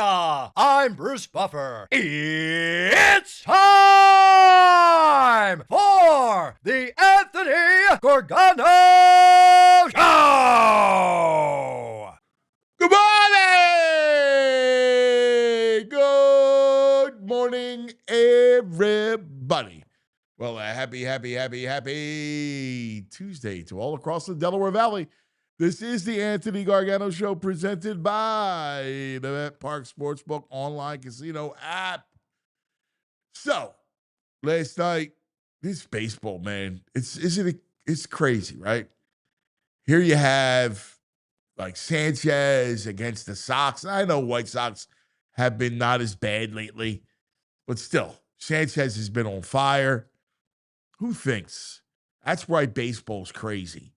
Hiya! I'm Bruce Buffer. It's time for the Anthony Gargano Show! Good morning! Good morning, everybody. Well, happy Tuesday to all across the Delaware Valley. This is the Anthony Gargano Show presented by the Met Park Sportsbook online casino app. So, last night, this baseball, man, it's crazy, right? Here you have like Sanchez against the Sox. I know White Sox have been not as bad lately, but still, Sanchez has been on fire. Who thinks? That's why baseball's crazy.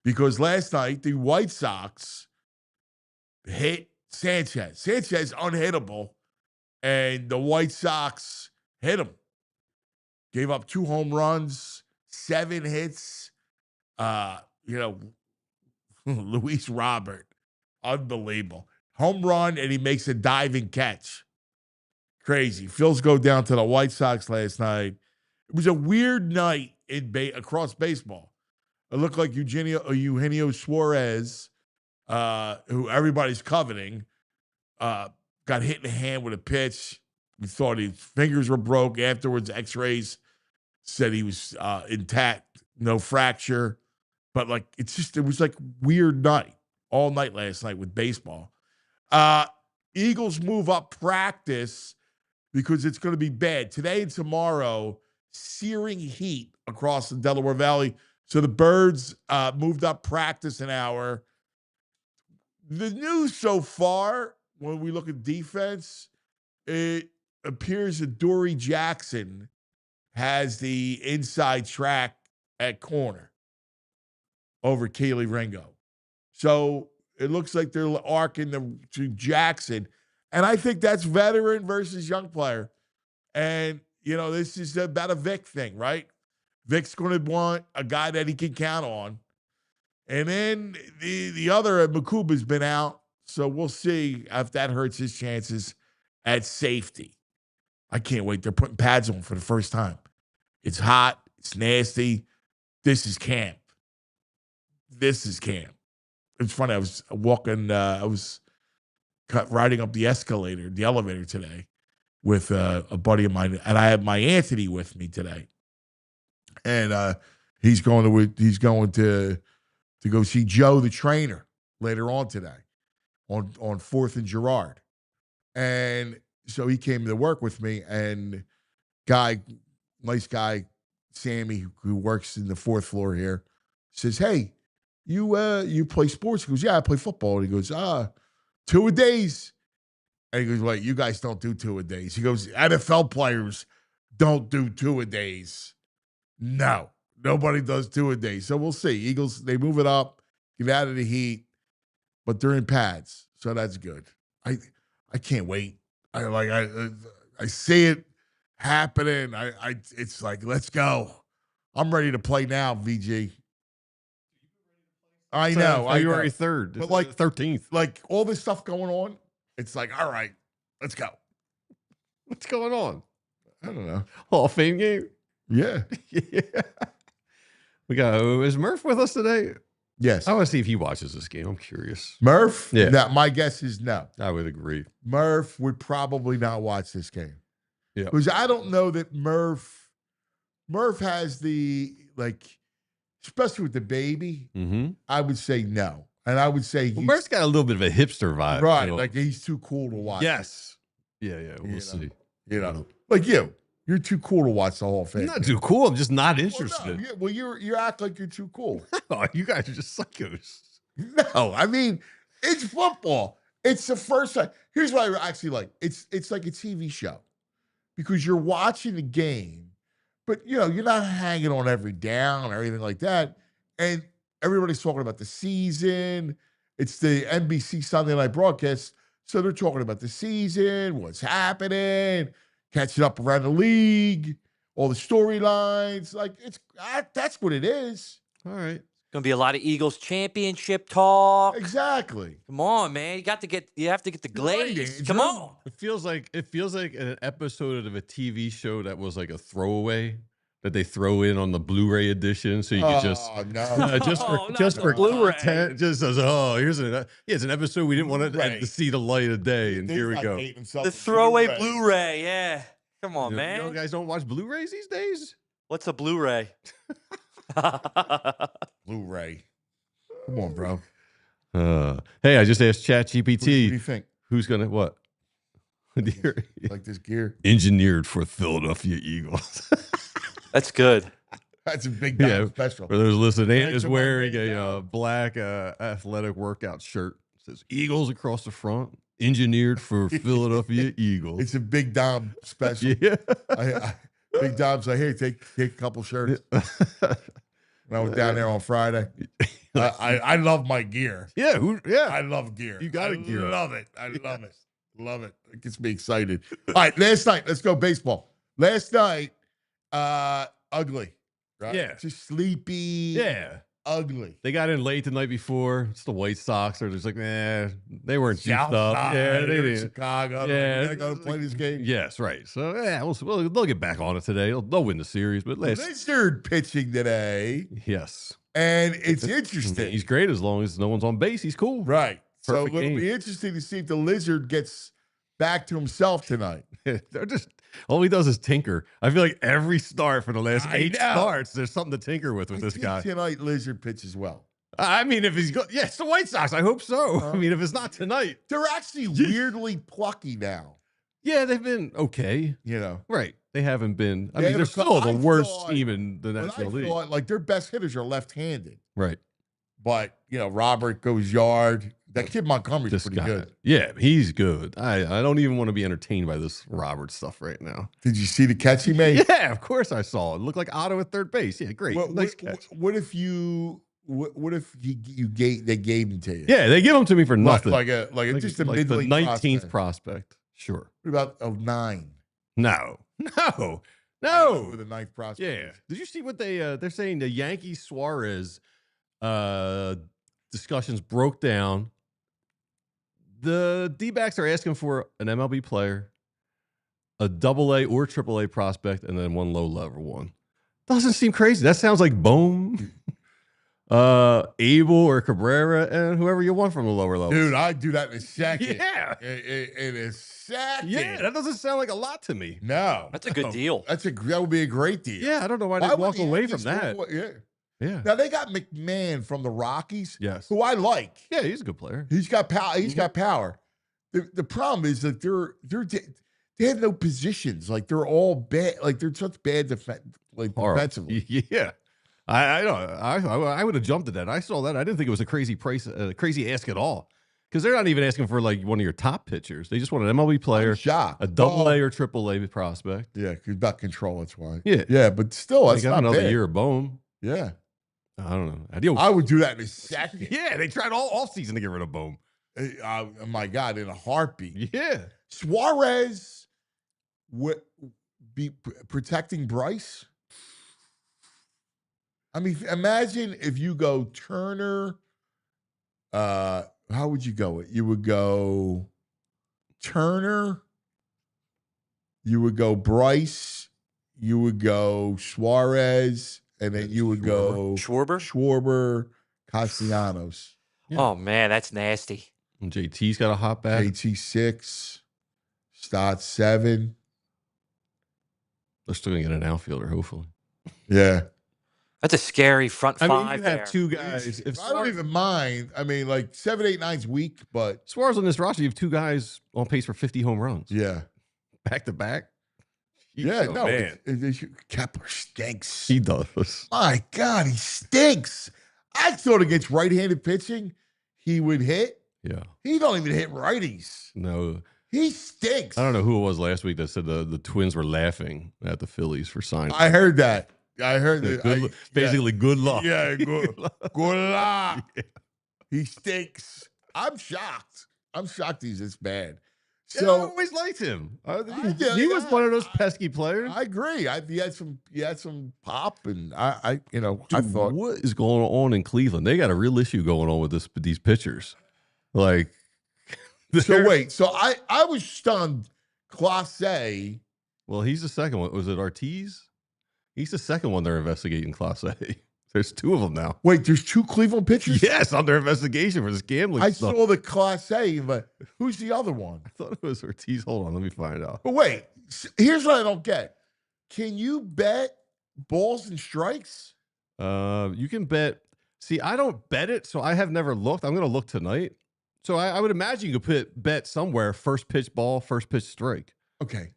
Because last night, the White Sox hit Sanchez. Sanchez unhittable, and the White Sox hit him. Gave up 2 home runs, 7 hits. Luis Robert, unbelievable. Home run, and he makes a diving catch. Crazy. Phillies go down to the White Sox last night. It was a weird night across baseball. It looked like Eugenio Suarez, who everybody's coveting, got hit in the hand with a pitch. We thought his fingers were broke. Afterwards, x-rays said he was intact, no fracture. But it was like weird night, all night last night with baseball. Eagles move up practice because it's going to be bad. Today and tomorrow, searing heat across the Delaware Valley. So the Birds moved up practice an hour. The news so far, when we look at defense, it appears that Dory Jackson has the inside track at corner over Keely Ringo. So it looks like they're arcing to Jackson. And I think that's veteran versus young player. And, this is about a Vic thing, right? Vic's going to want a guy that he can count on. And then the other, Makuba's been out. So we'll see if that hurts his chances at safety. I can't wait. They're putting pads on for the first time. It's hot. It's nasty. This is camp. It's funny. I was walking, riding up the elevator today with a buddy of mine. And I have my Anthony with me today. And he's going to go see Joe, the trainer, later on today on 4th and Girard. And so he came to work with me, and nice guy, Sammy, who works in the 4th floor here, says, "Hey, you play sports?" He goes, "Yeah, I play football." And he goes, 2-a-days. And he goes, "Wait, you guys don't do 2-a-days." He goes, "NFL players don't do 2-a-days." No, nobody does 2-a-days. So we'll see. Eagles, they move it up, get out of the heat, but they're in pads, so that's good. I can't wait. I see it happening. It's like, let's go. I'm ready to play now, VG. I know. February 3rd. But 13th. Like all this stuff going on, it's like, all right, let's go. What's going on? I don't know. Hall of Fame game? Yeah. Yeah. Is Murph with us today? Yes. I want to see if he watches this game. I'm curious. Murph? Yeah. No, my guess is no. I would agree. Murph would probably not watch this game. Yeah. Because I don't know that Murph has the, especially with the baby, I would say no. And I would say Murph's got a little bit of a hipster vibe. Right. Like he's too cool to watch. Yes. Yeah. We'll see. Like you. You're too cool to watch the Hall of Fame. I'm not too cool. I'm just not interested. Well, you act like you're too cool. Oh, you guys are just psychos. No, I mean, it's football. It's the first time. Here's what I actually like. It's like a TV show because you're watching the game, but you're not hanging on every down or anything like that. And everybody's talking about the season. It's the NBC Sunday night broadcast, so they're talking about the season, what's happening, catching up around the league, all the storylines. That's what it is. All right. Gonna be a lot of Eagles championship talk. Exactly. Come on, man. You have to get the glaze. Come on. It feels like an episode of a TV show that was like a throwaway that they throw in on the Blu-ray edition, so you could just no. just for Blu-ray. content, just as it's an episode we didn't want to see the light of day, and here we go. The throwaway Blu-ray. Yeah. Come on, man. You guys don't watch Blu-rays these days? What's a Blu-ray? Blu-ray. Come on, bro. Hey, I just asked What do ChatGPT you think? who's gonna what? Like this gear? Engineered for Philadelphia Eagles. That's good. That's a big Dom special. For those listening, Ant Thanks is for my wearing big a Dom. black athletic workout shirt. It says Eagles across the front. Engineered for Philadelphia Eagles. It's a big Dom special. Yeah. Big Dom's like, hey, take a couple shirts. When I was down there on Friday. I love my gear. Yeah. I love gear. You got a gear. Love it. I love it. Love it. It gets me excited. All right, last night, let's go baseball. Last night, ugly. Right? Yeah. Just sleepy. Yeah. Ugly. They got in late the night before. It's the White Sox. They're just like, nah, they weren't juiced South up. side, Yeah, they they're in didn't. Chicago. Yeah. They're going to play this game. Yes, right. So, yeah, they'll get back on it today. They'll win the series. But Lizard pitching today. yes. And it's interesting. He's great as long as no one's on base. He's cool. Right. Perfect So it'll game. be interesting to see if the Lizard gets back to himself tonight. They're just all he does is tinker. I feel like every start for the last 8 starts, there's something to tinker with this guy. Tonight, Lizard pitches well. I mean, if he's good, it's the White Sox. I hope so. I mean, if it's not tonight, They're actually weirdly plucky now. yeah, they've been okay. You know, Right? They haven't been. I They mean, had they're a still the I worst thought- team in the but National I League. thought like their best hitters are left-handed. Right. But you know, Robert goes yard. That kid Montgomery's This pretty guy. good. Yeah, he's good. I don't even want to be entertained by this Robert stuff right now. Did you see the catch he made? Yeah, of course I saw it. It looked like Otto at third base. Yeah, great. Nice catch. What if they gave him to you? Yeah, they give them to me for nothing. Like just a like the mid-league 19th prospect. Sure. What about a 9? No. For the 9th prospect. Yeah. Did you see what they're saying? The Yankees Suarez discussions broke down. The D-backs are asking for an MLB player, a AA or AAA prospect, and then one low-level one. Doesn't seem crazy. That sounds like Bohm, Abel, or Cabrera, and whoever you want from the lower level. Dude, I'd do that in a second. Yeah. In a second. Yeah, that doesn't sound like a lot to me. No. That's a good deal. That would be a great deal. Yeah, I don't know why they would walk the away from Yankees that. walk away- Yeah. Yeah. Now they got McMahon from the Rockies, Yes. who I like. Yeah, he's a good player. He's got power. He's got power. The problem is that they have no positions. Like they're all bad. Like they're such bad defensively. Yeah. I know. I would have jumped at that. I saw that. I didn't think it was a crazy price, crazy ask at all. Because they're not even asking for like one of your top pitchers. They just want an MLB player, Shot a AA or AAA prospect. Yeah, because about control. That's why. Yeah. Yeah, but still, They that's got not another bad. year of Bohm. Yeah, I don't know. I would do that in a second. Yeah, they tried all offseason to get rid of Bohm. Oh my God, in a heartbeat. Yeah. Suarez would be protecting Bryce. I mean, imagine if you go Turner. How would you go it? You would go Turner. You would go Bryce. You would go Suarez, and then you would go Schwarber, Castellanos. Yeah. Oh man, that's nasty. And JT's got a hot bat. JT 6, Stott 7. They're still going to get an outfielder, hopefully. Yeah. That's a scary front I five. mean, you there. have two guys. If I don't even mind. I mean, like 7, 8, 9's weak, but Suarez on this roster, you have two guys on pace for 50 home runs. yeah. Back to back. Yeah, Oh, no. man. Kepler stinks. He does. My God, he stinks. I thought against right-handed pitching, he would hit. Yeah. He don't even hit righties. No. He stinks. I don't know who it was last week that said the Twins were laughing at the Phillies for signing. I heard that. I heard Yeah, that. basically, good luck. Yeah, good luck. He stinks. I'm shocked. I'm shocked he's this bad. I So always liked him. He Was one of those pesky players. I agree. He had some pop, and I Dude, thought, what is going on in Cleveland? They got a real issue going on with these pitchers. Like, so wait, so I was stunned. Clase. Well, he's the second one. Was it Ortiz? He's the second one they're investigating. Clase. There's 2 of them now. Wait, there's 2 Cleveland pitchers? Yes, under investigation for this gambling I stuff. saw the Clase, but who's the other one? I thought it was Ortiz. Hold on, let me find out. But wait, here's what I don't get. Can you bet balls and strikes? You can bet. See, I don't bet it, so I have never looked. I'm going to look tonight. So I would imagine you could bet somewhere first pitch ball, first pitch strike. Okay.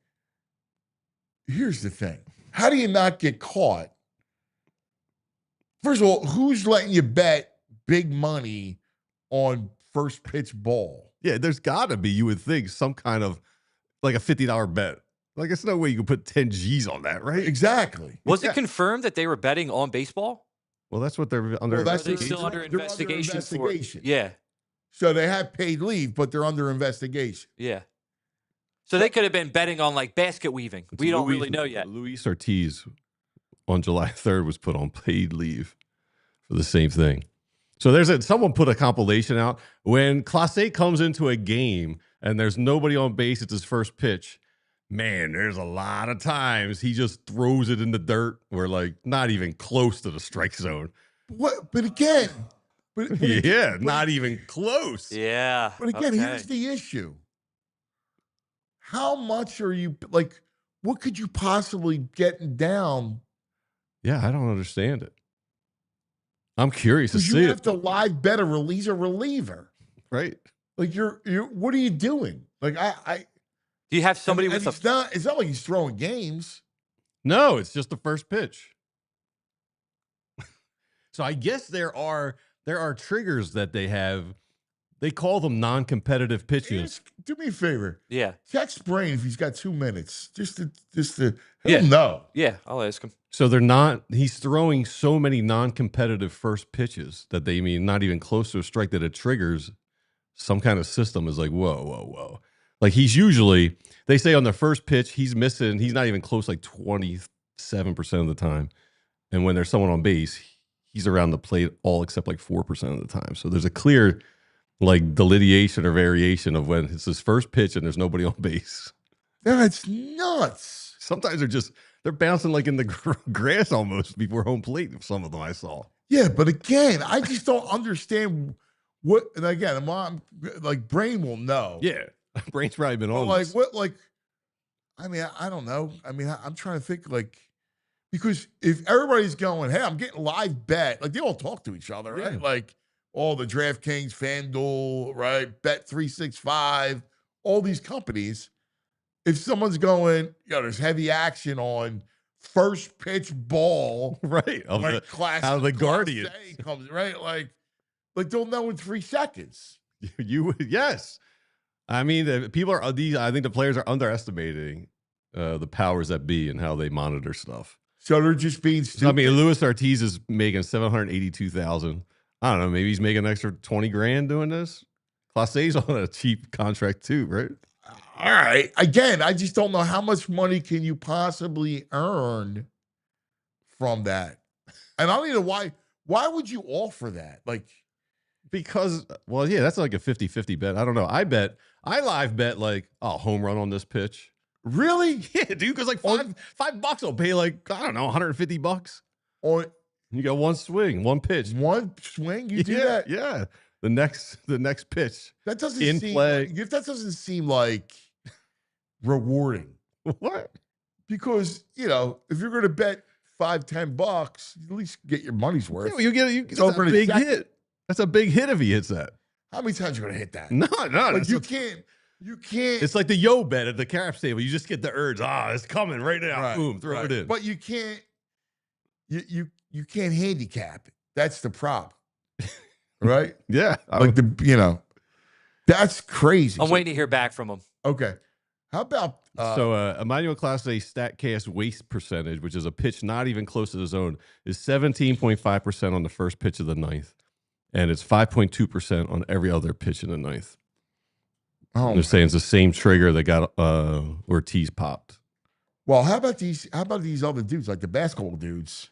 Here's the thing. How do you not get caught? First of all, who's letting you bet big money on first pitch ball? Yeah, there's got to be, you would think, some kind of like a $50 bet. Like, there's no way you could put 10 G's on that, right? Exactly. Was it confirmed that they were betting on baseball? Well, that's what they're under. Or are they investigation. still under investigation for? Yeah, So they have paid leave, but they're under investigation. yeah. So they could have been betting on like basket weaving. We don't really know yet. Luis Ortiz on July 3rd was put on paid leave for the same thing. So someone put a compilation out when Clase comes into a game and there's nobody on base. It's his first pitch. Man, there's a lot of times he just throws it in the dirt. We're like not even close to the strike zone. What? But again, not even close. Yeah. But again, here's the issue. How much are you like? What could you possibly get down? Yeah, I don't understand it. I'm curious to see you it. have to live bet he's a reliever, right? Like you're. What are you doing? Like Do you have somebody with it's not like he's throwing games. No, it's just the first pitch. So I guess there are triggers that they have. They call them non-competitive pitches. Do me a favor. Yeah. Text Brain if he's got 2 minutes. Just to he'll know. Yeah, I'll ask him. So he's throwing so many non-competitive first pitches that they mean not even close to a strike that it triggers some kind of system is like, whoa. Like he's usually, they say on the first pitch, he's missing, he's not even close like 27% of the time. And when there's someone on base, he's around the plate all except like 4% of the time. So there's a clear like delineation or variation of when it's his first pitch and there's nobody on base. That's nuts. Sometimes they're bouncing like in the grass almost before home plate. Some of them I saw. Yeah, but again, I just don't understand what. And again, mom, like Brain will know. Yeah, Brain's probably been on. Like what? Like, I mean, I don't know. I mean, I'm trying to think like because if everybody's going, hey, I'm getting live bet. Like they all talk to each other, right? Yeah. Like all the DraftKings, FanDuel, right? Bet365, all these companies. If someone's going, there's heavy action on first pitch ball, right? Of like how the Guardians comes, right? Like they'll know in 3 seconds. Yes. I mean, people are I think the players are underestimating the powers that be and how they monitor stuff. So they're just being stupid. I mean, Luis Ortiz is making $782,000. I don't know. Maybe he's making an extra $20,000 doing this. Clase's on a cheap contract too, right? All right. Again, I just don't know how much money can you possibly earn from that. And I don't even know why would you offer that? Like, because, well, yeah, that's like a 50-50 bet. I don't know. I live bet like, home run on this pitch. Really? Yeah, dude, because like $5 will pay like, I don't know, $150. Or you got one swing, one pitch. One swing? You do that? Yeah. The next pitch. That doesn't in seem play. Like, that doesn't seem like rewarding. What? Because, if you're going to bet $5-10, at least get your money's worth. Yeah, that's a big hit. That's a big hit if he hits that. How many times are you going to hit that? No. Like you can't. It's like the yo bet at the craps table. You just get the urge. It's coming right now. Right, Boom, throw it in. But you can't. You can't handicap it. That's the problem, right? Yeah, that's crazy. I'm waiting to hear back from him. Okay, how about Emmanuel Clase StatCast waste percentage, which is a pitch not even close to the zone, is 17.5% on the first pitch of the ninth, and it's 5.2% on every other pitch in the ninth. Oh, They're saying it's the same trigger that got Ortiz popped. well, how about these other dudes, like the basketball dudes?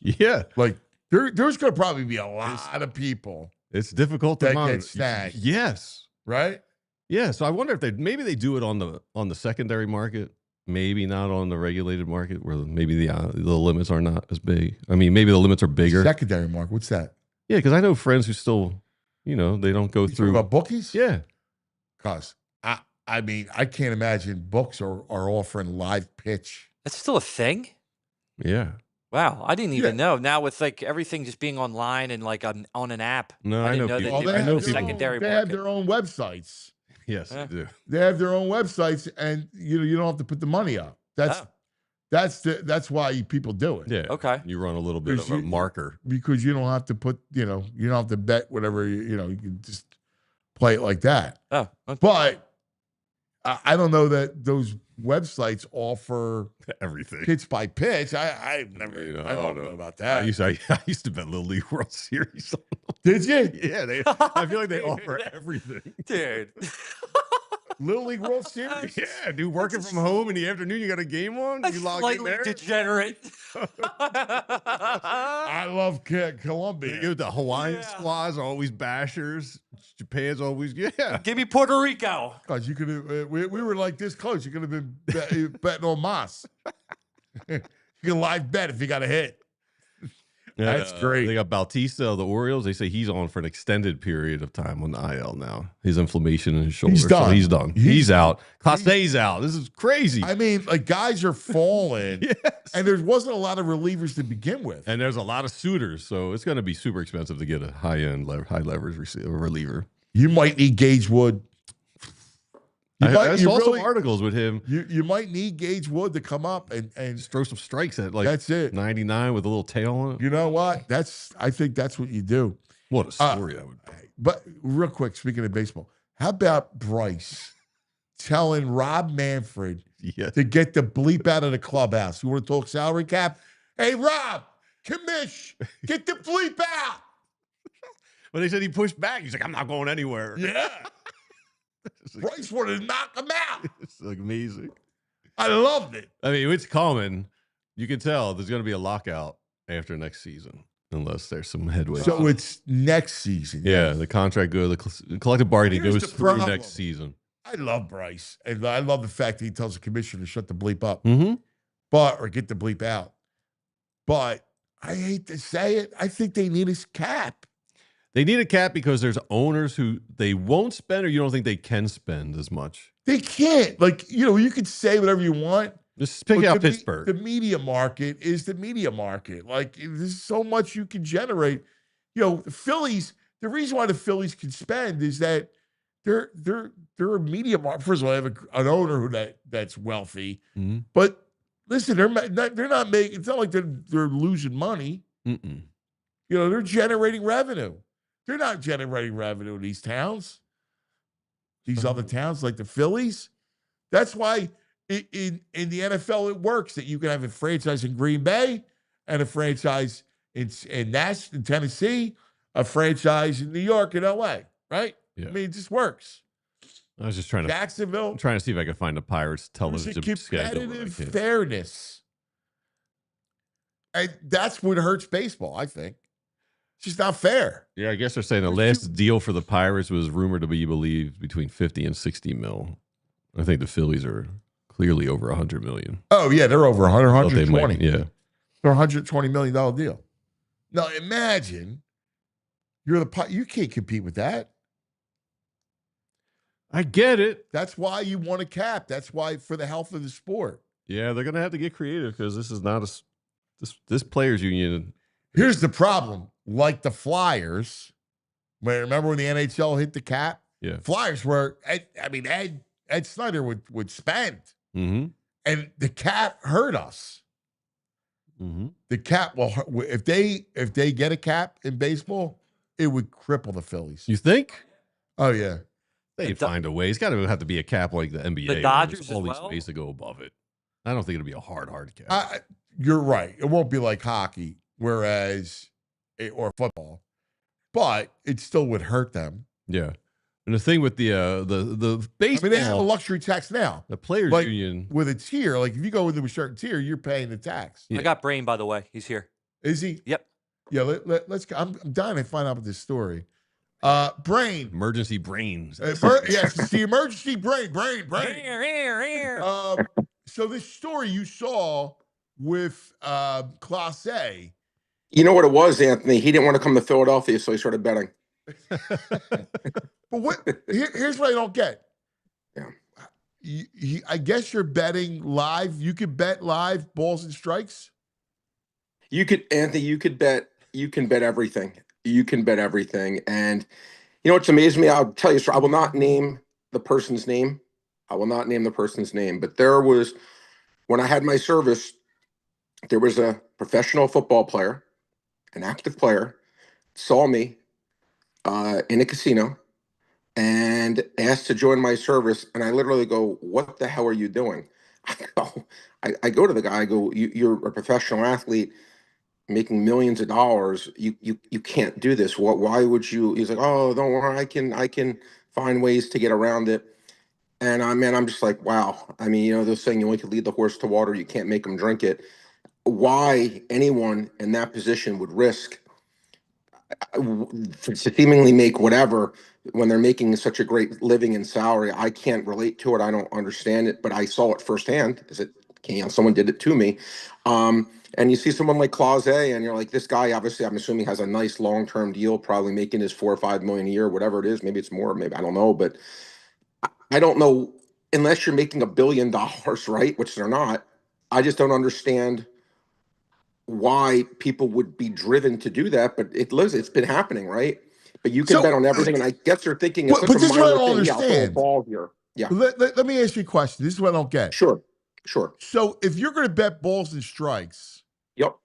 Yeah. Like there's going to probably be a lot of people It's difficult to that monitor. get snagged, Yes. right? Yeah. So I wonder if maybe they do it on the secondary market, maybe not on the regulated market, where maybe the limits are not as big. I mean, maybe the limits are bigger. Secondary market, what's that? Yeah, because I know friends who still, they don't go You through. talking about bookies? Yeah. Because I mean, I can't imagine books are offering live pitch. That's still a thing? Yeah. Wow, I didn't even know. Now with like everything just being online and like on an app. No, I I didn't know know people. that I know the people. secondary They have market. their own websites. Yes, they do. They have their own websites, and you don't have to put the money up. That's why people do it. Yeah. Okay. You run a little bit of a marker. Because you don't have to put, you don't have to bet whatever, you can just play it like that. Oh, okay. But I don't know that those websites offer Everything. pitch by pitch. I don't know about that. I used to bet Little League World Series. Did you? Yeah, I feel like they offer everything. Dude. Little League World Series? Yeah, dude, working from home in the afternoon, you got a game on? That's You log in slightly there? degenerate. I love Colombia. The Hawaiian squads are always bashers. Japan's always, Give me Puerto Rico. Because you could have, we were like this close. You could have been betting on Moss. You can live bet if you got a hit. Yeah, That's great. They got Bautista of the Orioles. They say he's on for an extended period of time on the IL now. His inflammation in his shoulder. He's done. So he's done. He's out. Clase's out. This is crazy. I mean, like guys are falling, Yes. and there wasn't a lot of relievers to begin with. And there's a lot of suitors, so it's going to be super expensive to get a high-end, high-leverage reliever. You might need Gage Wood. I saw some articles with him. You might need Gage Wood to come up and Just throw some strikes at like that's it. 99 with a little tail on it. You know what? I think that's what you do. What a story that would be. But real quick, speaking of baseball, how about Bryce telling Rob Manfred to get the bleep out of the clubhouse? You want to talk salary cap? Hey, Rob, commish, get the bleep out. But they said he pushed back. He's like, I'm not going anywhere. Yeah. Bryce wanted to knock him out. It's like amazing. I loved it. I mean, it's common. You can tell there's going to be a lockout after next season, unless there's some headway. So it's next season. Yeah, the contract goes, the collective bargaining Here's goes the through problem. next season. I love Bryce. And I love the fact that he tells the commissioner to shut the bleep up. Mm-hmm. Or get the bleep out. But I hate to say it, I think they need his cap. They need a cap because there's owners who they won't spend, or you don't think they can spend as much. They can't. Like, you could say whatever you want. Just pick out the Pittsburgh. The media market is the media market. Like, there's so much you can generate. The Phillies, the reason why the Phillies can spend is that they're a media market. First of all, they have an owner that's wealthy. Mm-hmm. But listen, they're not making, it's not like they're losing money. Mm-mm. They're generating revenue. They're not generating revenue in these towns. These other towns like the Phillies. That's why in the NFL it works that you can have a franchise in Green Bay and a franchise in Tennessee, a franchise in New York and LA, right? Yeah. I mean, it just works. I was just trying Jacksonville. to see if I could find a Pirates television There's a schedule. competitive fairness. And that's what hurts baseball, I think. It's just not fair. Yeah, I guess they're saying the last deal for the Pirates was rumored to be believed between 50 and 60 mil. I think the Phillies are clearly over 100 million. Oh, yeah, they're over 100, 120. Yeah. They're a $120 million deal. Now, imagine you can't compete with that. I get it. That's why you want a cap. That's why for the health of the sport. Yeah, they're going to have to get creative because this is not this players union. Here's the problem. Like the Flyers, remember when the NHL hit the cap? Yeah. Flyers were, Ed Snyder would spend. Mm-hmm. And the cap hurt us. Mm-hmm. The cap, if they get a cap in baseball, it would cripple the Phillies. You think? Oh, yeah. They'd find a way. It's got to have to be a cap like the NBA. The Dodgers all as these well? ways to go above it. I don't think it'll be a hard cap. You're right. It won't be like hockey, or football, but it still would hurt them. Yeah. And the thing with the I baseball, mean, they have a luxury tax now. the players Like, union. with a tier, like if you go into a certain tier, you're paying the tax. Yeah. I got Brain, by the way. He's here. Is he? Yep. Yeah, let's go. I'm dying to find out about this story. Brain. Emergency brains. Yes, it's the emergency brain. Here. So this story you saw with Class A. You know what it was, Anthony? He didn't want to come to Philadelphia, so he started betting. But here's what I don't get. Yeah. I guess you're betting live. You could bet live balls and strikes. You could, Anthony, you can bet everything. You can bet everything. And you know what's amazed me? I'll tell you, sir, I will not name the person's name. But there was, when I had my service, there was a professional football player, an active player, saw me in a casino and asked to join my service. And I literally go, "What the hell are you doing?" I go to the guy, I go, "You're a professional athlete making millions of dollars. You can't do this. Why would you?" He's like, "Oh, don't worry, I can find ways to get around it." And I'm just like, wow. I mean, you know, they're saying you only can lead the horse to water, you can't make them drink it. Why anyone in that position would risk to seemingly make whatever when they're making such a great living and salary? I can't relate to it. I don't understand it, but I saw it firsthand. Someone did it to me. And you see someone like Clause A, and you're like, this guy, obviously, I'm assuming has a nice long-term deal, probably making his $4 or $5 million a year, whatever it is. Maybe it's more, maybe I don't know, but I don't know, unless you're making $1 billion, right? Which they're not. I just don't understand why people would be driven to do that, but it's been happening, right? But you can bet on everything, and I guess they're thinking it's such a this is what I minor don't thing. Yeah, I'll throw a understand. ball here. Yeah, Let me ask you a question. This is what I don't get. sure. So if you're going to bet balls and strikes, Yep,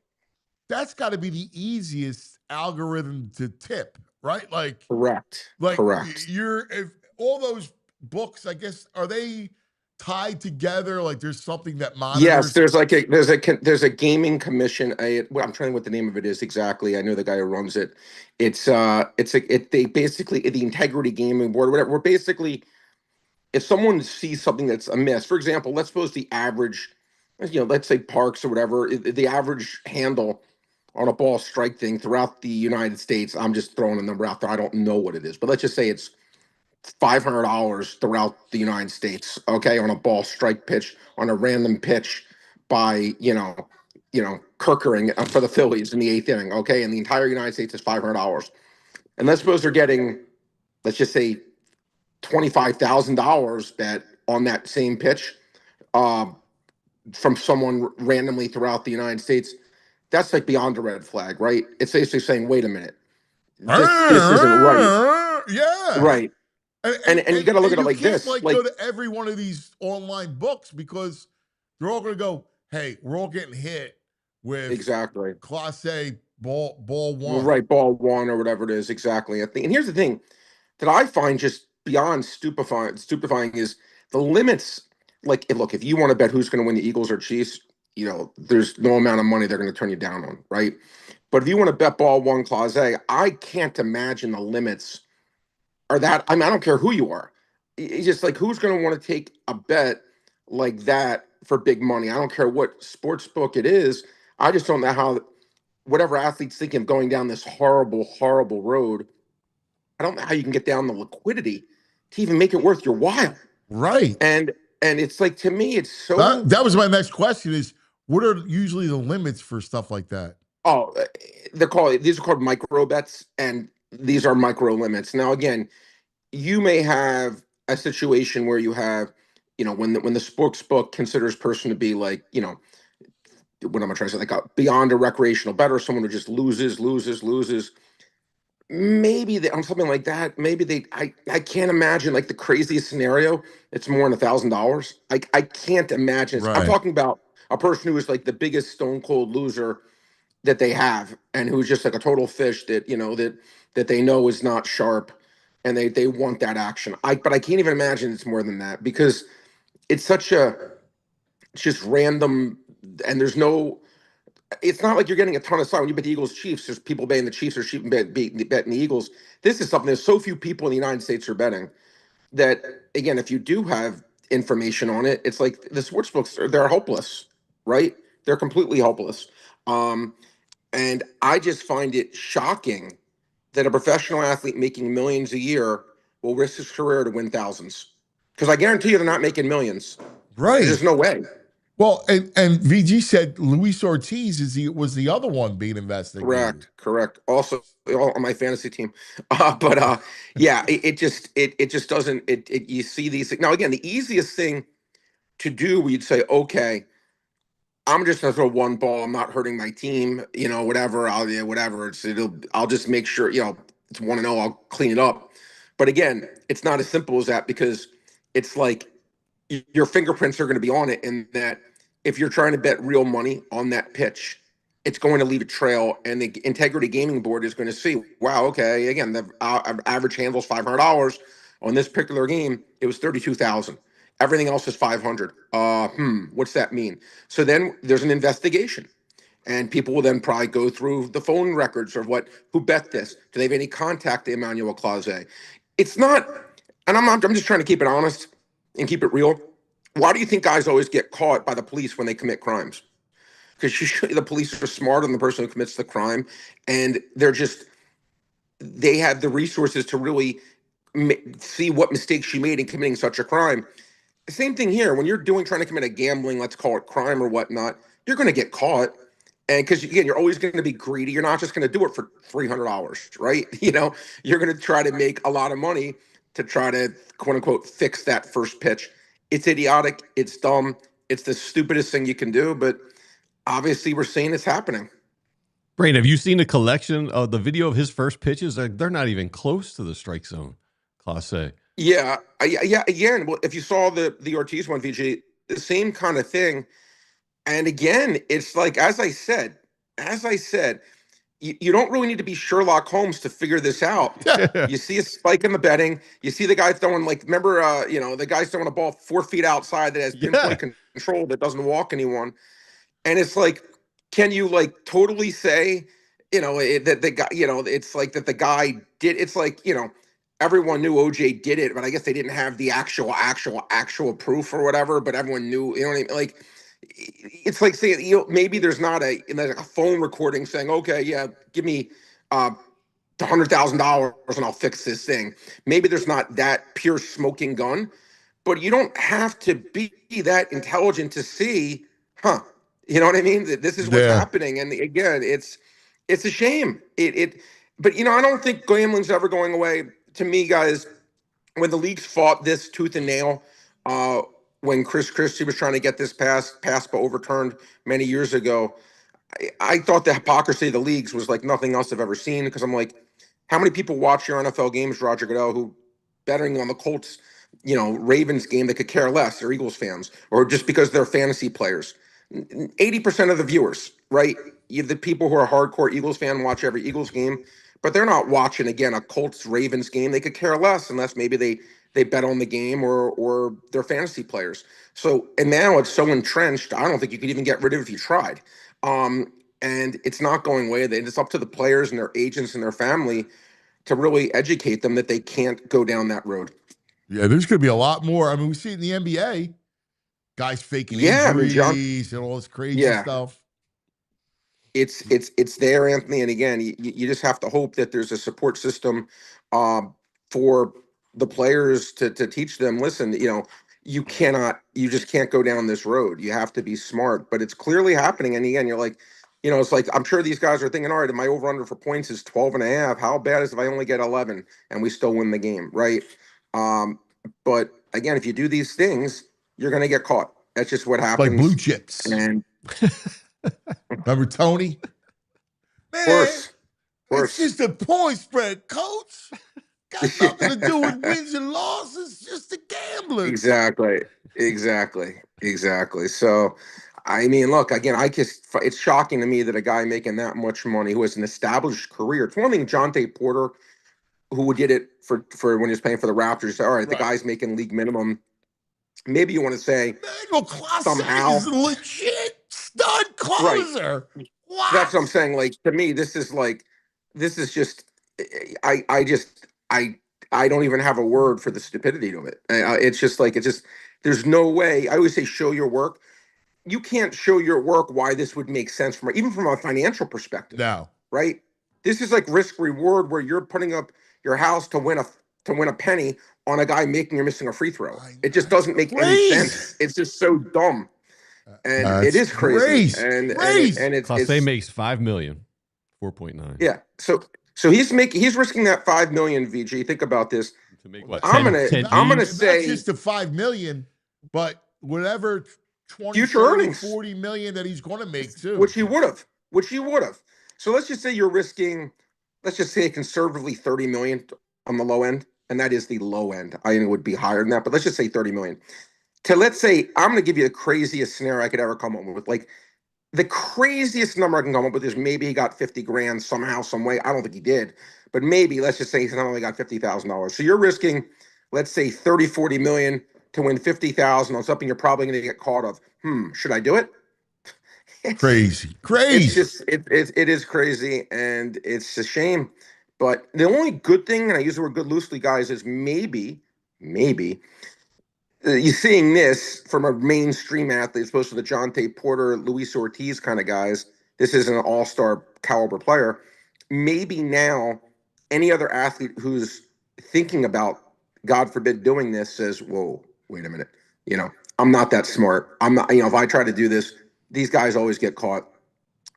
that's got to be the easiest algorithm to tip, right? Like correct. If all those books, I guess, are they tied together? Like there's something that monitors. Yes, there's a gaming commission. I'm trying to think what the name of it is exactly. I know the guy who runs it. They basically, the Integrity Gaming Board, whatever. We're basically, if someone sees something that's amiss, for example, let's suppose the average, let's say Parks or whatever, the average handle on a ball strike thing throughout the United States. I'm just throwing a number out there. I don't know what it is, but let's just say it's $500 throughout the United States, okay, on a ball strike pitch, on a random pitch by, Kirkering for the Phillies in the 8th inning, okay, and the entire United States is $500. And let's suppose they're getting, let's just say, $25,000 bet on that same pitch from someone randomly throughout the United States. That's like beyond a red flag, right? It's basically saying, wait a minute, this isn't right. Yeah. Right. And you got to look at it like this. Like go to every one of these online books because they're all going to go, hey, we're all getting hit with exactly Class A ball one. Right, ball one or whatever it is. Exactly. And here's the thing that I find just beyond stupefying is the limits. Like, look, if you want to bet who's going to win, the Eagles or Chiefs, there's no amount of money they're going to turn you down on, right? But if you want to bet ball one, Clause A, I can't imagine the limits are that. I mean, I don't care who you are. It's just like, who's going to want to take a bet like that for big money? I don't care what sports book it is. I just don't know how whatever athlete's thinking of going down this horrible, horrible road. I don't know how you can get down the liquidity to even make it worth your while. Right. And it's like, to me, it's so. That was my next question is, what are usually the limits for stuff like that? Oh, these are called micro bets, and these are micro limits. Now, again, you may have a situation where you have, when the sports book considers person to be like, what am I trying to say? Like beyond a recreational better, someone who just loses. Maybe on something like that, I can't imagine like the craziest scenario. It's more than $1,000. I can't imagine. Right. I'm talking about a person who is like the biggest stone cold loser that they have, and who's just like a total fish that, that they know is not sharp, and they want that action. But I can't even imagine it's more than that, because it's just random, and there's no, it's not like you're getting a ton of sign when you bet the Eagles Chiefs. There's people betting the Chiefs or betting the Eagles. This is something there's so few people in the United States are betting that, again, if you do have information on it, it's like the sports books they're hopeless, right? They're completely hopeless. And I just find it shocking that a professional athlete making millions a year will risk his career to win thousands. Because I guarantee you they're not making millions. Right. There's no way. Well, and VG said Luis Ortiz was the other one being investigated. Correct. Also on my fantasy team. Yeah, it just doesn't you see these things. Now again, the easiest thing to do, we'd say, okay, I'm just gonna throw one ball. I'm not hurting my team, whatever. I'll just make sure, it's 1-0, I'll clean it up. But again, it's not as simple as that, because it's like your fingerprints are going to be on it, and that if you're trying to bet real money on that pitch, it's going to leave a trail, and the Integrity Gaming Board is going to see, wow, okay, again, the average handle's $500 on this particular game. It was 32,000. Everything else is 500. What's that mean? So then there's an investigation, and people will then probably go through the phone records of who bet this. Do they have any contact to Emmanuel Clase? It's not, and I'm just trying to keep it honest and keep it real. Why do you think guys always get caught by the police when they commit crimes? Because usually the police are smarter than the person who commits the crime, and they have the resources to really see what mistakes you made in committing such a crime. Same thing here. When you're trying to commit a gambling, let's call it crime or whatnot, you're going to get caught. And because, again, you're always going to be greedy. You're not just going to do it for $300, right? You're going to try to make a lot of money to try to, quote unquote, fix that first pitch. It's idiotic. It's dumb. It's the stupidest thing you can do. But obviously, we're seeing it's happening. Brain, have you seen the collection of the video of his first pitches? They're not even close to the strike zone, Clase. Yeah. Again, well, if you saw the Ortiz one, VG, the same kind of thing. And again, it's like, as I said, you don't really need to be Sherlock Holmes to figure this out. You see a spike in the betting. You see the guy throwing, remember, the guy's throwing a ball 4 feet outside that has pinpoint control that doesn't walk anyone. And it's like, can you totally say, that the guy, it's like that the guy did, it's like, everyone knew OJ did it, but I guess they didn't have the actual proof or whatever, but everyone knew, you know what I mean? Like, it's like saying, maybe there's not a phone recording saying, okay, yeah, give me $100,000 and I'll fix this thing. Maybe there's not that pure smoking gun, but you don't have to be that intelligent to see, you know what I mean? This is what's happening. And again, it's a shame. But I don't think gambling's ever going away. To me, guys, when the leagues fought this tooth and nail, when Chris Christie was trying to get this passed but overturned many years ago, I thought the hypocrisy of the leagues was like nothing else I've ever seen, because I'm like, how many people watch your NFL games, Roger Goodell, who betting on the Colts, Ravens game, they could care less, they're Eagles fans, or just because they're fantasy players. 80% of the viewers, right? The people who are hardcore Eagles fan watch every Eagles game, but they're not watching, again, a Colts-Ravens game. They could care less unless maybe they bet on the game or they're fantasy players. So, and now it's so entrenched, I don't think you could even get rid of it if you tried. And it's not going away. It's up to the players and their agents and their family to really educate them that they can't go down that road. Yeah, there's going to be a lot more. I mean, we see it in the NBA. Guys faking injuries and all this crazy stuff. It's there, Anthony. And again, you just have to hope that there's a support system for the players to teach them, listen, you just can't go down this road. You have to be smart, but it's clearly happening. And again, you're like, it's like, I'm sure these guys are thinking, all right, my over under for points is 12.5. How bad is if I only get 11 and we still win the game? Right. But again, if you do these things, you're going to get caught. That's just what happens. Like blue chips. And remember Tony? Man, it's just a point spread, coach. Got nothing to do with wins and losses. Just a gambler. Exactly. So, I mean, look, again, it's shocking to me that a guy making that much money, who has an established career. It's one thing, Jonte Porter, who did it for when he was playing for the Raptors. All right, the guy's making league minimum. Maybe you want to say Emmanuel Clase somehow is a legit stud closer. Right. What? That's what I'm saying. Like, to me, this is just, I don't even have a word for the stupidity of it. It's just there's no way. I always say, show your work. You can't show your work why this would make sense even from a financial perspective. No. Right? This is like risk reward where you're putting up your house to win a penny on a guy making or missing a free throw. It just doesn't make any sense. It's just so dumb. And it is crazy. And it's Clase makes $5 million, 4.9. yeah. So he's risking that $5 million, VG. Think about this. To make what? I'm gonna say not just the $5 million, but whatever 20, future 30, earnings, 40 million that he's going to make too. Which he would have. So let's just say you're risking, let's just say conservatively 30 million on the low end, and that is the low end. I think it would be higher than that, but let's just say 30 million. Let's say I'm going to give you the craziest scenario I could ever come up with. Like, the craziest number I can come up with is maybe he got 50 grand somehow, some way. I don't think he did, but maybe let's just say he's not only got $50,000. So you're risking, let's say 30, 40 million to win 50,000 on something you're probably going to get caught of. Should I do it? Crazy. It's just, it is crazy, and it's a shame. But the only good thing, and I use the word good loosely, guys, is maybe you're seeing this from a mainstream athlete as opposed to the Jonte Porter, Luis Ortiz kind of guys. This is an all-star caliber player. Maybe now any other athlete who's thinking about, God forbid, doing this says, whoa, wait a minute. I'm not that smart. I'm not, if I try to do this, these guys always get caught.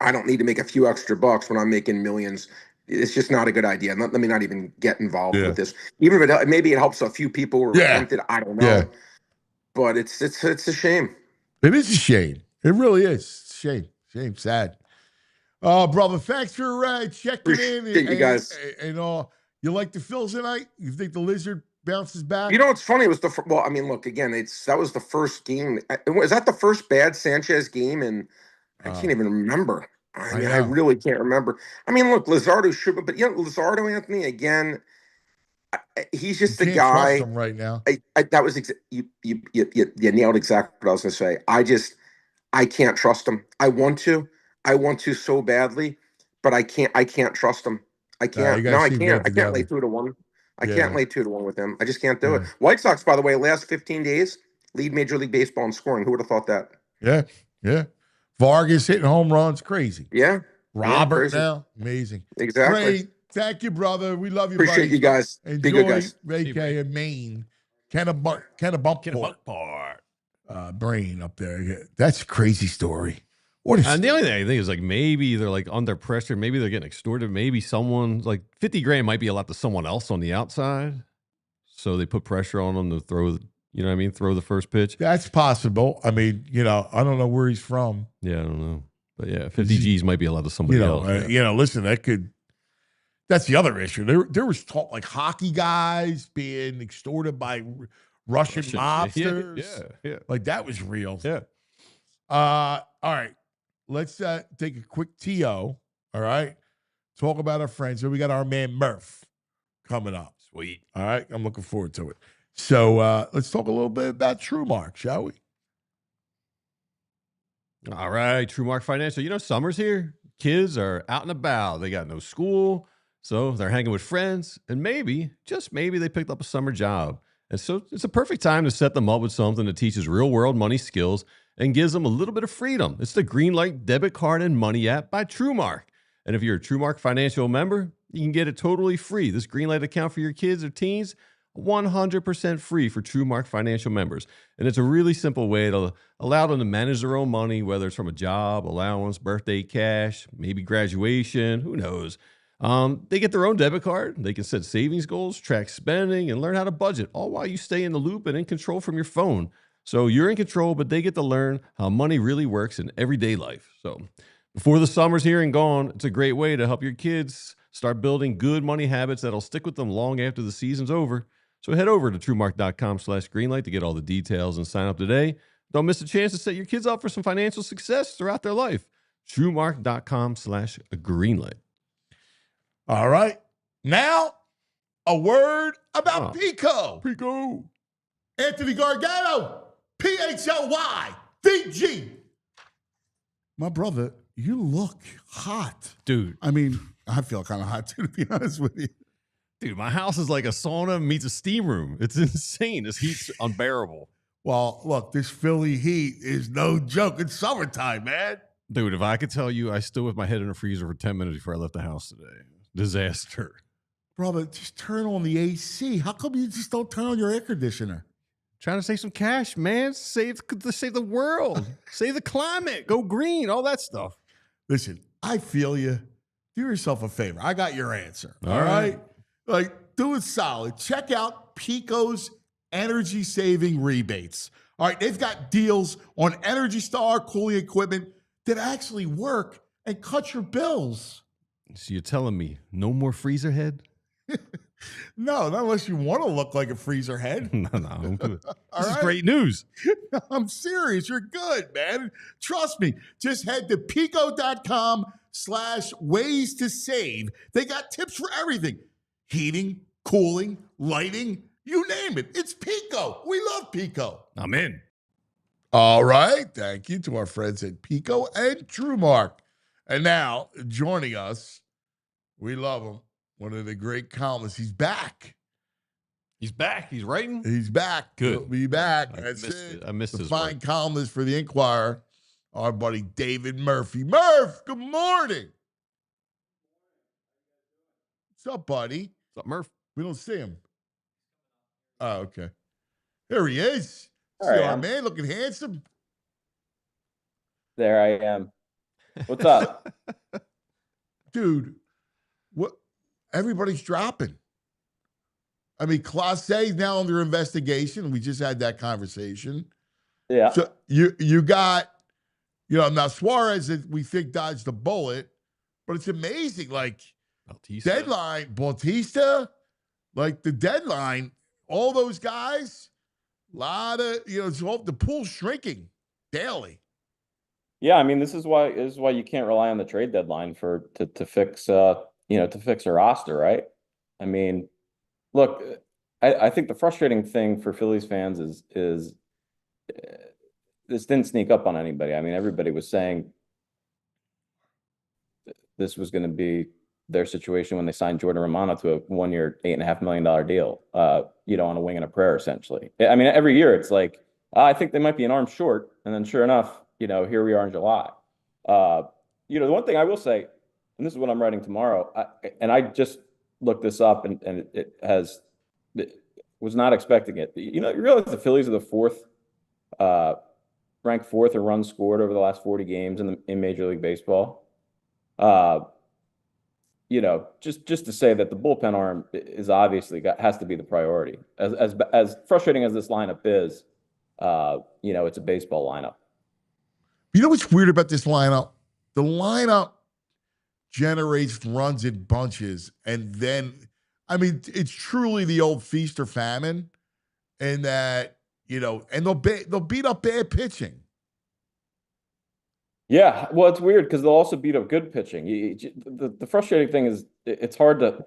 I don't need to make a few extra bucks when I'm making millions. It's just not a good idea. Let me not even get involved with this. Even if maybe it helps a few people who are tempted. I don't know. Yeah. But it's a shame. It is a shame. It really is. Shame. Sad. Brother, thanks for checking in. You guys. And you like the Phils tonight? You think the Lizard bounces back? What's funny was look, again, that was the first game. Was that the first bad Sanchez game? And I can't even remember. I really can't remember. Look, Lizardo should, but Lizardo, Anthony, again, he's just the guy. Trust him right now. That was you nailed exactly what I was going to say. I can't trust him. I want to so badly, but I can't trust him. I can't. No, I can't. I can't lay 2-1. I can't lay 2-1 with him. I just can't do it. White Sox, by the way, last 15 days lead Major League Baseball in scoring. Who would have thought that? Yeah. Vargas hitting home runs, crazy. Yeah. Robert now, amazing. Exactly. Great. Thank you, brother. We love you. Appreciate you guys. Enjoy Be good, guys. Vacay in Maine. Kennebunkport. Brain up there. Yeah. That's a crazy story. What is and the only thing I think is maybe they're under pressure. Maybe they're getting extorted. Maybe someone's $50 grand might be a lot to someone else on the outside. So they put pressure on them to throw, throw the first pitch. That's possible. I don't know where he's from. Yeah, I don't know. But yeah, 50 G's might be a lot to somebody else. Listen, that's the other issue. There was talk hockey guys being extorted by Russian mobsters. Yeah. That was real. Yeah. All right. Let's take a quick TO. All right. Talk about our friends. So we got our man Murph coming up. Sweet. All right. I'm looking forward to it. So let's talk a little bit about TrueMark, shall we? All right. TrueMark Financial. Summer's here. Kids are out and about. They got no school. So they're hanging with friends. And maybe, just maybe, they picked up a summer job. And so it's a perfect time to set them up with something that teaches real-world money skills and gives them a little bit of freedom. It's the Greenlight debit card and money app by TrueMark. And if you're a TrueMark Financial member, you can get it totally free. This Greenlight account for your kids or teens, 100% free for TrueMark Financial members. And it's a really simple way to allow them to manage their own money, whether it's from a job, allowance, birthday cash, maybe graduation, who knows. They get their own debit card. They can set savings goals, track spending, and learn how to budget, all while you stay in the loop and in control from your phone. So you're in control, but they get to learn how money really works in everyday life. So before the summer's here and gone, it's a great way to help your kids start building good money habits that'll stick with them long after the season's over. So head over to TrueMark.com/Greenlight to get all the details and sign up today. Don't miss a chance to set your kids up for some financial success throughout their life. TrueMark.com/Greenlight. All right. Now, a word about Pico. Anthony Gargano, PHLY, VG. My brother, you look hot. Dude. I mean, I feel kind of hot too, to be honest with you. Dude, my house is like a sauna meets a steam room. It's insane. This heat's unbearable. Well, look, this Philly heat is no joke. It's summertime, man. Dude, if I could tell you, I stood with my head in the freezer for 10 minutes before I left the house today. Disaster. Brother, just turn on the AC. How come you just don't turn on your air conditioner? Trying to save some cash, man. Save the world. Save the climate. Go green. All that stuff. Listen, I feel you. Do yourself a favor. I got your answer. All right. Like, do it solid. Check out Pico's energy saving rebates. All right. They've got deals on Energy Star cooling equipment that actually work and cut your bills. So you're telling me no more freezer head? No, not unless you want to look like a freezer head. No, I'm good. All This is right? great news. I'm serious. You're good, man. Trust me. Just head to pico.com/ways to save. They got tips for everything. Heating, cooling, lighting, you name it. It's Pico. We love Pico. I'm in. All right. Thank you to our friends at Pico and TrueMark. And now, joining us, we love him. One of the great columnists. He's back. He's back. He's writing. He's back. Good. He'll be back. I That's missed it. I missed The his fine work. columnist for the Inquirer, our buddy David Murphy. Murph, good morning. What's up, buddy? What's up, Murph? We don't see him. Oh, okay. There he is. There See I our am. man looking handsome. There I am. What's up? Dude, what? Everybody's dropping. I mean, Clase is now under investigation. We just had that conversation. Yeah. So you got, now Suarez that we think dodged the bullet, but it's amazing. Like Bautista. deadline, Bautista, like the deadline, all those guys, a lot of, it's all, the pool's shrinking daily. Yeah, I mean, this is why you can't rely on the trade deadline to fix to fix a roster, right? I mean, look, I think the frustrating thing for Phillies fans is this didn't sneak up on anybody. I mean, everybody was saying this was going to be their situation when they signed Jordan Romano to a 1-year, $8.5 million deal, on a wing and a prayer, essentially. I mean, every year it's like, I think they might be an arm short. And then sure enough, here we are in July. The one thing I will say, and this is what I'm writing tomorrow, I just looked this up and it was not expecting it. You realize the Phillies are the ranked fourth in runs scored over the last 40 games in Major League Baseball. Just to say that the bullpen arm is obviously has to be the priority. As frustrating as this lineup is, it's a baseball lineup. You know what's weird about this lineup? The lineup generates runs in bunches, and then, I mean, it's truly the old feast or famine, and that, and they'll beat up bad pitching. Yeah, well, it's weird because they'll also beat up good pitching. The frustrating thing is it's hard to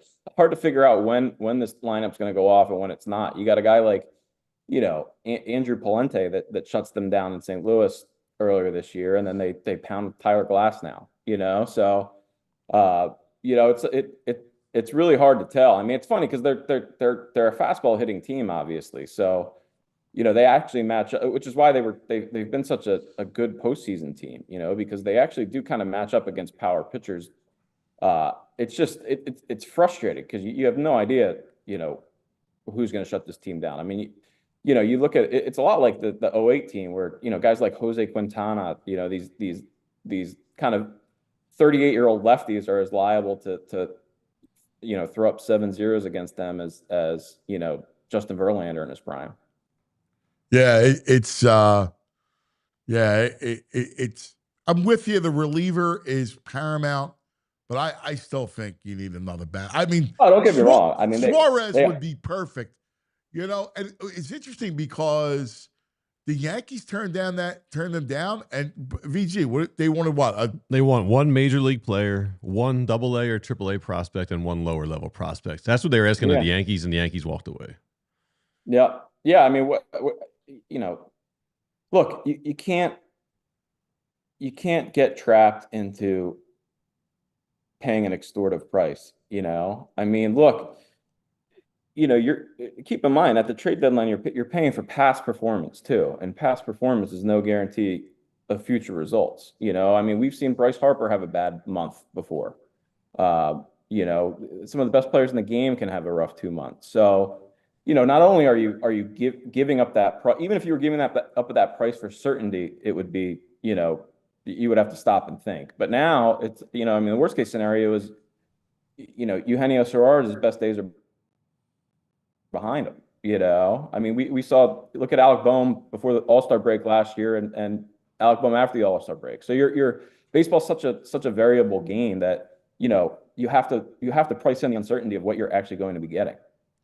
figure out when this lineup's going to go off and when it's not. You got a guy like, Andrew Palente that shuts them down in St. Louis earlier this year, and then they pound Tyler Glass now. So it's really hard to tell. I mean, it's funny because they're a fastball hitting team, obviously. So they actually match up, which is why they've been such a good postseason team, because they actually do kind of match up against power pitchers. It's just it's frustrating because you have no idea, who's going to shut this team down. I mean, you look at it's a lot like the 08 team where, guys like Jose Quintana, these kind of 38-year-old lefties are as liable to throw up 7 zeros against them as Justin Verlander in his prime. Yeah, it's I'm with you. The reliever is paramount, but I still think you need another bat. I mean, don't get me wrong. I mean, Suarez would be perfect. And it's interesting because the Yankees turned them down, and VG, they wanted what? They want one major league player, one AA or AAA prospect, and one lower level prospect. That's what they were asking of the Yankees, and the Yankees walked away. Yeah. I mean, look, you can't you can't get trapped into paying an extortive price, you know? I mean, look, you know, keep in mind at the trade deadline, you're paying for past performance too, and past performance is no guarantee of future results. You know, I mean, we've seen Bryce Harper have a bad month before. You know, some of the best players in the game can have a rough 2 months. So, you know, not only are you giving up that price, even if you were giving up that price for certainty, it would be, you know, you would have to stop and think. But now it's, you know, I mean, the worst case scenario is, you know, Eugenio Suarez's best days are behind him. You know, I mean, we saw, look at Alec Boehm before the All-Star break last year, and Alec Boehm after the All-Star break. So your baseball's such a variable game that, you know, you have to price in the uncertainty of what you're actually going to be getting.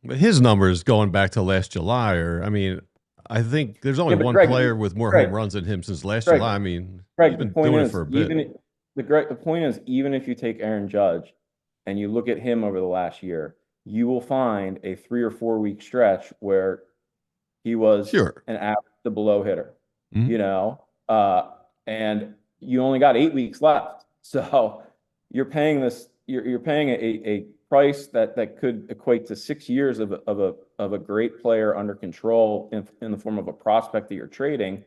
But his numbers going back to last July, I mean, I think there's only one player with more home runs than him since last July. I mean, he's been doing it for a bit. The point is, even if you take Aaron Judge and you look at him over the last year, you will find a 3 or 4 week stretch where he was an average to below hitter, you know, and you only got 8 weeks left. So you're paying you're paying a price that could equate to 6 years of a great player under control in the form of a prospect that you're trading.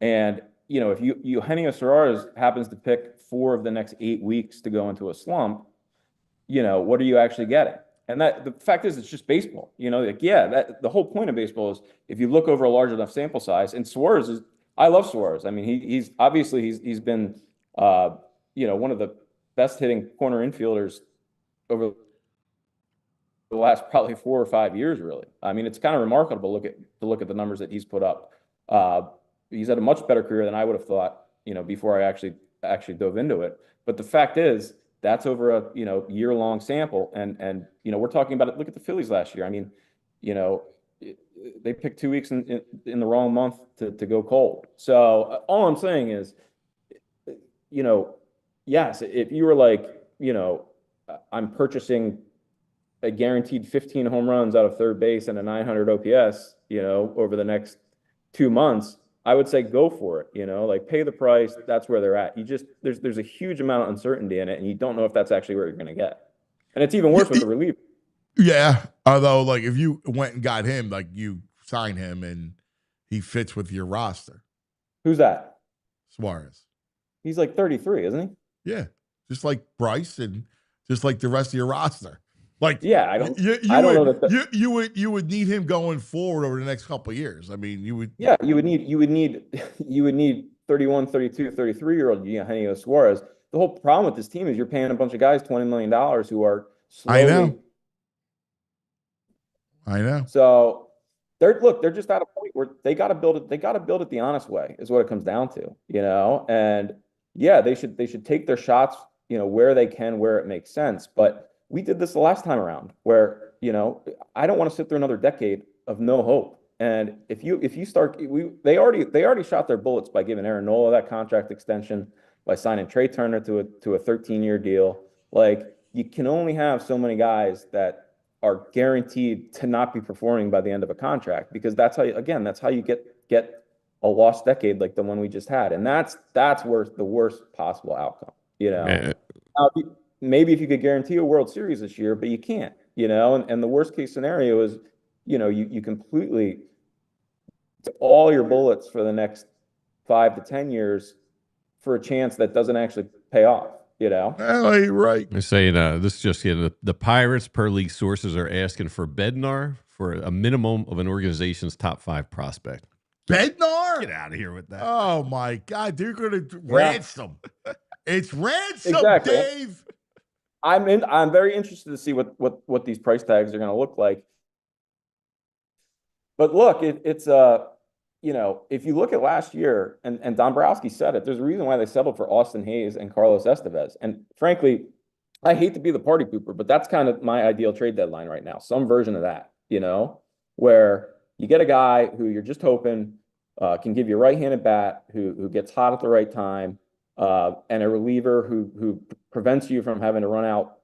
And, you know, if Eugenio Suarez happens to pick 4 of the next 8 weeks to go into a slump, you know, what are you actually getting? And that the fact is, it's just baseball. You know, like, yeah, the whole point of baseball is if you look over a large enough sample size. And I love Suarez. I mean, he's obviously he's been you know, one of the best hitting corner infielders over the last probably 4 or 5 years, really. I mean, it's kind of remarkable to look at the numbers that he's put up. He's had a much better career than I would have thought, you know, before I actually dove into it. But the fact is, that's over a, you know, year-long sample. And you know, we're talking about it. Look at the Phillies last year. I mean, you know, they picked 2 weeks in the wrong month to go cold. So all I'm saying is, you know, yes, if you were like, you know, I'm purchasing a guaranteed 15 home runs out of third base and a 900 OPS, you know, over the next 2 months, I would say go for it, you know, like pay the price. That's where they're at. There's a huge amount of uncertainty in it, and you don't know if that's actually where you're going to get. And it's even worse with the reliever. Yeah. Although, like, if you went and got him, like, you sign him and he fits with your roster. Who's that? Suarez. He's like 33, isn't he? Yeah. Just like Bryce and just like the rest of your roster. Like, yeah, I don't know that you would need him going forward over the next couple of years. I mean, you would. Yeah, you would need 31, 32, 33-year-old Eugenio Suarez. The whole problem with this team is you're paying a bunch of guys $20 million who are slowly. I know. So they're just at a point where they got to build it. They got to build it the honest way, is what it comes down to, you know. And yeah, they should take their shots, you know, where they can, where it makes sense. But we did this the last time around, where, you know, I don't want to sit through another decade of no hope. And if you start, they already shot their bullets by giving Aaron Nola that contract extension, by signing Trey Turner to a 13-year deal. Like, you can only have so many guys that are guaranteed to not be performing by the end of a contract, because that's how you get a lost decade like the one we just had. And that's worth the worst possible outcome, you know. Now, maybe if you could guarantee a World Series this year, but you can't, you know. And the worst case scenario is, you know, you completely all your bullets for the next 5 to 10 years for a chance that doesn't actually pay off, you know? Right. They're saying this just the Pirates, per league sources, are asking for Bednar for a minimum of an organization's top 5 prospect. Bednar? Get out of here with that. Oh my God, they're gonna ransom. It's ransom, exactly. Dave. I'm very interested to see what these price tags are going to look like. But look, it's you know, if you look at last year, and Dombrowski said it, there's a reason why they settled for Austin Hayes and Carlos Estevez. And frankly, I hate to be the party pooper, but that's kind of my ideal trade deadline right now. Some version of that, you know, where you get a guy who you're just hoping can give you a right-handed bat, who gets hot at the right time, and a reliever who prevents you from having to run out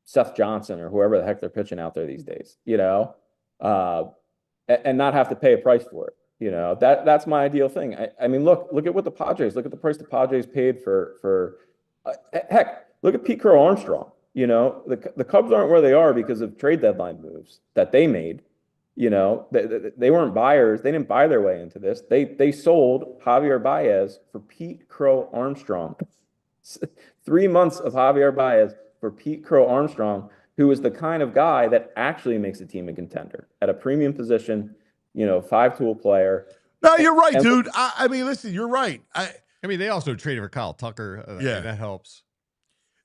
Seth Johnson or whoever the heck they're pitching out there these days, you know, and not have to pay a price for it. That's my ideal thing. I mean, look at what the Padres, look at the price the Padres paid for heck, look at Pete Crow Armstrong. The Cubs aren't where they are because of trade deadline moves that they made. They weren't buyers. They didn't buy their way into this. They sold Javier Baez for Pete Crow Armstrong. 3 months of Javier Baez for Pete Crow Armstrong, who is the kind of guy that actually makes a team a contender at a premium position, 5-tool player. No, you're right, dude. I mean, listen, you're right. I mean, they also traded for Kyle Tucker. Yeah. That helps.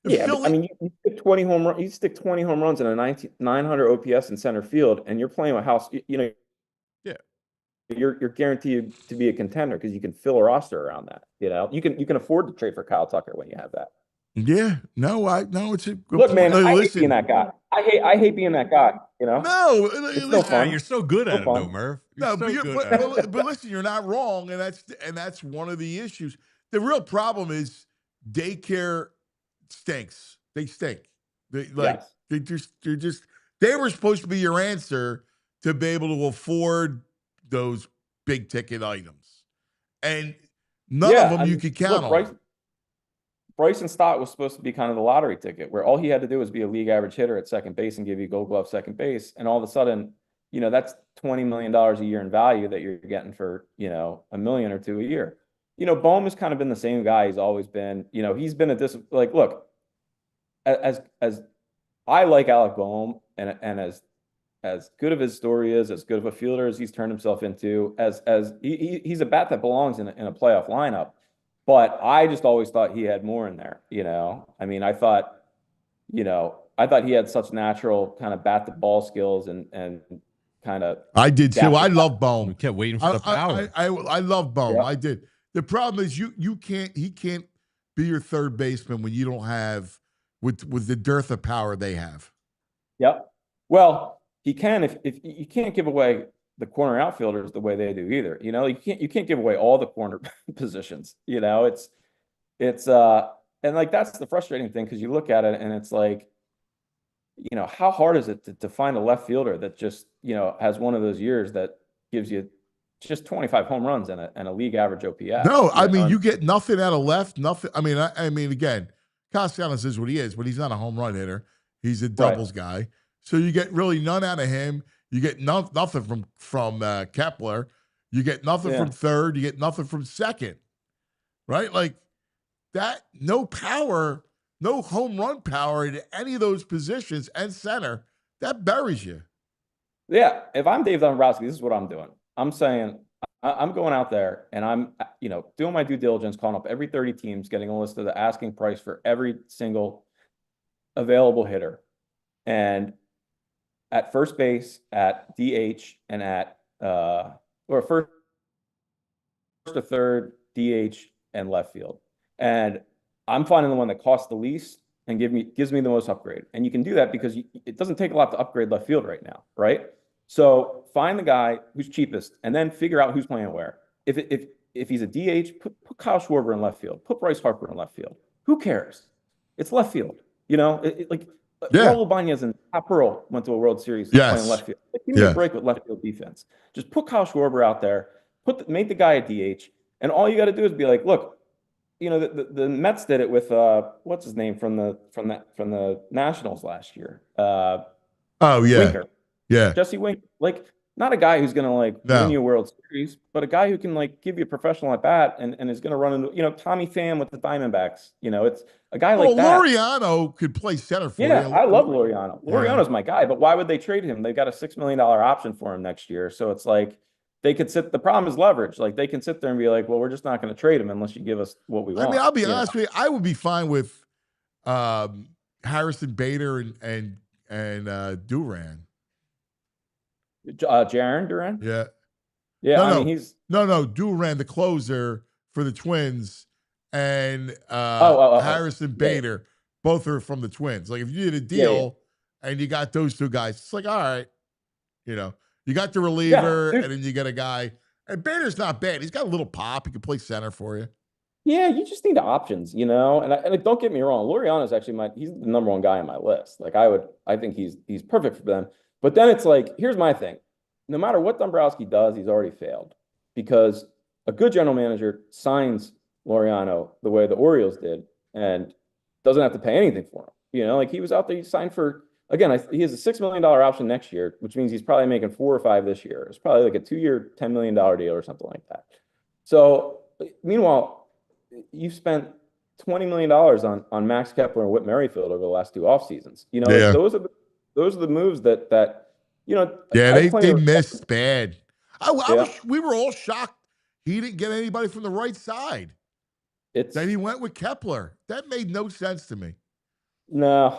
Yeah, I mean, you stick 20 home runs. You stick 20 home runs in a 900 OPS in center field, and you're playing with house. Yeah, you're guaranteed to be a contender because you can fill a roster around that. You can afford to trade for Kyle Tucker when you have that. Yeah, no, it's a good Look, man. point. I hate being that guy. I hate being that guy. No, it's no fun. You're so good at it, though, Murph. No, but listen, you're not wrong, and that's one of the issues. The real problem is daycare stinks. They stink. They were supposed to be your answer to be able to afford those big ticket items, and none of them you could count on. Bryson Stott was supposed to be kind of the lottery ticket, where all he had to do was be a league average hitter at second base and give you Gold Glove second base, and all of a sudden, that's $20 million a year in value that you're getting for $1 million or $2 million a year. Bohm has kind of been the same guy he's always been. He's been look, as I like Alec Bohm, and as good of his story is, as good of a fielder as he's turned himself into, as he's a bat that belongs in a playoff lineup. But I just always thought he had more in there. I mean, I thought he had such natural kind of bat the ball skills and kind of. I did too. I love Bohm. We kept waiting for the power. I love Bohm. Yeah. I did. The problem is he can't be your third baseman when you don't have with the dearth of power they have. Yep. Well, he can if you can't give away the corner outfielders the way they do either. You can't give away all the corner positions. It's and that's the frustrating thing, because you look at it and it's like, how hard is it to find a left fielder that just has one of those years that gives you just 25 home runs and a league average OPS. No, I mean, you get nothing out of left. Nothing. I mean, again, Castellanos is what he is, but he's not a home run hitter. He's a doubles guy. So you get really none out of him. You get nothing from Kepler. You get nothing from third. You get nothing from second. Right? Like that, no power, no home run power in any of those positions and center. That buries you. Yeah. If I'm Dave Dombrowski, this is what I'm doing. I'm saying I'm going out there and I'm, doing my due diligence, calling up every 30 teams, getting a list of the asking price for every single available hitter. And at first base, at DH, and at or first to third, DH, and left field. And I'm finding the one that costs the least and gives me the most upgrade. And you can do that because it doesn't take a lot to upgrade left field right now, right? So find the guy who's cheapest and then figure out who's playing where. If he's a DH, put Kyle Schwarber in left field. Put Bryce Harper in left field. Who cares? It's left field. Raul Bañez and Pat Pearl went to a World Series playing left field. Give me a break with left field defense. Just put Kyle Schwarber out there. Make the guy a DH, and all you got to do is be like, look, the Mets did it with what's his name from the Nationals last year. Winker. Yeah, Jesse Winker. Not a guy who's going to win you a World Series, but a guy who can give you a professional at bat and is going to run into Tommy Pham with the Diamondbacks. It's a guy like that. Laureano could play center for you. Yeah, I love Laureano. Laureano's my guy, but why would they trade him? They've got a $6 million option for him next year, so it's like they could sit. The problem is leverage. They can sit there and be like, well, we're just not going to trade him unless you give us what we want. I mean, I'll be honest with you. I would be fine with Harrison Bader and Duran. Jaron Duran? Yeah. Yeah, he's Duran, the closer for the Twins, and Harrison Bader, both are from the Twins. If you did a deal and you got those two guys, it's all right. You got the reliever, and then you got a guy. And Bader's not bad. He's got a little pop. He can play center for you. Yeah, you just need options, And don't get me wrong, Laureano's actually he's the number one guy on my list. I think he's perfect for them. But then it's here's my thing. No matter what Dombrowski does, he's already failed. because a good general manager signs Laureano the way the Orioles did and doesn't have to pay anything for him. You know, like he was out there, he signed for, again, he has a $6 million option next year, which means he's probably making 4 or 5 this year. It's probably like a 2-year, $10 million deal or something like that. So meanwhile, you've spent $20 million on Max Kepler and Whit Merrifield over the last 2 off seasons. You know, Yeah. those are the moves that you know. Yeah, they missed bad. We were all shocked he didn't get anybody from the right side. Then he went with Kepler. That made no sense to me. No,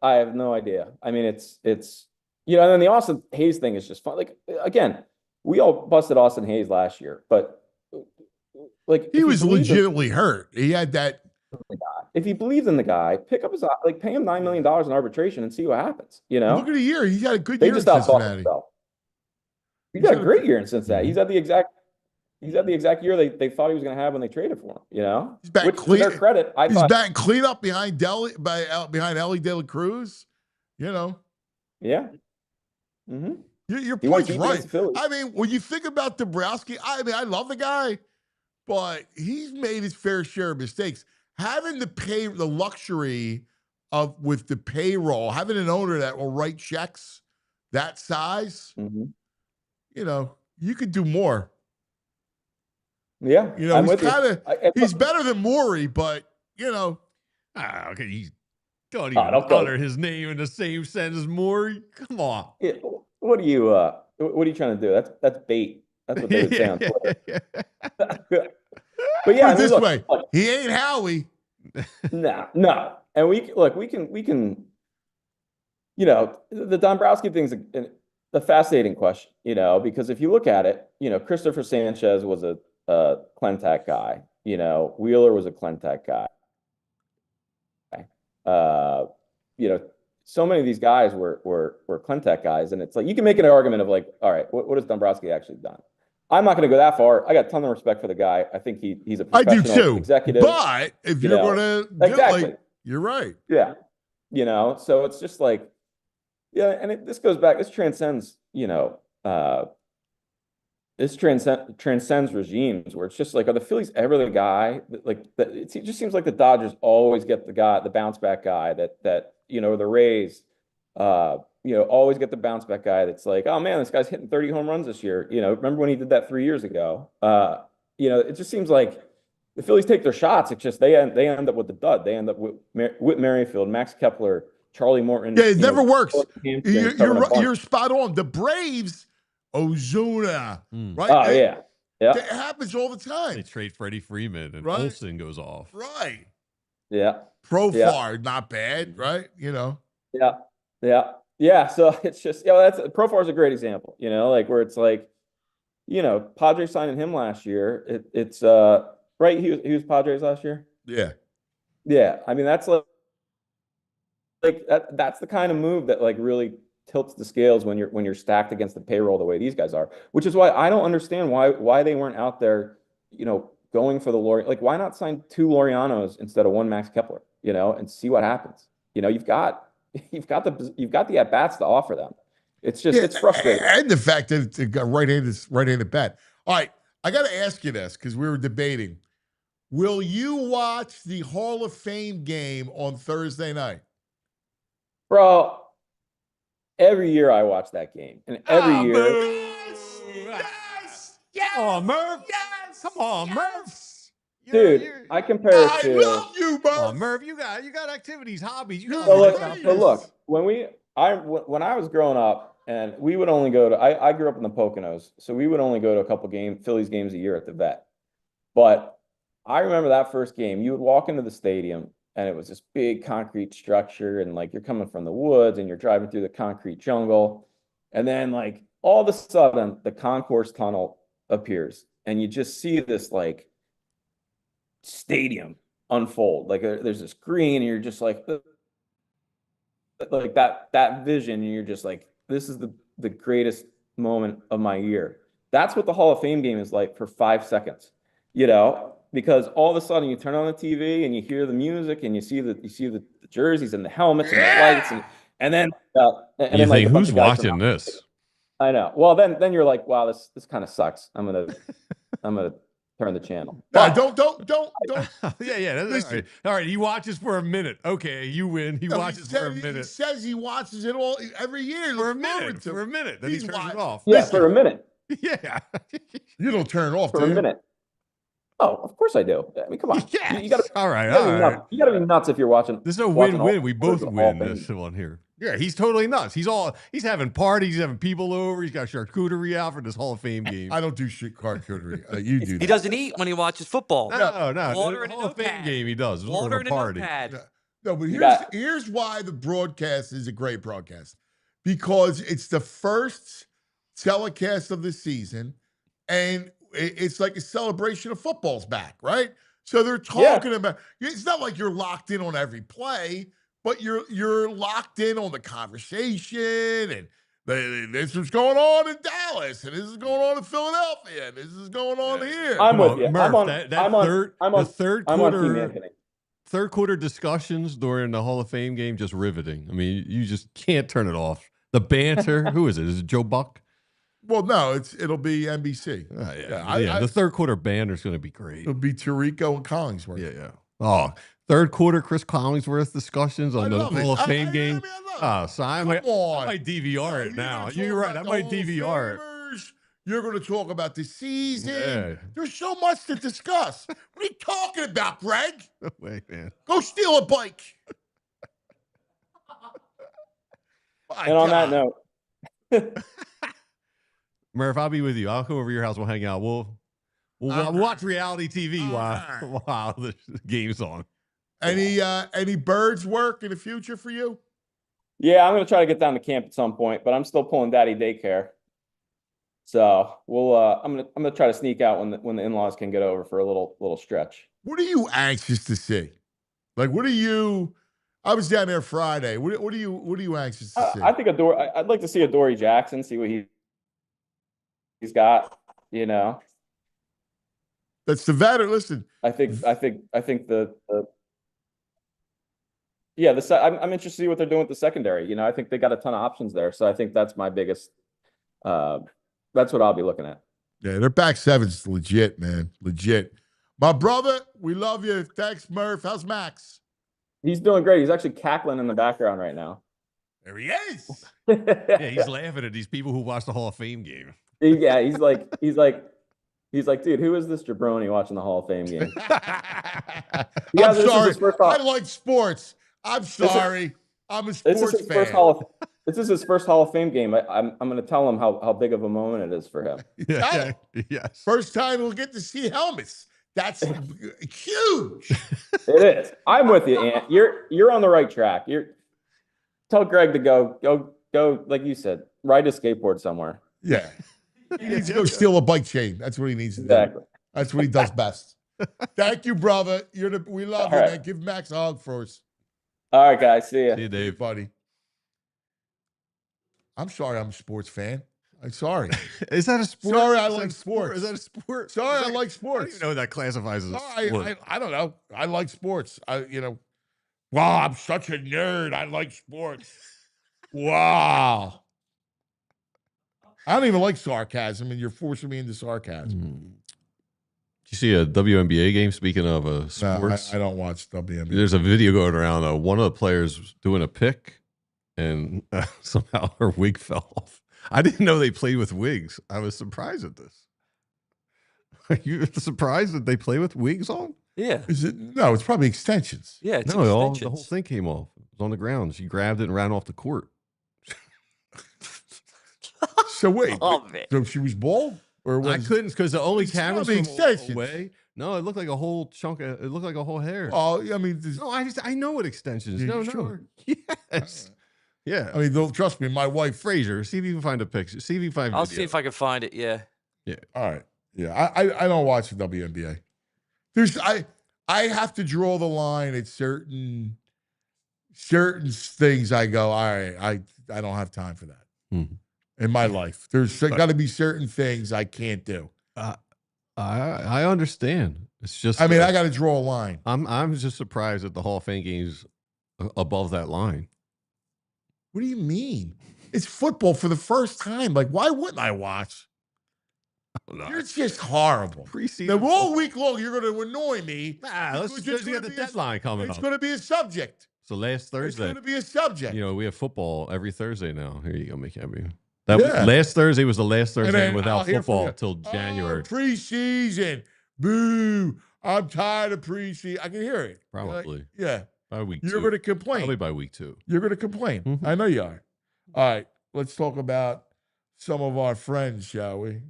I have no idea. I mean, it's you know, and then the Austin Hayes thing is just fun. Like again, we all busted Austin Hayes last year, but like he was legitimately hurt. He had that. If you believe in the guy, pick up his pay him $9 million in arbitration and see what happens. You know, Look at the year. He had a good they year just in Cincinnati. He's got a great year in Cincinnati. He's had the exact year they thought he was going to have when they traded for him. You know, he's back to their credit, he's batting clean up behind Ellie De La Cruz. You know, yeah. Mm-hmm. Your point's right. I mean, when you think about Dombrokski, I mean, I love the guy, but he's made his fair share of mistakes. Having the luxury of with the payroll, having an owner that will write checks that size, you know, you could do more. Yeah, you know, he's better than Morey, but you know, okay, he's don't even utter his name in the same sentence as Morey. Come on. Yeah, what are you trying to do? That's bait. That's what they would say on Twitter. But yeah, this way, he ain't Howie. No. And we can, you know, the Dombrowski thing's a fascinating question, you know, because if you look at it, you know, Cristopher Sanchez was a Clentac guy, you know, Wheeler was a Clentac guy. You know, so many of these guys were Clentac guys, and it's like you can make an argument of like, all right, what has Dombrowski actually done? I'm not going to go that far. I got a ton of respect for the guy. I think he's a professional executive. But if you're going to exactly, you're right. Yeah, you know, so it's just like, yeah, and this goes back. This transcends, you know, this transcends regimes where it's just like, are the Phillies ever the guy that, like that? It just seems like the Dodgers always get the bounce back guy that you know, the Rays. You know, always get the bounce back guy that's like, oh man, this guy's hitting 30 home runs this year. You know, remember when he did that 3 years ago? You know, it just seems like the Phillies take their shots. It's just they end up with the dud. They end up with Whit Merrifield, Max Kepler, Charlie Morton. Yeah, it never works. You're spot on. The Braves, Ozuna, right? Oh yeah. It happens all the time. They trade Freddie Freeman and Olsen goes off. Right. Yeah. Profar, not bad, right? You know. Yeah. So it's just, you know, Profar is a great example, you know, like where it's like, you know, Padres signing him last year. It's right. He was Padres last year. Yeah. Yeah. I mean, that's that's the kind of move that like really tilts the scales when you're stacked against the payroll the way these guys are, which is why I don't understand why they weren't out there, you know, going for the Laureano. Like, why not sign 2 Laureanos instead of 1 Max Kepler, you know, and see what happens. You know, you've got the at bats to offer them. It's just it's frustrating, and the fact that it's a right-handed bat. All right, I got to ask you this because we were debating. Will you watch the Hall of Fame game on Thursday night, bro? Every year I watch that game, and every year, yes, come on, Murph, come on, Murph. Dude, I compare it to. I love you, Murph. Oh, Murph, you got activities, hobbies. You got look. When I was growing up, and we would only go to. I grew up in the Poconos, so we would only go to a couple Phillies games a year at the Vet. But I remember that first game. You would walk into the stadium, and it was this big concrete structure, and like you're coming from the woods, and you're driving through the concrete jungle, and then like all of a sudden the concourse tunnel appears, and you just see this like stadium unfold. Like there's this green, and you're just like that vision, and you're just like, this is the greatest moment of my year. That's what the Hall of Fame game is like for 5 seconds, you know, because all of a sudden you turn on the TV and you hear the music and you see the jerseys and the helmets and the lights and then you think, who's watching this? I know. Well, then you're like, wow, this kind of sucks. I'm gonna turn the channel. No, But don't. Yeah. That's Listen. all right. All right. He watches for a minute. Okay, you win. He watches for a He minute. says he watches it all every year. For a Look forward minute. to For a minute. Then he He's turns it watching. off. yeah, Listen. for a minute. Yeah. You don't turn it off, For do a you? minute. Oh, of course I do. I mean, come on. Yes. You gotta, All right. you gotta All be right. nuts. You gotta be nuts if you're watching. This is a watching all win-win. We quarters both of the Hall win of Fame. this one here. Yeah, he's totally nuts. He's having parties. He's having people over. He's got charcuterie out for this Hall of Fame game. I don't do shit charcuterie. You do. He that. doesn't eat when he watches football. No. Water The and a Hall of Fame notepad. game he does. It's Water more and of a a party. notepad. No, but got- here's why the broadcast is a great broadcast. Because it's the first telecast of the season, and it's like a celebration of football's back, right? So they're talking about. It's not like you're locked in on every play, but you're locked in on the conversation, and this is going on in Dallas, and this is going on in Philadelphia, and this is going on here. I'm Come with on, you. Murph, I'm on. that I'm on. third, I'm the on. third I'm on Team quarter, Anthony. third quarter discussions during the Hall of Fame game, just riveting. I mean, you just can't turn it off. The banter. Who is it? Is it Joe Buck? Well, no, it'll be NBC. The third quarter banter is going to be great. It'll be Tirico and Collingsworth. Yeah. Oh, third quarter Chris Collingsworth discussions on I the love it. Hall of Fame game. I love it. So I Come might on. DVR it now. You're right. I might DVR it. You're going to talk about the season. Yeah. There's so much to discuss. What are you talking about, Greg? Wait, man. Go steal a bike. And on that note, Murph, I'll be with you. I'll come over to your house. We'll hang out. We'll watch reality TV while the game's on. Any birds work in the future for you? yeah, I'm gonna try to get down to camp at some point, but I'm still pulling daddy daycare. So we'll. I'm gonna try to sneak out when the in-laws can get over for a little stretch. What are you anxious to see? Like, what are you? I was down there Friday. What are you anxious to see? I think I'd like to see a Dory Jackson, see what he's got. You know, That's the veteran. Listen, I think the I'm interested to see what they're doing with the secondary. You know, I think they got a ton of options there. So I think that's my biggest. That's what I'll be looking at. yeah, their back seven's legit, man. Legit. My brother, we love you. Thanks, Murph. How's Max? He's doing great. He's actually cackling in the background right now. There he is. Yeah, he's laughing at these people who watch the Hall of Fame game. Yeah, he's like, dude, who is this jabroni watching the Hall of Fame game? I'm this is sorry. his first I like sports. I'm sorry. I'm a sports fan. This is his first Hall of Fame game. I'm going to tell him how big of a moment it is for him. Yeah. Yes. First time we'll get to see helmets. That's huge. It is. I'm with you, Ant. You're on the right track. Tell Greg to go, like you said, ride a skateboard somewhere. Yeah. He needs to go steal a bike chain. That's what he needs to do. Exactly. That's what he does best. Thank you, brother. We love you, All right. man. Give Max a hug for us. All right, guys. See ya. See you, Dave. Buddy. I'm sorry I'm a sports fan. I'm sorry. Is that a sport? Sorry, I Is that like a sports. Is that a sport? Sorry, I Is that- like I don't sports. even know what that classifies as a sport. I don't know. I like sports. Wow, I'm such a nerd. I like sports. Wow. I don't even like sarcasm, and you're forcing me into sarcasm. Did you see a WNBA game? Speaking of No, sports, I don't watch WNBA. there's a video going around. One of the players was doing a pick, and somehow her wig fell off. I didn't know they played with wigs. I was surprised at this. Are you surprised that they play with wigs on? Yeah. Is it? No, it's probably extensions. Yeah. It's No, the whole extensions. thing came off. It was on the ground. She grabbed it and ran off the court. So wait, Oh, man. so she was bald, or I was couldn't because the only It's cameras probably from extensions. away. No, it looked like a whole chunk. It looked like a whole hair. Oh, I mean, No, I know what extensions. You No, sure? Yes. Yeah. I mean, trust me, my wife. Fraser, see if you can find a picture. See if you can find. I'll video. see if I can find it. Yeah. All right, yeah, I don't watch the WNBA. I have to draw the line at certain things. I go, all right, I don't have time for that. Mhm. In my life, there's got to be certain things I can't do. I understand. It's just. I mean, I got to draw a line. I'm just surprised that the Hall of Fame game's above that line. What do you mean? It's football for the first time. Like, why wouldn't I watch? You're just horrible. Preseason. Now, all week long, you're going to annoy me. Let's because just get the deadline coming It's up. going to be a subject. So last It's Thursday, going to be a subject. you know, we have football every Thursday now. Here you go, McCabe. Yeah. Last Thursday was the last And Thursday then without I'll hear from football you. till January. Preseason. Boo. I'm tired of preseason. I can hear it. Probably. Yeah. By week You're 2. going to complain. Probably by week 2. You're going to complain. Mhm. I know you are. All right. Let's talk about some of our friends, shall we?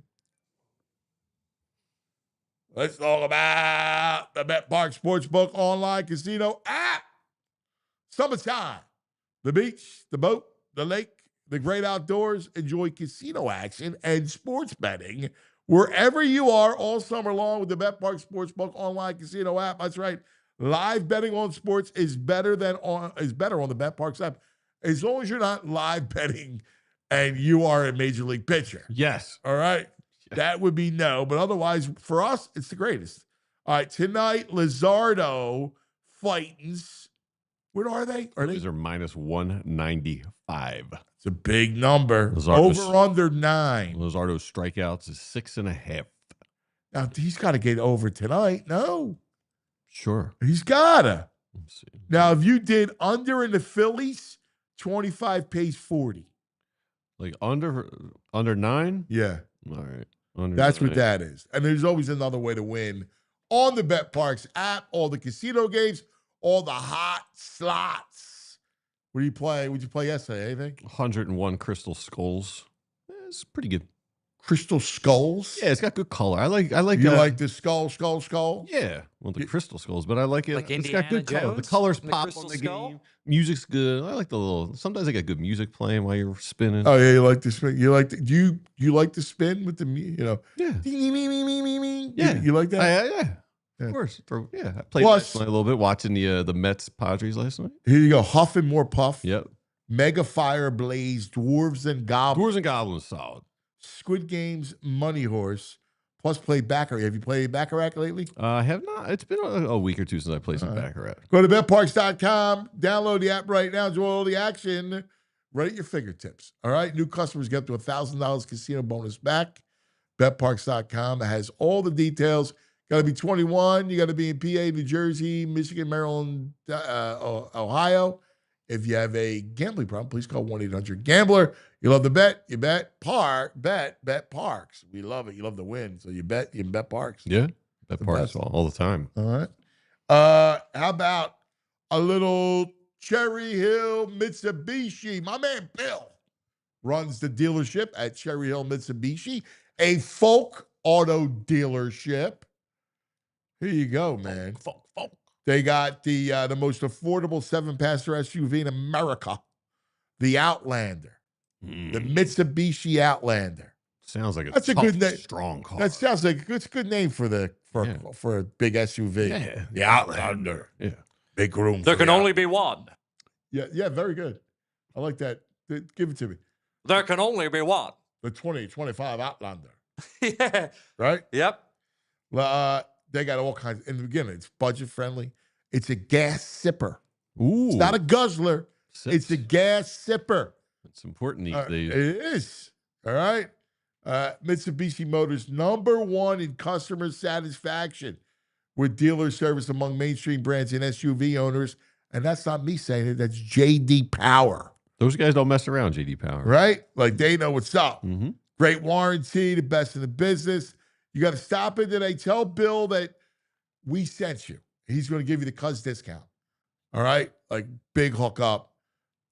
Let's talk about the Bet Park Sportsbook online casino app. Summertime. The beach, the boat, the lake, the great outdoors. Enjoy casino action and sports betting wherever you are all summer long with the Bet Park Sportsbook online casino app. That's right. Live betting on sports is better on the Bet Parks app, as long as you're not live betting and you are a major league pitcher. Yes. All right. That would be no. But otherwise, for us, it's the greatest. All right. Tonight, Lizardo Fightins. What are they? These are minus 195. It's a big number. Lizardo's- Over under 9. Lizardo's strikeouts is 6.5. Now, he's got to get over tonight. No. Sure. He's got to. Let's see. Now, if you did under in the Phillies, 25 pays 40. Like under 9? Yeah. All right. Under That's 9. what that is. And there's always another way to win on the Bet Parks app, all the casino games, all the hot slots. What do you play? What did you play yesterday? Anything? 101 Crystal Skulls. It's pretty good. Crystal Skulls? Yeah, it's got good color. I like. You like the skull? Yeah, well, the Crystal Skulls, but I like it. Like It's got good Indiana color. The Jones? colors The pop Crystal on the Skull? game. Music's good. I like the little. Sometimes I got good music playing while you're spinning. Oh yeah, you like the spin. You like the, do you like the spin with the Yeah, Yeah. You like that? yeah. Yeah. Of course. I played Plus- last night a little bit watching the Mets Padres last night. Here you go. Huff and more puff. Yep. Mega Fire Blaze, Dwarves and Goblins. Dwarves and Goblins solid. Squid Games, Money Horse, plus play Baccarat. Have you played Baccarat lately? I have not. It's been a week or two since I played some All right. Baccarat. Go to betparks.com, download the app right now, enjoy all the action right at your fingertips. All right? New customers get up to $1,000 casino bonus back. betparks.com has all the details. Got to be 21. You got to be in PA, New Jersey, Michigan, Maryland, Ohio. If you have a gambling problem, please call 1-800-GAMBLER. You love the bet, you bet bet Parks. We love it. You love the win. So you bet Parks. Yeah. Bet The Parks best. all the time. All right. How about a little Cherry Hill Mitsubishi? My man Bill runs the dealership at Cherry Hill Mitsubishi, a folk auto dealership. Here you go, man. Folk. They got the most affordable 7-passenger SUV in America, the Outlander, the Mitsubishi Outlander. Sounds like That's a tough, good name. strong car. That sounds like it's a good name for a big SUV. Yeah. The Outlander. Yeah. Big room. There for can the only be one. Yeah, very good. I like that. Give it to me. There can only be one. The 2025 Outlander, Yeah. right? Yep. They got all kinds. In the beginning, it's budget friendly. It's a gas sipper. Ooh. It's not a guzzler. It's a gas sipper. It's important these It days. is. All right. Mitsubishi Motors, #1 in customer satisfaction with dealer service among mainstream brands and SUV owners. And that's not me saying it. That's J.D. Power, Those guys don't mess around, JD Power. right? Like they know what's up. Mm-hmm. Great warranty, the best in the business. You got to stop in today. Tell Bill that we sent you. He's going to give you the cuz discount. All right? Like big hookup.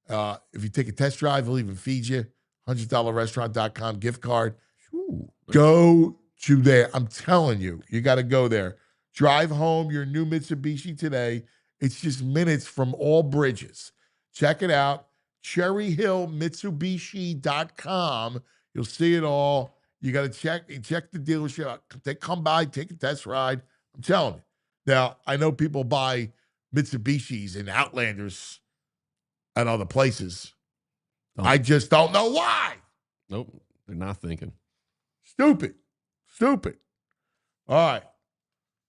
If you take a test drive, he'll even feed you. $100restaurant.com gift card. Ooh. Go to there. I'm telling you, you got to go there. Drive home your new Mitsubishi today. It's just minutes from all bridges. Check it out. CherryHillMitsubishi.com. You'll see it all. You got to check the dealership out. They come by, take a test ride. I'm telling you. Now, I know people buy Mitsubishis and Outlanders at other places. I just don't know why. Nope. They're not thinking. Stupid. All right.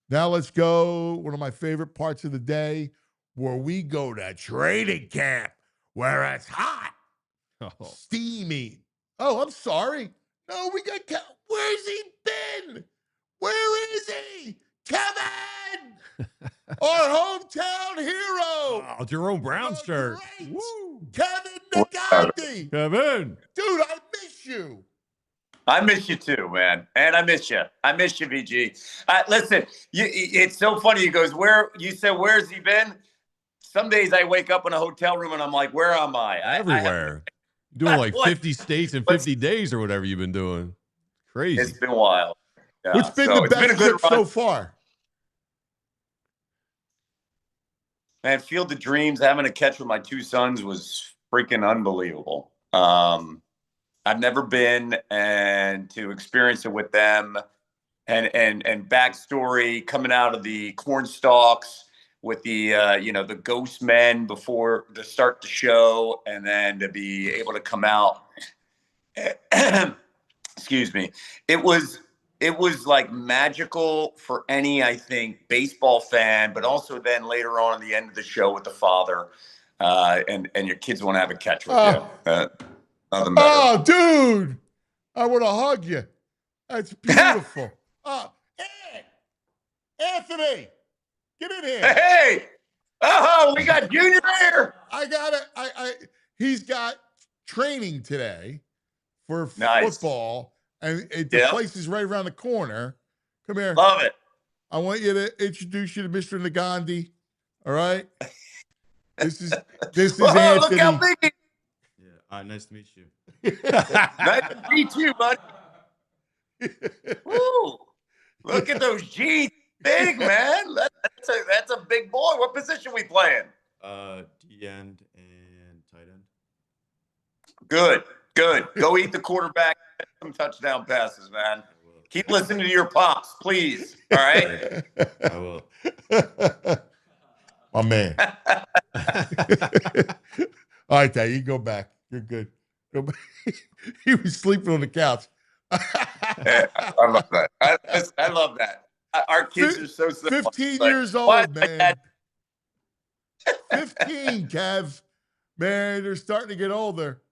Now let's go. One of my favorite parts of the day where we go to training camp where it's hot. Oh. Steamy. Oh, I'm sorry. No, we got where's he been? Where is he? Kevin! Our hometown hero! Oh, Jerome Brown The shirt. great Woo. Kevin Negandhi! Kevin. Dude, I miss you. I miss you too, man. And I miss you. I miss you, VG. Listen, it's so funny. He goes, where's he been? Some days I wake up in a hotel room and I'm like, where am I? Everywhere. Doing like What? 50 states in 50 days or whatever you've been doing. Crazy. It's been wild. Yeah, What's been the it's been a best good trip run. so far? Man, Field of Dreams, having a catch with my two sons was freaking unbelievable. I've never been, and to experience it with them, and backstory coming out of the corn stalks with the the ghost men before to start the show, and then to be able to come out. Excuse me. It was like magical for any, I think, baseball fan, but also then later on at the end of the show with the father, and your kids want to have a catch with you. Nothing better. Oh, dude. I want to hug you. That's beautiful. Hey, Anthony, get in here. Hey! Oh, we got Junior here. I got it. He's got training today for Nice. football, and the place is right around the corner. Come here. Love it. I want you to introduce you to Mr. Negandhi. All right. This is Whoa, Anthony. look how big he is. Yeah. Nice to meet you. Nice to meet you, buddy. Woo. Look at those jeans. Big, man. That's a big boy. What position we playing? D end and tight end. Good. Go eat the quarterback. Some touchdown passes, man. Keep listening to your pops, please. All right. I will. My man. All right, Dad, you go back. You're good. Go back. He was sleeping on the couch. Yeah, I love that. I love that. Our kids are so simple. 15 Like, years why old, is my man. dad- 15, Kev. Man, they're starting to get older.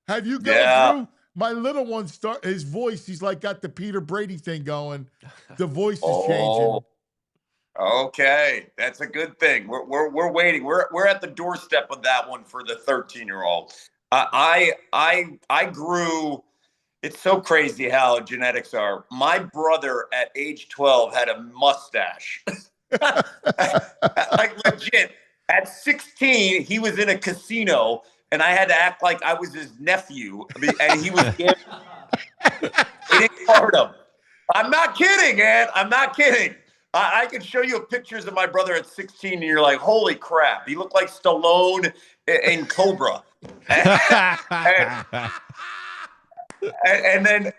Have you gone Yeah. through? My little one his voice, he's like got the Peter Brady thing going. The voice is changing. Okay, that's a good thing. We're waiting. We're at the doorstep of that one for the 13-year-old. I grew. It's so crazy how genetics are. My brother at age 12 had a mustache. Like legit. At 16, he was in a casino, and I had to act like I was his nephew, and he was getting part of. I'm not kidding, man. I'm not kidding. I can show you pictures of my brother at 16, and you're like, holy crap. He looked like Stallone in Cobra. And then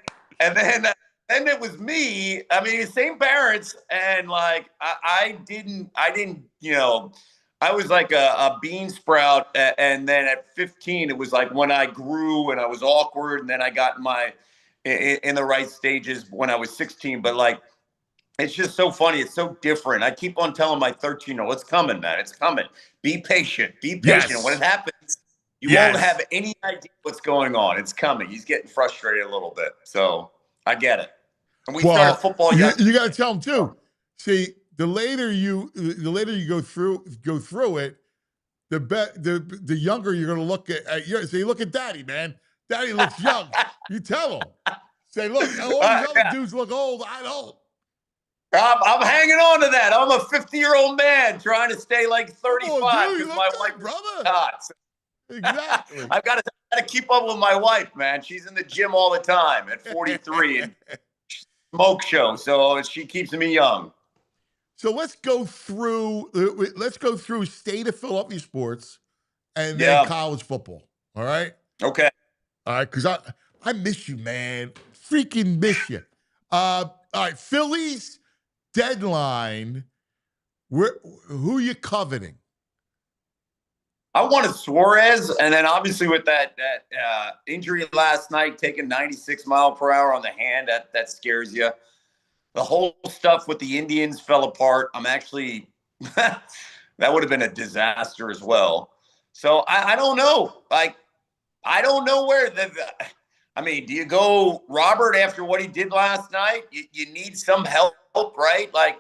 it was me. I mean, same parents, and like I didn't, I was like a bean sprout, and then at 15, it was like when I grew and I was awkward, and then I got in the right stages when I was 16. But like, it's just so funny. It's so different. I keep on telling my 13-year-old, it's coming, man. It's coming. Be patient. Be patient. Yes. When it happens, you Yes. won't have any idea what's going on. It's coming. He's getting frustrated a little bit. So I get it. And we started football yesterday. You got to tell him too. See, the later you go through it, the younger you're going to look at. Say, look at Daddy, man. Daddy looks young. You tell him. Say, look, all these other dudes look old. I don't. I'm hanging on to that. I'm a 50-year-old man trying to stay like 35 dude, you because look my good, wife brother. not. Exactly. I've got to keep up with my wife, man. She's in the gym all the time at 43 and smoke show, so she keeps me young. So let's go through state of Philadelphia sports and then college football. All right. Okay. All right, because I miss you, man. Freaking miss you. All right, Phillies deadline. Who you coveting? I wanted Suarez, and then obviously with that injury last night, taking 96 mile per hour on the hand, that scares you. The whole stuff with the Indians fell apart. I'm actually that would have been a disaster as well. So I don't know. Like I don't know where I mean, do you go Robert after what he did last night? You need some help, right? Like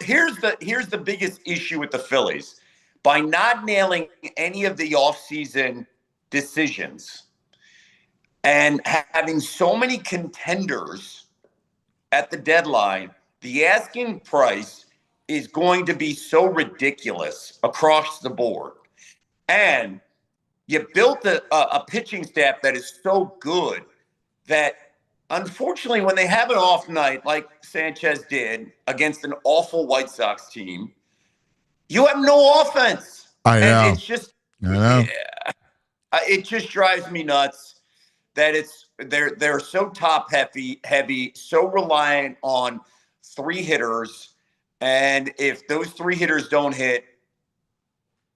here's the biggest issue with the Phillies. By not nailing any of the offseason decisions and having so many contenders at the deadline, the asking price is going to be so ridiculous across the board. And you built a pitching staff that is so good that, unfortunately, when they have an off night like Sanchez did against an awful White Sox team, you have no offense. I know. And it's just, I know. it just drives me nuts that they're so top heavy, so reliant on 3 hitters. And if those 3 hitters don't hit,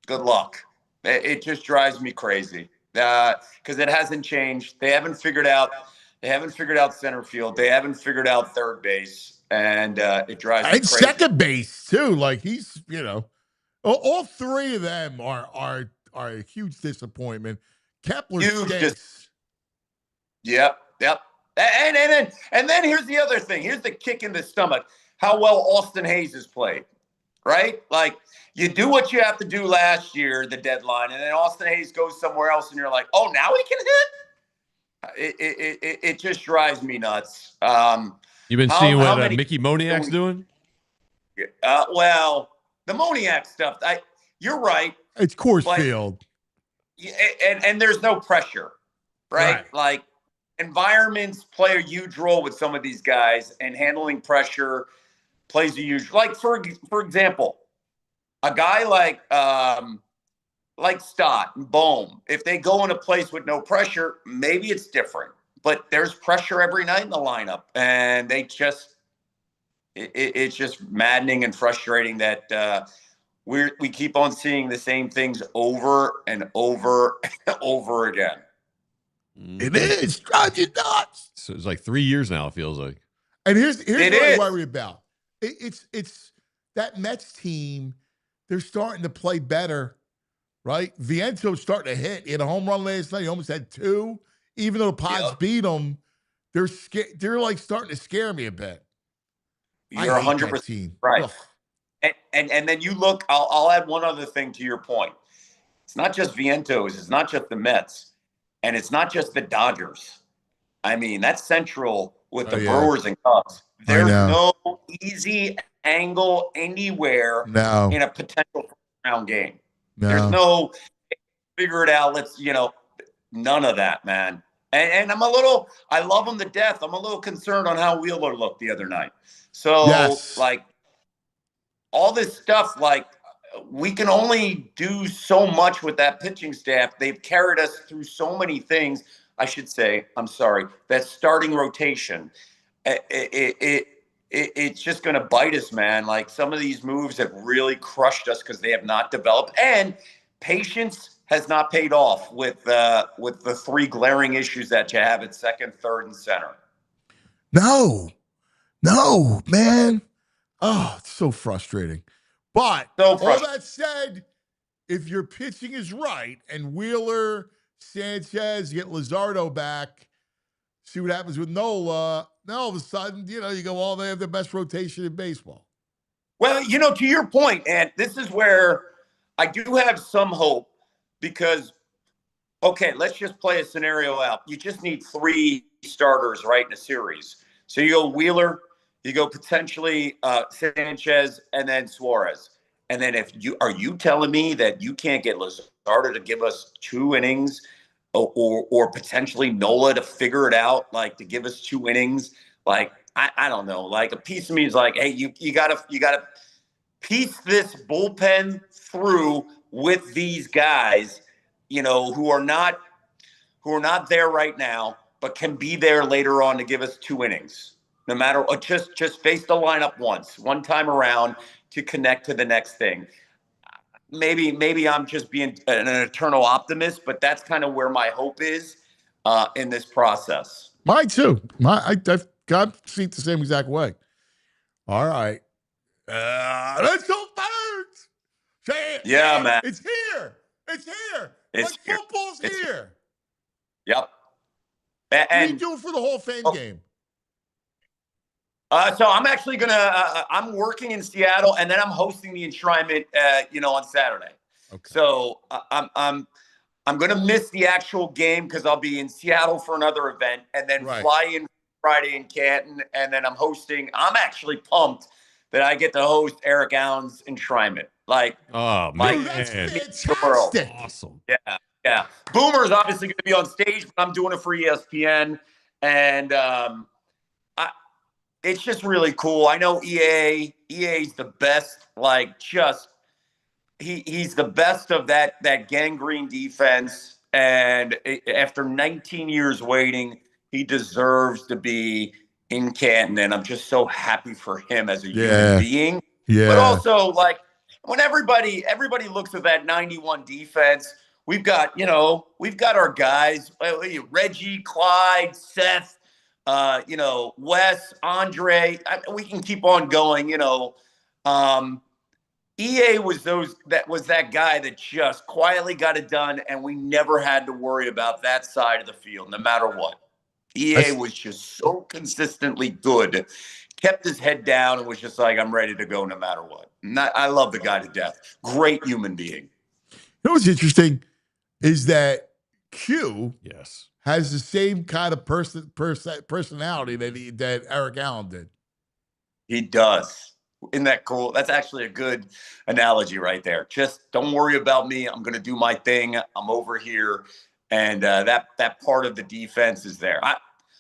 good luck. It just drives me crazy because it hasn't changed. They haven't figured out center field. They haven't figured out third base, and it drives me crazy. Second base too. Like he's, all 3 of them are a huge disappointment. Kepler stinks. Yep. And then here's the other thing. Here's the kick in the stomach. How well Austin Hayes has played, right? Like you do what you have to do last year, the deadline, and then Austin Hayes goes somewhere else, and you're like, oh, now he can hit. It just drives me nuts. You've been seeing what Mickey Moniak's doing? Well, the Moniak stuff. You're right. It's Coors Field, and there's no pressure, right? Like environments play a huge role with some of these guys, and handling pressure plays a huge. Like for example, a guy like Stott and Bohm, if they go in a place with no pressure, maybe it's different. But there's pressure every night in the lineup, and it's just maddening and frustrating that we keep on seeing the same things over and over and over again. It is. Drives you nuts. So it's like 3 years now, it feels like. And here's what I worry about. It's that Mets team, they're starting to play better, right? Viento's starting to hit. He had a home run last night. He almost had 2. Even though the Pods beat them, they're like starting to scare me a bit. You're 100% right. And then you look, I'll add one other thing to your point. It's not just Vientos, it's not just the Mets, and it's not just the Dodgers. I mean, that's central with the Brewers and Cubs. There's no easy angle anywhere in a potential first-round game. No. There's no figure it out. Let's, none of that, man. And I love him to death. I'm a little concerned on how Wheeler looked the other night. So, like, all this stuff, like, we can only do so much with that pitching staff. They've carried us through so many things. I should say, I'm sorry, that starting rotation. It's just going to bite us, man. Like, some of these moves have really crushed us because they have not developed. And patience has not paid off with the 3 glaring issues that you have at second, third, and center. No, man. Oh, it's so frustrating. But all that said, if your pitching is right and Wheeler, Sanchez, get Luzardo back, see what happens with Nola, now all of a sudden, you go, they have the best rotation in baseball. Well, to your point, and this is where I do have some hope because, okay, let's just play a scenario out. You just need 3 starters, right, in a series. So you go Wheeler, you go potentially Sanchez, and then Suarez. And then are you telling me that you can't get Luzardo to give us 2 innings or potentially Nola to figure it out, like to give us 2 innings? Like, I don't know. Like, a piece of me is like, hey, you gotta piece this bullpen through with these guys, who are not there right now, but can be there later on to give us 2 innings. No matter, or just face the lineup one time around to connect to the next thing. Maybe I'm just being an eternal optimist, but that's kind of where my hope is in this process. Mine too. I've seen it the same exact way. All right. Let's go Birds. Say it. Yeah, man. It's here. It's here. Football's here. Yep. What are you And doing for the Hall of Fame Oh. game? so I'm actually I'm working in Seattle, and then I'm hosting the enshrinement, on Saturday. Okay. So I'm gonna miss the actual game because I'll be in Seattle for another event, and then Right. fly in Friday in Canton, and then I'm hosting. I'm actually pumped that I get to host Eric Allen's enshrinement. Oh, Like, man. That's the world. fantastic. Awesome. Yeah. Boomer's obviously going to be on stage, but I'm doing it for ESPN, and it's just really cool. I know EA's the best. He's the best of that gangrene defense. And after 19 years waiting, he deserves to be in Canton. And I'm just so happy for him as a human being. Yeah. But also, when everybody looks at that 91 defense, we've got our guys, Reggie, Clyde, Seth, Wes, Andre. We can keep on going. EA was that guy that just quietly got it done, and we never had to worry about that side of the field, no matter what. EA was just so consistently good, kept his head down, and was just like, I'm ready to go no matter what. And I love the guy to death. Great human being. You know what's interesting is that Q Yes. has the same kind of personality that Eric Allen did. He does. Isn't that cool? That's actually a good analogy right there. Just don't worry about me. I'm going to do my thing. I'm over here. And that part of the defense is there.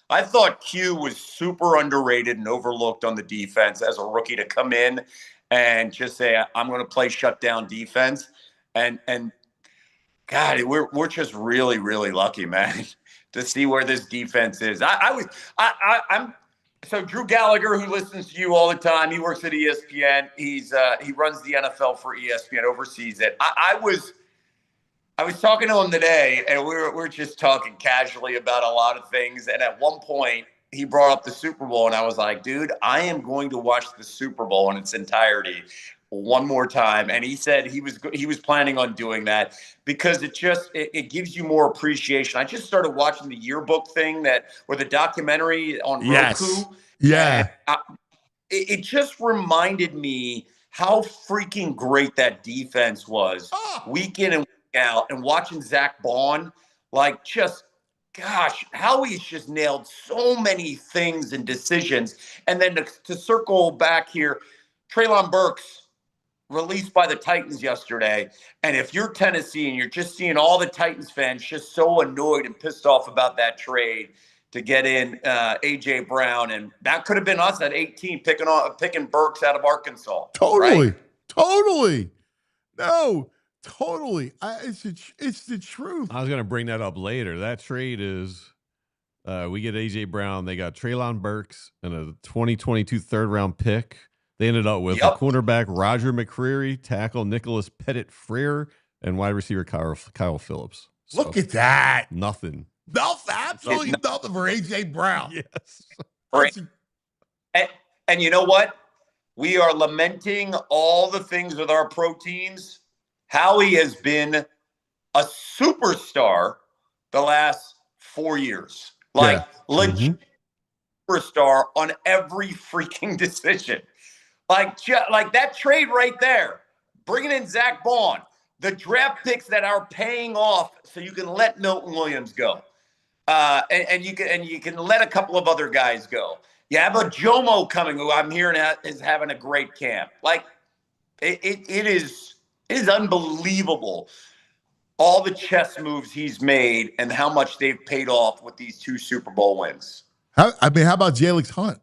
I thought Q was super underrated and overlooked on the defense as a rookie to come in and just say, I'm going to play shutdown defense. And God, we're just really, really lucky, man, to see where this defense is. I'm so Drew Gallagher, who listens to you all the time, he works at ESPN. He runs the NFL for ESPN, oversees it. I was talking to him today, and we're just talking casually about a lot of things. And at one point, he brought up the Super Bowl, and I was like, dude, I am going to watch the Super Bowl in its entirety one more time. And he said he was planning on doing that because it gives you more appreciation. I just started watching the yearbook thing or the documentary on Roku. Yeah. It just reminded me how freaking great that defense was week in and week out, and watching Zach Bond, gosh, Howie's just nailed so many things and decisions. And then to circle back here, Treylon Burks released by the Titans yesterday. And if you're Tennessee and you're just seeing all the Titans fans just so annoyed and pissed off about that trade to get in A.J. Brown, and that could have been us at 18 picking Burks out of Arkansas. Totally. Right? Totally. No, totally. It's the truth. I was going to bring that up later. That trade is we get A.J. Brown. They got Treylon Burks and a 2022 third-round pick. They ended up with a cornerback, Roger McCreary, tackle Nicholas Pettit-Freer, and wide receiver Kyle Phillips. So, look at that. Nothing. Absolutely nothing for A.J. Brown. Yes. Right. And you know what? We are lamenting all the things with our pro teams. Howie has been a superstar the last 4 years. Legit superstar on every freaking decision. Like that trade right there, bringing in Zach Bond, the draft picks that are paying off so you can let Milton Williams go. And you can let a couple of other guys go. You have a Jomo coming, who I'm hearing is having a great camp. It is unbelievable, all the chess moves he's made and how much they've paid off with these 2 Super Bowl wins. How about Jalix Hunt?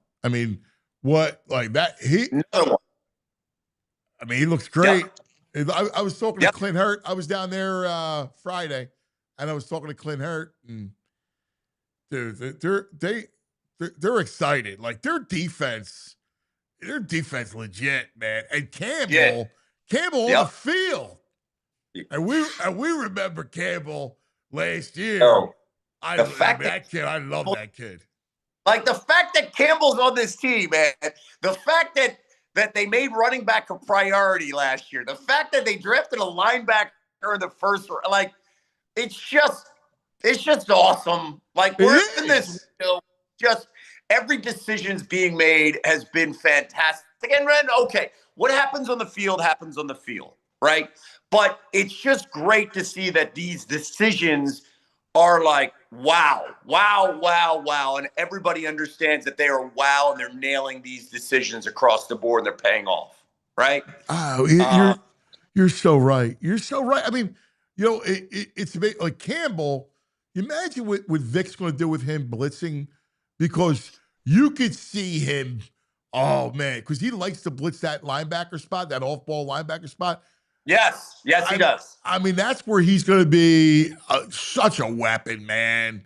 He looks great. Yep. I was talking to Clint Hurt. I was down there Friday, and I was talking to Clint Hurt. And dude, they're excited. Like their defense legit, man. And Campbell on the field. And we remember Campbell last year. I love that kid. Like the fact that Campbell's on this team, man. The fact that they made running back a priority last year. The fact that they drafted a linebacker in the first round. Like, it's just It's just awesome. Like we're in this is. window, just every decision's being made has been fantastic. And then, okay, what happens on the field happens on the field, right? But it's just great to see that these decisions are like, wow, wow, wow, wow. And everybody understands that they are wow and they're nailing these decisions across the board and they're paying off, right? Oh, Uh, you're so right. You're so right. I mean, it's like Campbell. You imagine what Vic's going to do with him blitzing, because you could see him. Oh man, because he likes to blitz that linebacker spot, that off-ball linebacker spot. yes, he does. I mean, that's where he's going to be such a weapon, man.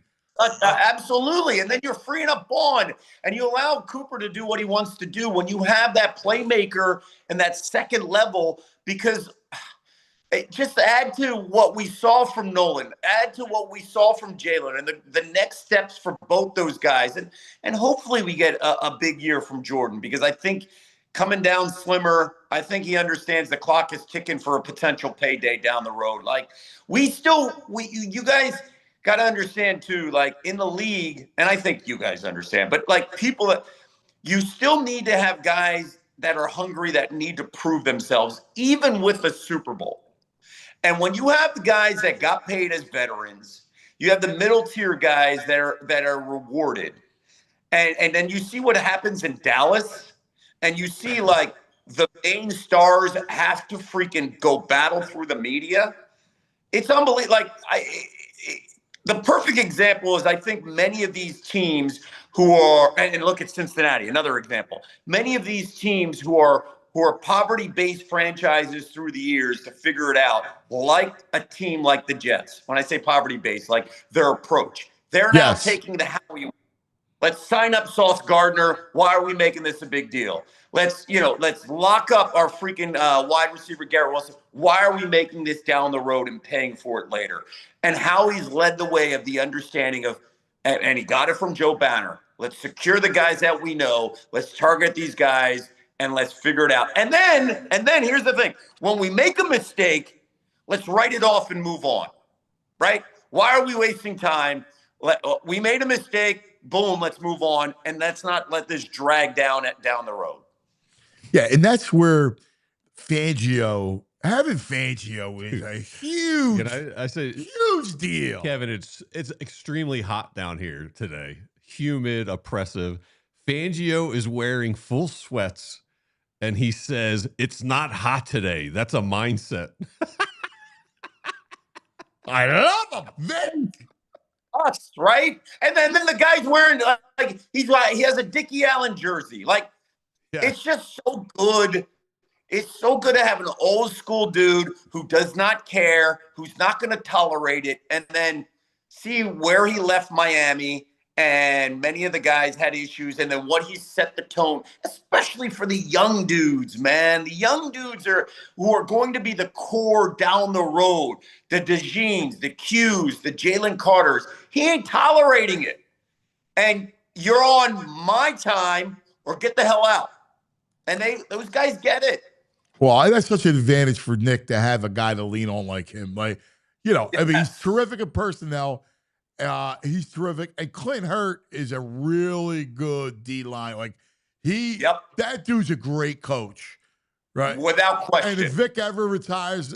Absolutely. And then you're freeing up Vaughn and you allow Cooper to do what he wants to do when you have that playmaker and that second level, because just add to what we saw from Nolan, add to what we saw from Jalen, and the next steps for both those guys. And hopefully we get a big year from Jordan, because I think coming down slimmer, I think he understands the clock is ticking for a potential payday down the road. Like you guys got to understand too, like in the league, and I think you guys understand, but like people that you still need to have guys that are hungry, that need to prove themselves, even with the Super Bowl. And when you have the guys that got paid as veterans, you have the middle tier guys that are rewarded. And then you see what happens in Dallas, and you see like the main stars have to freaking go battle through the media. It's unbelievable. Like the perfect example is, I think many of these teams who are, and look at Cincinnati, another example. Many of these teams who are poverty-based franchises through the years to figure it out, like a team like the Jets. When I say poverty-based, like their approach, they're now taking the Howie. Let's sign up Sauce Gardner. Why are we making this a big deal? Let's lock up our freaking wide receiver Garrett Wilson. Why are we making this down the road and paying for it later? And Howie's led the way of the understanding of, and he got it from Joe Banner. Let's secure the guys that we know. Let's target these guys and let's figure it out. And then here's the thing. When we make a mistake, let's write it off and move on, right? Why are we wasting time? We made a mistake. Boom, let's move on. And let's not let this drag down the road. Yeah, and that's where having Fangio is a huge, I say huge deal. Kevin, it's extremely hot down here today. Humid, oppressive. Fangio is wearing full sweats, and he says, "It's not hot today." That's a mindset. I love him. Us, right? And then the guy's wearing he has a Dickie Allen jersey. Like, It's just so good. It's so good to have an old school dude who does not care, who's not going to tolerate it, and then see where he left Miami. And many of the guys had issues, and then what he set the tone, especially for the young dudes, man. The young dudes who are going to be the core down the road. The DeJeans, the Qs, the Jalen Carters. He ain't tolerating it. And you're on my time or get the hell out. And those guys get it. Well, that's such an advantage for Nick to have a guy to lean on like him. Like, I mean, he's terrific in personnel. He's terrific. And Clint Hurt is a really good D-line. Like, that dude's a great coach, right? Without question. And if Vic ever retires,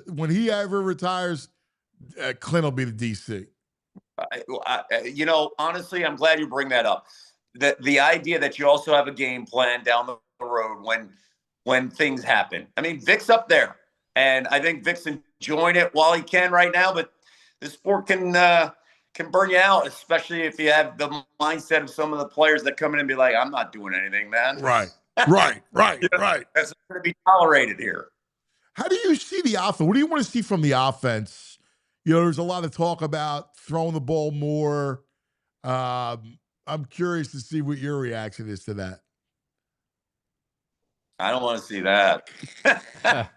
Clint will be the DC. Honestly, I'm glad you bring that up. The idea that you also have a game plan down the road when things happen. I mean, Vic's up there, and I think Vic's enjoying it while he can right now, but the sport can burn you out, especially if you have the mindset of some of the players that come in and be like, I'm not doing anything, man. Right. That's not going to be tolerated here. How do you see the offense? What do you want to see from the offense? There's a lot of talk about throwing the ball more. I'm curious to see what your reaction is to that. I don't want to see that. What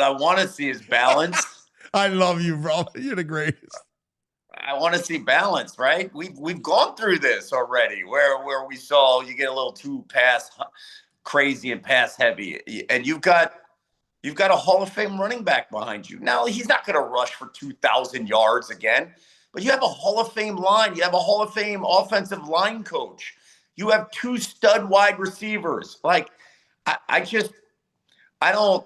I want to see is balance. I love you, bro. You're the greatest. I want to see balance, right? We've gone through this already, where we saw you get a little too pass crazy and pass heavy, and you've got You've got a Hall of Fame running back behind you. Now, he's not going to rush for 2,000 yards again, but you have a Hall of Fame line. You have a Hall of Fame offensive line coach. You have 2 stud wide receivers. Like, I don't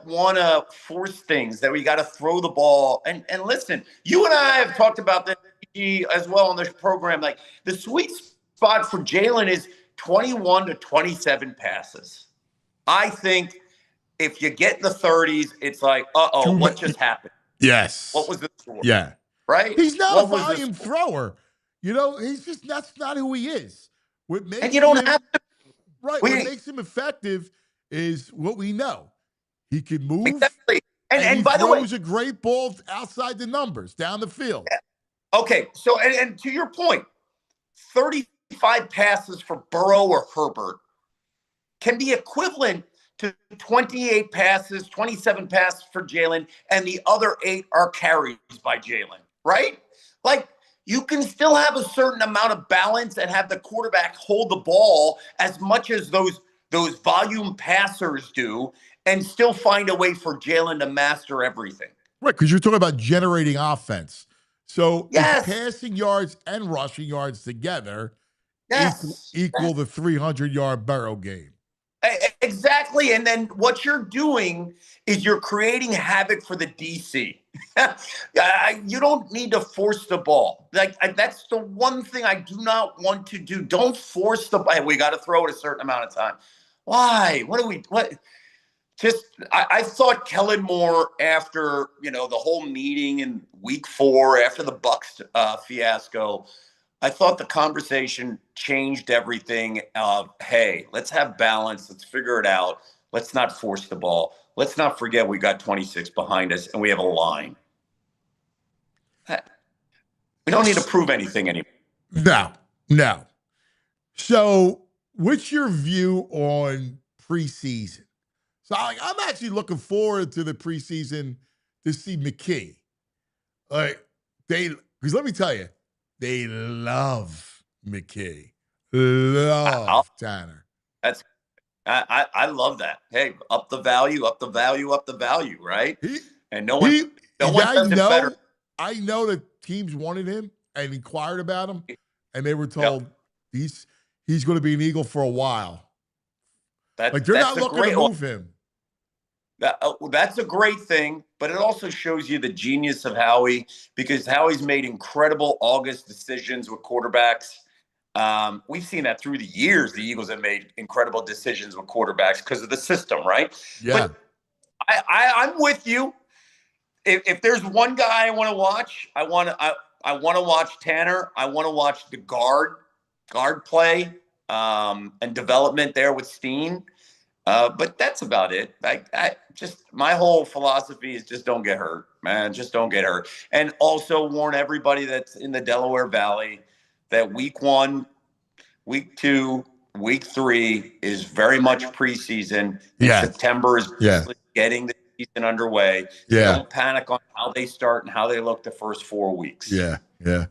want to force things that we got to throw the ball. And listen, you and I have talked about this as well on this program. Like, the sweet spot for Jalen is 21 to 27 passes. I think if you get in the 30s, it's like, what just happened? Yes. What was the score? Yeah. Right? He's not What a was the volume score? thrower. You know, that's not who he is. What makes And you don't him, have to. right, what makes him effective is what we know. He can move. Exactly. And And he by the way, throws a great ball outside the numbers, down the field. okay, so and to your point, 35 passes for Burrow or Herbert can be equivalent to 28 passes, 27 passes for Jalen, and the other 8 are carries by Jalen, right? Like, you can still have a certain amount of balance and have the quarterback hold the ball as much as those volume passers do, and still find a way for Jalen to master everything. Right, because you're talking about generating offense. So Yes. it's passing yards and rushing yards together Yes. equal the 300-yard Burrow game. Exactly. And then what you're doing is you're creating havoc for the DC. You don't need to force the ball. That's the one thing I do not want to do. Don't force the ball. We got to throw it a certain amount of time. Why? I thought Kellen Moore, after, the whole meeting in week 4, after the Bucks fiasco, I thought the conversation changed everything. Hey, let's have balance. Let's figure it out. Let's not force the ball. Let's not forget we got 26 behind us and we have a line. We don't need to prove anything anymore. No. So what's your view on preseason? So I'm actually looking forward to the preseason to see McKee. Because let me tell you, they love McKee. Love Tanner. I love that. Hey, up the value, right? I know that teams wanted him and inquired about him, and they were told he's going to be an Eagle for a while. They're not looking to move him. That's a great thing, but it also shows you the genius of Howie, because Howie's made incredible August decisions with quarterbacks. We've seen that through the years. The Eagles have made incredible decisions with quarterbacks because of the system, right? Yeah. But I'm with you. If there's one guy I want to watch, I want to watch Tanner. I want to watch the guard play and development there with Steen. But that's about it. My whole philosophy is just don't get hurt, man. Just don't get hurt. And also warn everybody that's in the Delaware Valley that week 1, week 2, week 3 is very much preseason. Yeah. September is getting the season underway. Yeah. Don't panic on how they start and how they look the first 4 weeks. Yeah. Well,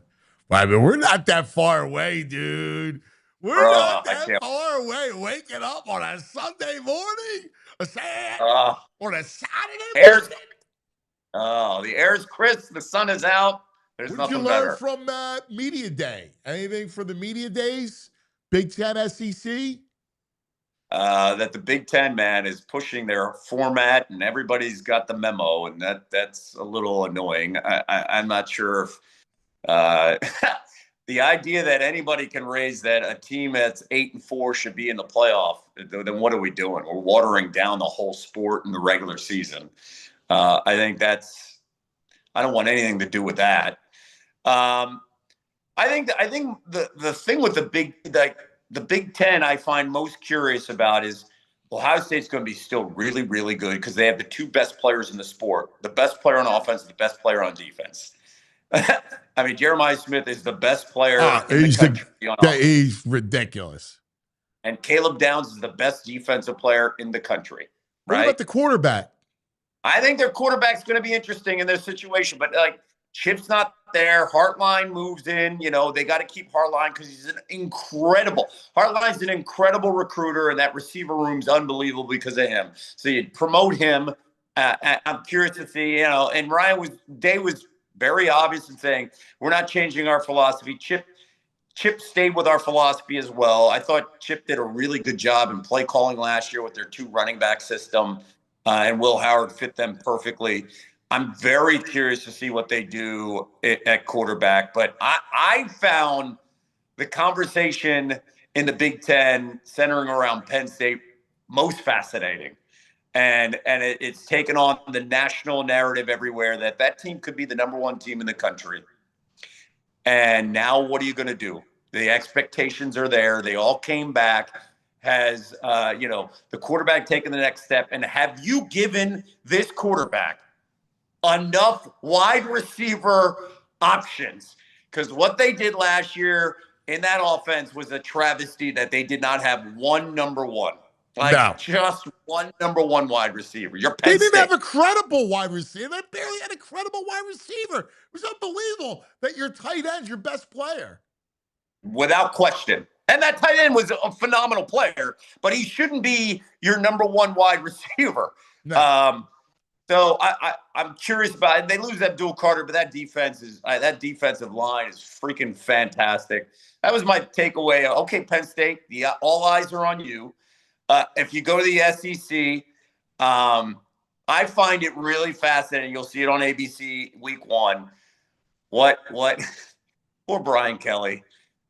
I mean, we're not that far away, dude. We're not that far away. Waking up on a Sunday morning, on a Saturday morning. The air is crisp. The sun is out. There's What did you learn from Media Day? Anything for the Media Days? Big Ten SEC? That the Big Ten, man, is pushing their format, and everybody's got the memo, and that's a little annoying. I'm not sure if the idea that anybody can raise that a team that's 8-4 should be in the playoff, then what are we doing? We're watering down the whole sport in the regular season. I think I don't want anything to do with that. I think the thing with the Big Ten I find most curious about is Ohio State's going to be still really, really good because they have the 2 best players in the sport, the best player on offense, the best player on defense. I mean, Jeremiah Smith is the best player in the country on offense. He's ridiculous. And Caleb Downs is the best defensive player in the country. Right? What about the quarterback? I think their quarterback's going to be interesting in their situation, but Chip's not there. Hartline moves in. You know, they got to keep Hartline because he's Hartline's an incredible recruiter, and that receiver room's unbelievable because of him. So you promote him. I'm curious to see, you know, and Day was very obvious in saying, we're not changing our philosophy. Chip stayed with our philosophy as well. I thought Chip did a really good job in play calling last year with their 2 running back system, and Will Howard fit them perfectly. I'm very curious to see what they do at quarterback. But I found the conversation in the Big Ten centering around Penn State most fascinating. And it's taken on the national narrative everywhere that team could be the number 1 team in the country. And now what are you going to do? The expectations are there. They all came back. Has, the quarterback taken the next step? And have you given this quarterback enough wide receiver options? Because what they did last year in that offense was a travesty that they did not have one number 1. Just one number 1 wide receiver. They didn't have a credible wide receiver. They barely had a credible wide receiver. It was unbelievable that your tight end's your best player. Without question. And that tight end was a phenomenal player, but he shouldn't be your number 1 wide receiver. No. So I'm curious about it. They lose Abdul Carter, but that defensive line is freaking fantastic. That was my takeaway. Okay, Penn State, all eyes are on you. If you go to the SEC, I find it really fascinating. You'll see it on ABC week 1. What poor Brian Kelly,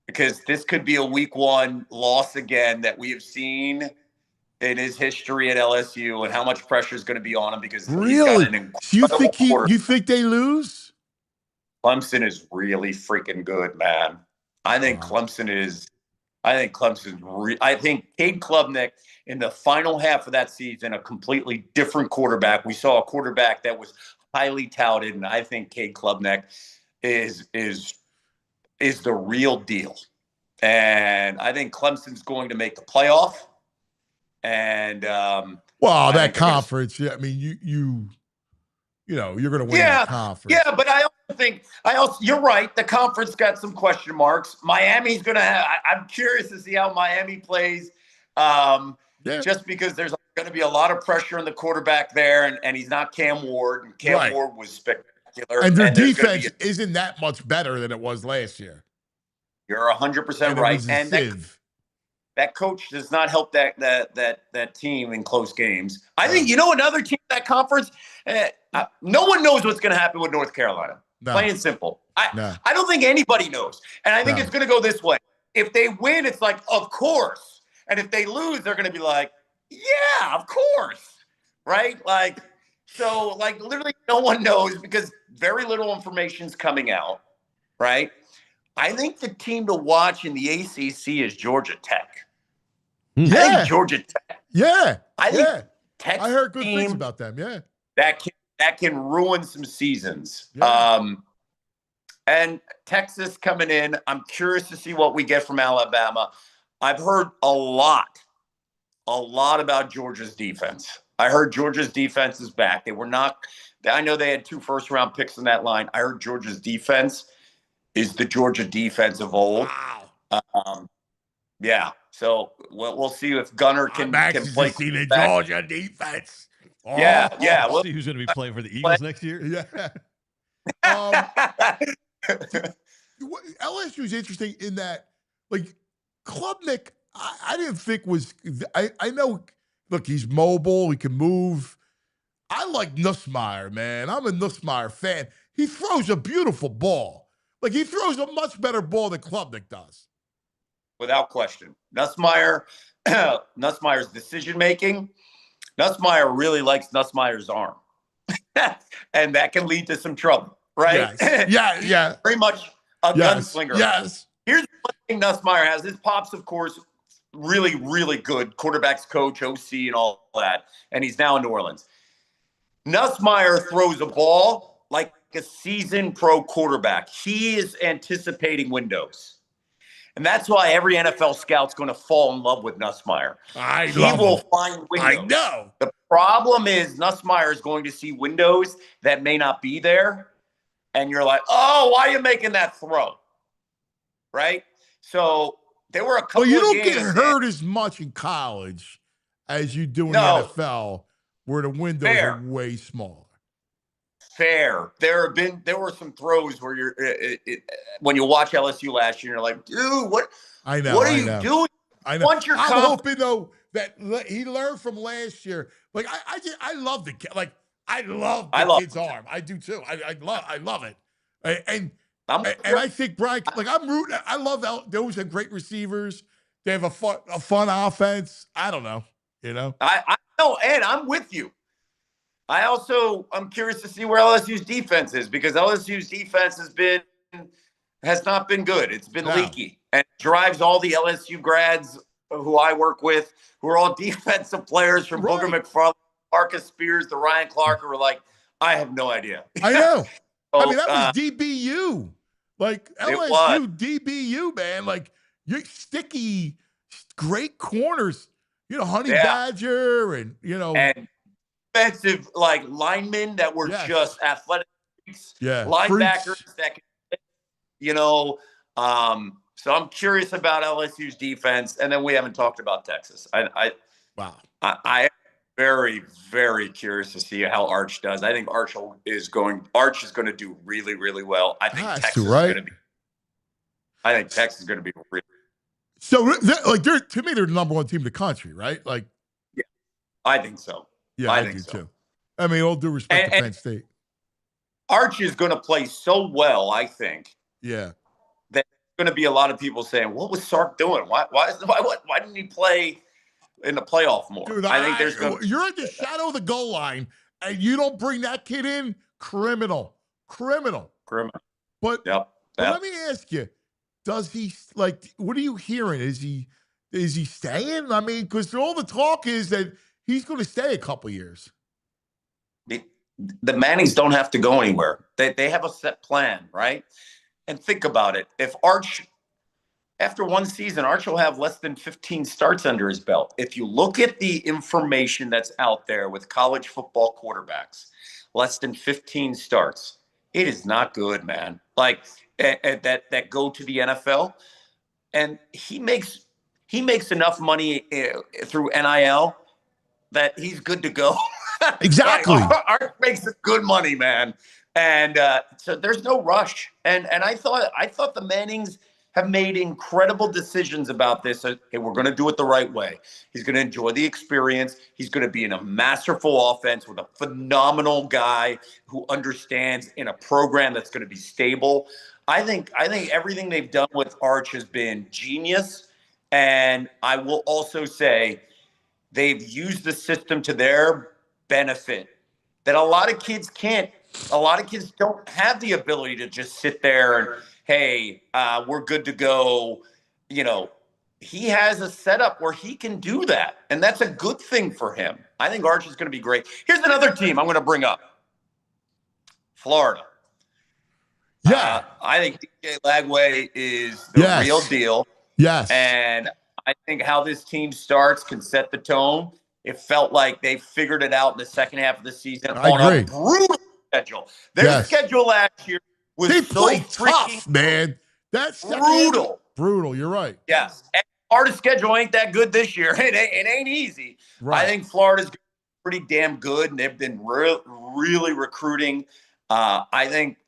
because this could be a week 1 loss again that we have seen in his history at LSU, and how much pressure is going to be on him because he's got an incredible you think they lose? Clemson is really freaking good, man. I think Clemson is. I think Cade Klubnik in the final half of that season, a completely different quarterback. We saw a quarterback that was highly touted, and I think Cade Klubnik is the real deal. And I think Clemson's going to make the playoff. And that conference, I mean, you're going to win that conference. Yeah, but I also you're right. The conference got some question marks. Miami's going to have. I'm curious to see how Miami plays. Just because there's going to be a lot of pressure on the quarterback there, and he's not Cam Ward, and Cam Ward was spectacular. And their defense isn't that much better than it was last year. You're 100% right. And that coach does not help that team in close games. I think another team in that conference. No one knows what's going to happen with North Carolina. No. Plain and simple. I don't think anybody knows, and I think it's going to go this way. If they win, it's like, of course. And if they lose, they're going to be like, yeah, of course. Right? Literally no one knows because very little information's coming out. Right? I think the team to watch in the ACC is Georgia Tech. Yeah. I think Georgia Tech. Yeah. I think Tech's I heard good things team about them. Yeah. that can ruin some seasons. Yeah. And Texas coming in, I'm curious to see what we get from Alabama. I've heard a lot about Georgia's defense. I heard Georgia's defense is back. I know they had 2 first-round picks in that line. I heard Georgia's defense is the Georgia defense of old. Wow. Yeah. So we'll see if Gunner can play. See the Georgia defense. Oh. Yeah. We'll see who's going to be playing for the Eagles next year. Yeah. LSU is interesting in that, Klubnik, I didn't think was. I know. Look, he's mobile. He can move. I like Nussmeier, man. I'm a Nussmeier fan. He throws a beautiful ball. He throws a much better ball than Klubnik does. Without question. Nussmeier's decision-making, Nussmeier really likes Nussmeier's arm. And that can lead to some trouble, right? Yes. Yeah. Very much a gunslinger. Yes. Here's one thing Nussmeier has. His pops, of course, really, really good quarterbacks coach, OC, and all that. And he's now in New Orleans. Nussmeier throws a ball like a seasoned pro quarterback. He is anticipating windows. And that's why every NFL scout's going to fall in love with Nussmeier. He will find windows. I know. The problem is Nussmeier is going to see windows that may not be there. and you're like, oh, why are you making that throw? Right? So there were a couple Well, you of don't games get hurt as much in college as you do in the No. NFL, where the windows Fair. are way smaller. Fair. There were some throws where you're when you watch LSU last year, you're like, dude, what I know. are I you know. doing? I know. Want your I'm confidence. hoping though that he learned from last year. Like I love the kid. Like I love the kid's arm. I do too. I love it. And I think Brian, like I'm rooting. I love those are great receivers. They have a fun offense. I don't know. You know. I know, and I'm with you. I'm curious to see where LSU's defense is, because LSU's defense has not been good. It's been leaky, and drives all the LSU grads who I work with, who are all defensive players, from Booger McFarland, Marcus Spears, to Ryan Clark, who are like, I have no idea. I know. So, I mean, that was DBU. Like LSU DBU, man. Like you're sticky, great corners. You know, Honey Badger, and and defensive like linemen that were just athletic freaks, linebackers that can, so I'm curious about LSU's defense, and then we haven't talked about Texas. I am very, very curious to see how Arch does. I think Arch is going to do really, really well. I think Texas is going to be. I think Texas is going to be really. So, like, to me, they're the number one team in the country, right? Like, yeah, I think so. Yeah, I do too. I mean, all due respect to Penn State. Arch is going to play so well, I think. Yeah. That there's going to be a lot of people saying, "What was Sark doing? Why didn't he play in the playoff more?" Dude, I think you're at the shadow of the goal line, and you don't bring that kid in. Criminal. But let me ask you: does he what are you hearing? Is he staying? I mean, because all the talk is that he's going to stay a couple years. The Mannings don't have to go anywhere. They have a set plan, right? And think about it. If Arch, after one season, Arch will have less than 15 starts under his belt. If you look at the information that's out there with college football quarterbacks, less than 15 starts, it is not good, man. Like that go to the NFL, and he makes enough money through NIL that he's good to go. Exactly. Art makes good money, man. And so there's no rush. And I thought the Mannings have made incredible decisions about this. Hey, we're going to do it the right way. He's going to enjoy the experience. He's going to be in a masterful offense with a phenomenal guy who understands, in a program that's going to be stable. I think everything they've done with Arch has been genius. And I will also say they've used the system to their benefit that a lot of kids can't. A lot of kids don't have the ability to just sit there and, hey, we're good to go. He has a setup where he can do that, and that's a good thing for him. I think Arch is going to be great. Here's another team I'm going to bring up. Florida. Yeah. I think DJ Lagway is the real deal. Yes. And I think how this team starts can set the tone. It felt like they figured it out in the second half of the season on a brutal schedule. Their schedule last year was tough, man. That's brutal. You're right. Yes. And Florida's schedule ain't that good this year. It ain't easy. Right. I think Florida's pretty damn good, and they've been really recruiting. I think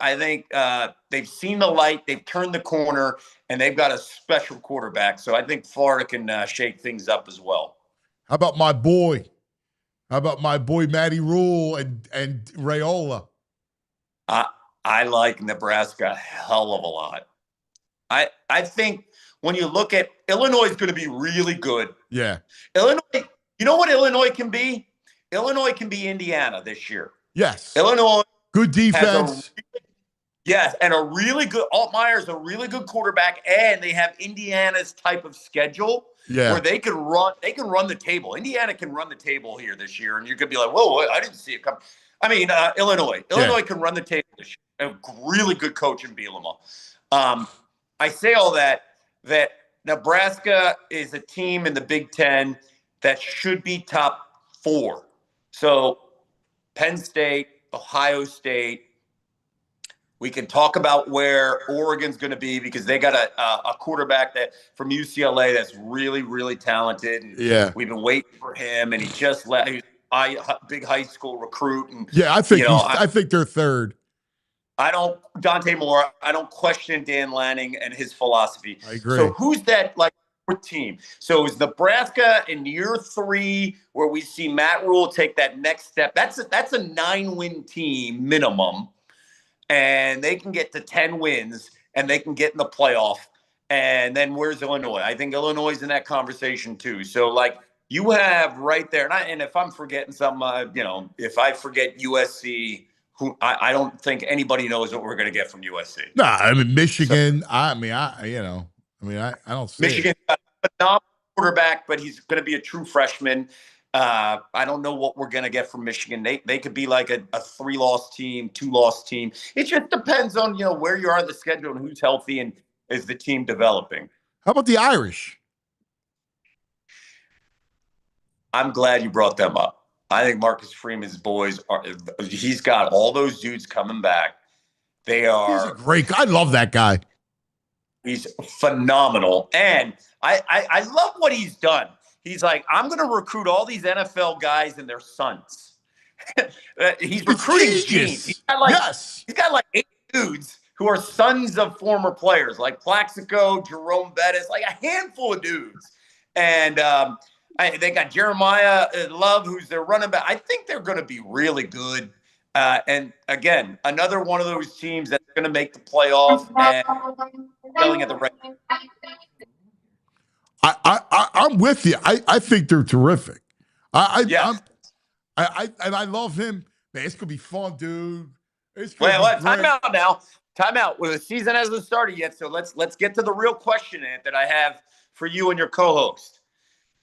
they've seen the light. They've turned the corner, and they've got a special quarterback. So I think Florida can shake things up as well. How about my boy? Matty Rule and Raiola? I like Nebraska a hell of a lot. I think when you look at Illinois is going to be really good. Yeah. Illinois, you know what Illinois can be? Illinois can be Indiana this year. Yes. Illinois. Good defense. Yes, and a really good Altmaier's a really good quarterback, and they have Indiana's type of schedule where they can run the table. Indiana can run the table here this year, and you could be like, whoa, I didn't see it come. I mean, Illinois can run the table this year. A really good coach in Bielema. I say all that Nebraska is a team in the Big Ten that should be top 4. So Penn State, Ohio State, We can talk about where Oregon's going to be because they got a quarterback that from UCLA that's really, really talented. And Yeah. we've been waiting for him, and he just left. He's a big high school recruit. And Yeah, I think I think they're third. Dante Moore, I don't question Dan Lanning and his philosophy. I agree. So who's that fourth team? So is Nebraska in year 3 where we see Matt Rule take that next step? That's a 9-win team minimum. And they can get to 10 wins and they can get in the playoff. And then where's Illinois? I think Illinois is in that conversation too. So you have right there. And if I'm forgetting something, if I forget USC, I don't think anybody knows what we're going to get from USC. No, I mean, Michigan, I don't see Michigan got a phenomenal quarterback, but he's going to be a true freshman. I don't know what we're going to get from Michigan. They could be like a 3-loss team, 2-loss team. It just depends on, where you are in the schedule and who's healthy and is the team developing. How about the Irish? I'm glad you brought them up. I think Marcus Freeman's boys he's got all those dudes coming back. He's a great guy. I love that guy. He's phenomenal. And I love what he's done. He's like, I'm going to recruit all these NFL guys and their sons. He's recruiting genes. He's got like 8 dudes who are sons of former players, like Plaxico, Jerome Bettis, like a handful of dudes. And they got Jeremiah Love, who's their running back. I think they're going to be really good. And again, another one of those teams that's going to make the playoff and yelling at the right. I'm with you. I think they're terrific. And I love him. Man, it's gonna be fun, dude. Time out now. Time out. Well, the season hasn't started yet, so let's get to the real question, Ant, that I have for you and your co-host.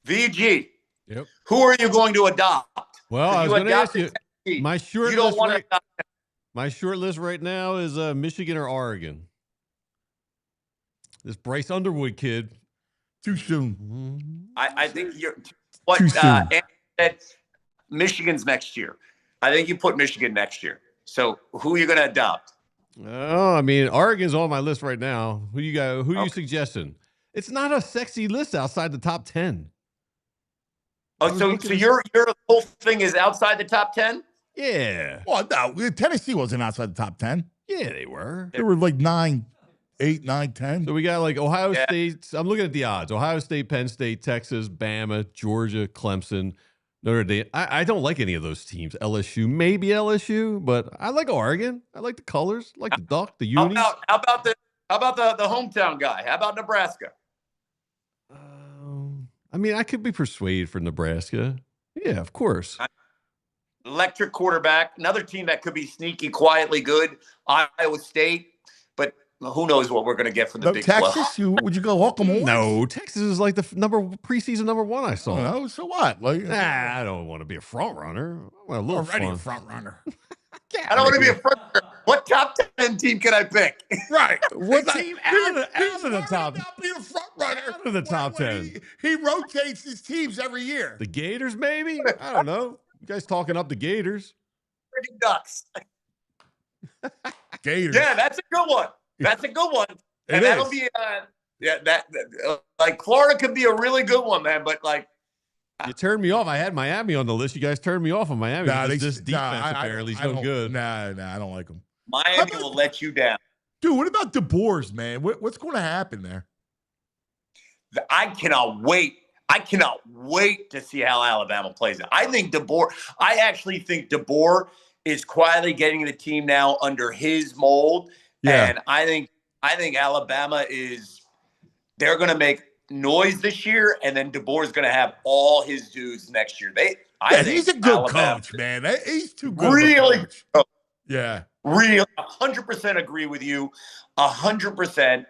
VG. Yep. Who are you going to adopt? Well, I was going to ask you. My short list right now is Michigan or Oregon. This Bryce Underwood kid. Too soon. I think you're what Ant said. Michigan's next year. I think you put Michigan next year. So who are you going to adopt? Oh, I mean, Oregon's on my list right now. Who you got? Who are you suggesting? It's not a sexy list outside the top 10. Oh, so your whole thing is outside the top 10? Yeah. Well, no, Tennessee wasn't outside the top 10. Yeah, they were. They were like 9, 8, 9, 10. So we got like Ohio State. I'm looking at the odds. Ohio State, Penn State, Texas, Bama, Georgia, Clemson, Notre Dame. I don't like any of those teams. LSU, maybe LSU, but I like Oregon. I like the colors. I like the duck, the unis. How about the hometown guy? How about Nebraska? I mean, I could be persuaded for Nebraska. Yeah, of course. Electric quarterback. Another team that could be sneaky, quietly good. Iowa State. But who knows what we're going to get from the Big 12. Texas? Would you go welcome on? No, Texas is like the preseason number 1 I saw. No, so what? I don't want to be a front runner. I want a little already fun. a front runner. I don't want to be a front runner. What top 10 team can I pick? Right. What team out of the top? Not being a front runner. Out of the top 10. He rotates his teams every year. The Gators, maybe? I don't know. You guys talking up the Gators? Ducks. Gators. Yeah, that's a good one. That's a good one. And that'll be like Florida could be a really good one, man. But you turned me off. I had Miami on the list. You guys turned me off on Miami. This defense apparently is no good. Nah, I don't like them. Miami will let you down. Dude, what about DeBoer's, man? What's going to happen there? I cannot wait. I cannot wait to see how Alabama plays it. I actually think DeBoer is quietly getting the team now under his mold. Yeah. And I think Alabama they're going to make noise this year, and then DeBoer is going to have all his dudes next year. He's a good coach, man. He's too good. Really? Yeah. Real 100% agree with you. 100%.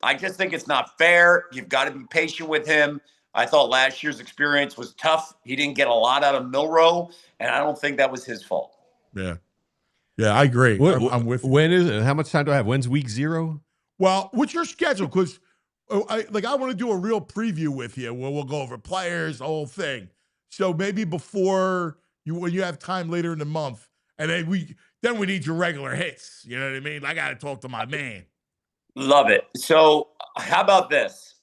I just think it's not fair. You've got to be patient with him. I thought last year's experience was tough. He didn't get a lot out of Milroe, and I don't think that was his fault. Yeah. Yeah, I agree. I'm with you. When is it? How much time do I have? When's week 0? Well, what's your schedule? Because I want to do a real preview with you where we'll go over players, the whole thing. So maybe before when you have time later in the month, and then Then we need your regular hits. You know what I mean? I got to talk to my man. Love it. So how about this?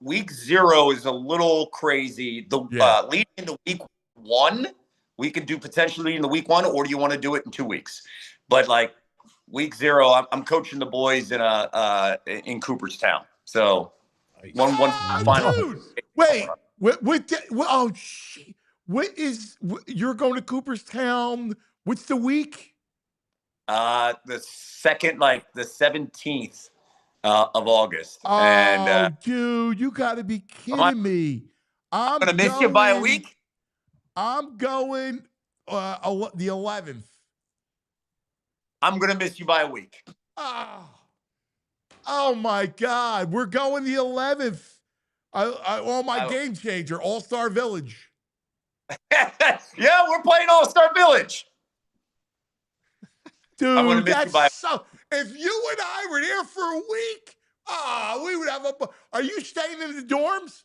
Week 0 is a little crazy. The leading into week 1, we could do potentially in the week 1, or do you want to do it in 2 weeks? But like week 0, I'm coaching the boys in Cooperstown. So one final. Dude, wait. You're going to Cooperstown? What's the week? The second, like the 17th of August. Oh, and dude, you got to be kidding me! I'm gonna miss you by a week. I'm going the 11th. I'm gonna miss you by a week. Oh my God, we're going the 11th. Game changer, All-Star Village. Yeah, we're playing All-Star Village. Dude, that's so. If you and I were there for a week, we would have Are you staying in the dorms?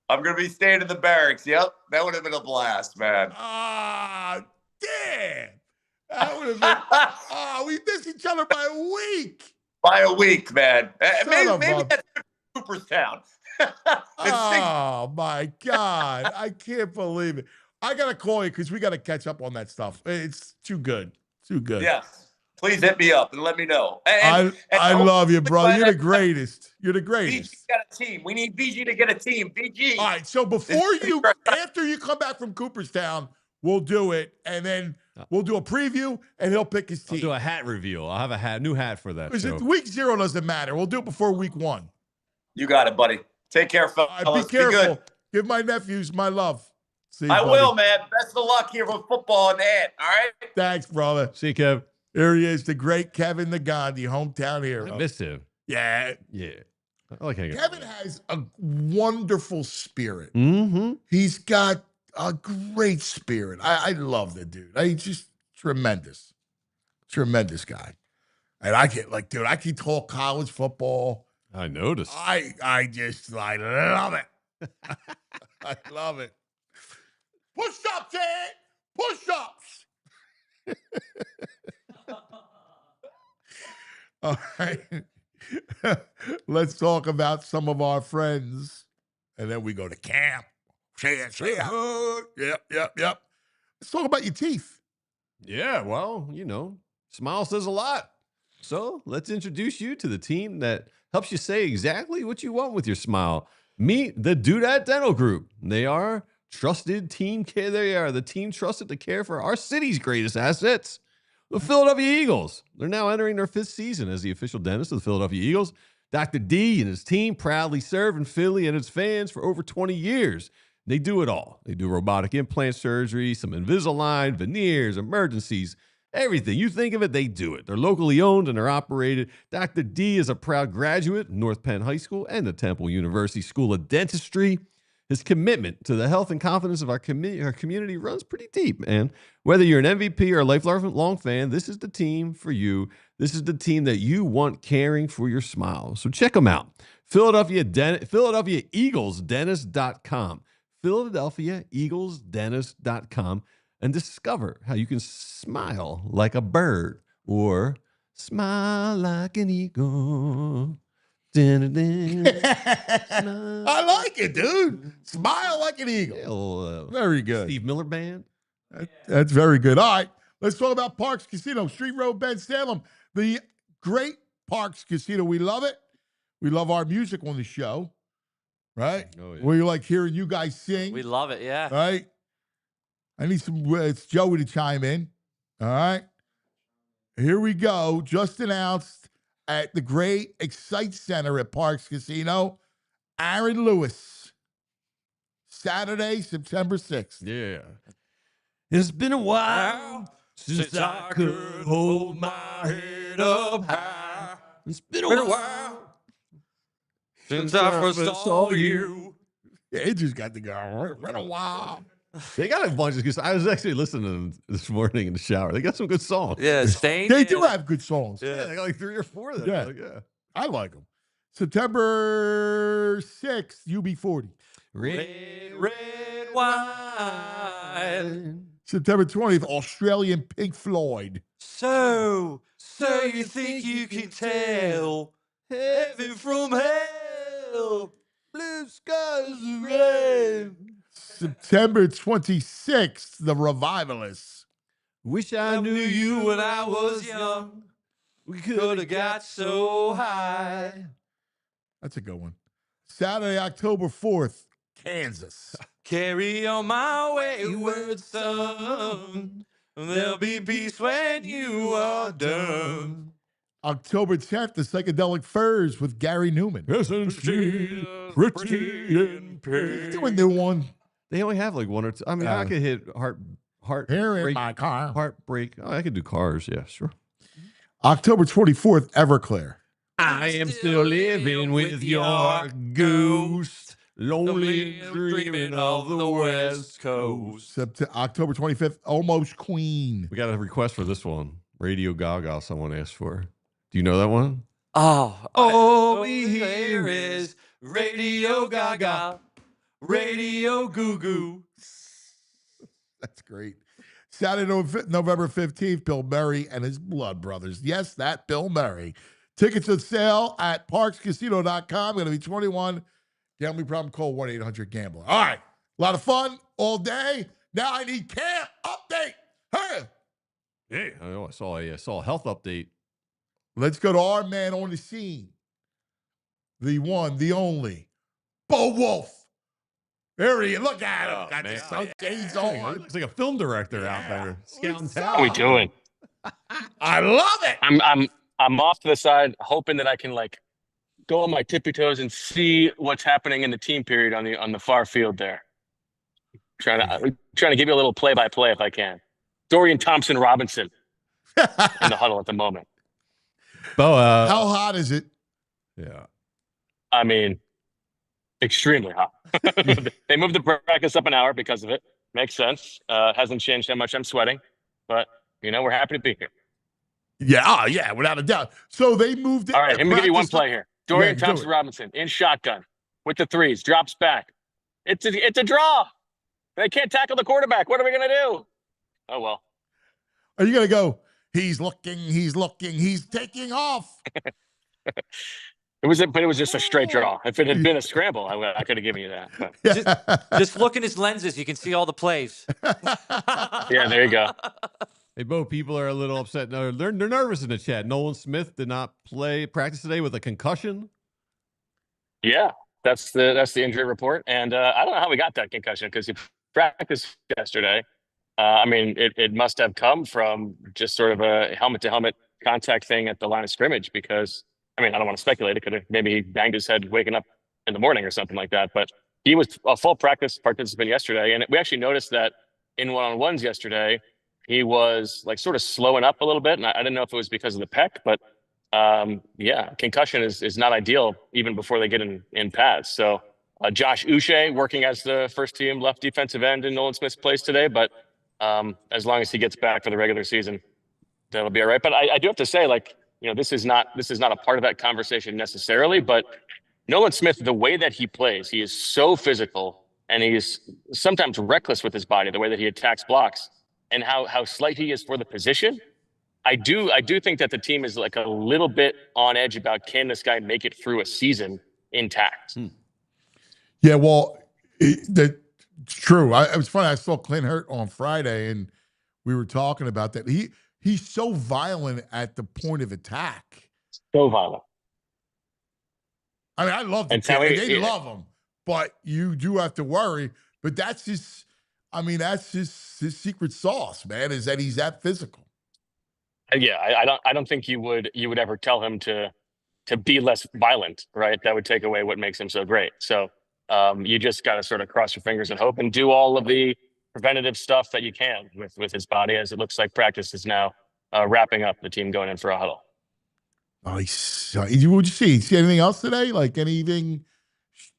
I'm gonna be staying in the barracks. Yep, that would have been a blast, man. Damn. That would have been. We missed each other by a week. By a week, man. Maybe that's Cooperstown. Oh my God, I can't believe it. I gotta call you because we gotta catch up on that stuff. It's too good. Too good. Yes. Please hit me up and let me know. I love you, bro. You're the greatest. You're the greatest. BG got a team. We need BG to get a team. BG. All right. So after you come back from Cooperstown, we'll do it. And then we'll do a preview and he'll pick his team. I'll do a hat reveal. I'll have a new hat for that. Because week 0 doesn't matter. We'll do it before week 1. You got it, buddy. Take care, fellas. Be careful. Be good. Give my nephews my love. See you, I buddy. will, man. Best of luck here with football and that. All right. Thanks, brother. See you, Kev. Here he is, the great Kevin Negandhi, hometown hero. I missed him. Yeah. I like hanging out. Kevin has a wonderful spirit. Mm-hmm. He's got a great spirit. I love the dude. He's just tremendous. Tremendous guy. And I can talk college football. I noticed. I love it. I love it. Push-ups, Ed! Push-ups! All right. Let's talk about some of our friends. And then we go to camp. Yep. Let's talk about your teeth. Yeah, well, smile says a lot. So let's introduce you to the team that helps you say exactly what you want with your smile. Meet the Dudette Dental Group. They are trusted team care. They are the team trusted to care for our city's greatest assets, the Philadelphia Eagles. They're now entering their 5th season as the official dentist of the Philadelphia Eagles. Dr. D and his team proudly serve in Philly and its fans for over 20 years. They do it all. They do robotic implant surgery, some Invisalign, veneers, emergencies, everything. You think of it, they do it. They're locally owned and they're operated. Dr. D is a proud graduate of North Penn High School and the Temple University School of Dentistry. His commitment to the health and confidence of our community runs pretty deep. And whether you're an MVP or a lifelong fan, this is the team for you. This is the team that you want caring for your smile. So check them out. PhiladelphiaEaglesDentist.com. PhiladelphiaEaglesDentist.com. And discover how you can smile like a bird or smile like an eagle. I like it, dude. Smile like an eagle. Very good. Steve Miller Band. That's very good. All right, let's talk about Parks Casino, Street Road, Ben Salem. The great Parks Casino. We love it. We love our music on the show, right? Oh, yeah. We like hearing you guys sing. We love it, yeah. Right? I need it's Joey to chime in. All right. Here we go. Just announced at the great Excite Center at Parks Casino, Aaron Lewis. Saturday, September 6th. Yeah. It's been a while since I could hold my head up high. It's been a while since I first saw you. Yeah, it just got to go. It's been a while. They got a bunch of good songs. I was actually listening to them this morning in the shower. They got some good songs. Yeah, Stain. They do have good songs. Yeah, they got like 3 or 4 of them. Yeah. Yeah. I like them. September 6th, UB40. Red Red wine. September 20th, Australian Pink Floyd. So you think you can tell heaven from hell? Blue skies are red. September 26th, The Revivalists. Wish I knew you when I was young. We could have got so high. That's a good one. Saturday, October 4th, Kansas. Carry on my wayward son. There'll be peace when you are done. October 10th, The Psychedelic Furs with Gary Newman. Isn't she pretty in Let's do a new one. They only have like one or two. I mean, I could hit heart Here in break, my car. heartbreak. Oh, I could do Cars. Yeah, sure. October 24th, Everclear. I am still living with your ghost, lonely dreaming of the West Coast. October 25th, Almost Queen. We got a request for this one. Radio Gaga, someone asked for. Do you know that one? All we hear is Radio Gaga, Radio Goo Goo. That's great. Saturday, November 15th, Bill Murray and his Blood Brothers. Yes, that Bill Murray. Tickets on sale at parkscasino.com. Going to be 21. Gambling problem, call 1-800-GAMBLER. All right. A lot of fun all day. Now I need camp update. Hey. Hey, I saw a health update. Let's go to our man on the scene. The one, the only, Bo Wulf. There he is. Look at him. Got the sunshades on. Looks like a film director out there. Scouting How are we talent. doing? I love it. I'm off to the side, hoping that I can like go on my tippy toes and see what's happening in the team period on the far field there. Trying to give you a little play by play if I can. Dorian Thompson Robinson in the huddle at the moment. Bo, How hot is it? yeah. I mean, extremely hot. They moved the practice up an hour because of it. Makes sense. Hasn't changed how much I'm sweating, but we're happy to be here. Yeah, without a doubt. So they moved it. All right, let me give you one play here. Dorian do Thompson it. Robinson in shotgun with the threes, drops back. It's a draw. They can't tackle the quarterback. What are we gonna do? Oh well. Are you going to go, he's looking, he's taking off? It was just a straight draw. If it had been a scramble, I could have given you that. But. Yeah. Just look in his lenses. You can see all the plays. Yeah, there you go. Hey, Bo, people are a little upset. No, they're nervous in the chat. Nolan Smith did not practice today with a concussion. Yeah, that's the injury report. And I don't know how we got that concussion because he practiced yesterday. I mean, it must have come from just sort of a helmet-to-helmet contact thing at the line of scrimmage because, I mean, I don't want to speculate. It could have maybe he banged his head waking up in the morning or something like that. But he was a full practice participant yesterday. And we actually noticed that in one-on-ones yesterday, he was like sort of slowing up a little bit. And I didn't know if it was because of the pec, but yeah, concussion is not ideal even before they get in pads. So Josh Uche working as the first team left defensive end in Nolan Smith's place today. But as long as he gets back for the regular season, that'll be all right. But I do have to say, like, this is not a part of that conversation necessarily, but Nolan Smith, the way that he plays, he is so physical and he's sometimes reckless with his body, the way that he attacks blocks and how slight he is for the position. I do think that the team is like a little bit on edge about, can this guy make it through a season intact? Yeah, well, it's true. It was funny. I saw Clint Hurt on Friday, and we were talking about that. He's so violent at the point of attack. So violent. I mean, I love the kid. They love him, but you do have to worry. But that's his. I mean, that's his secret sauce, man. Is that he's that physical. Yeah, I don't think you would ever tell him to be less violent, right? That would take away what makes him so great. So you just got to sort of cross your fingers and hope and do all of the preventative stuff that you can with his body, as it looks like practice is now wrapping up, the team going in for a huddle. Nice. What'd you see? See anything else today? Like anything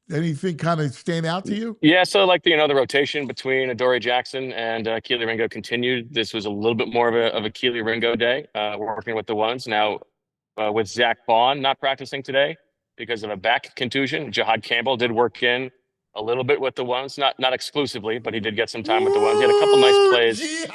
kind of stand out to you? Yeah, so like the rotation between Adoree Jackson and Keely Ringo continued. This was a little bit more of a Keely Ringo day, working with the ones. Now with Zach Vaughn not practicing today because of a back contusion. Jihad Campbell did work in a little bit with the ones, not exclusively, but he did get some time with the ones. He had a couple nice plays.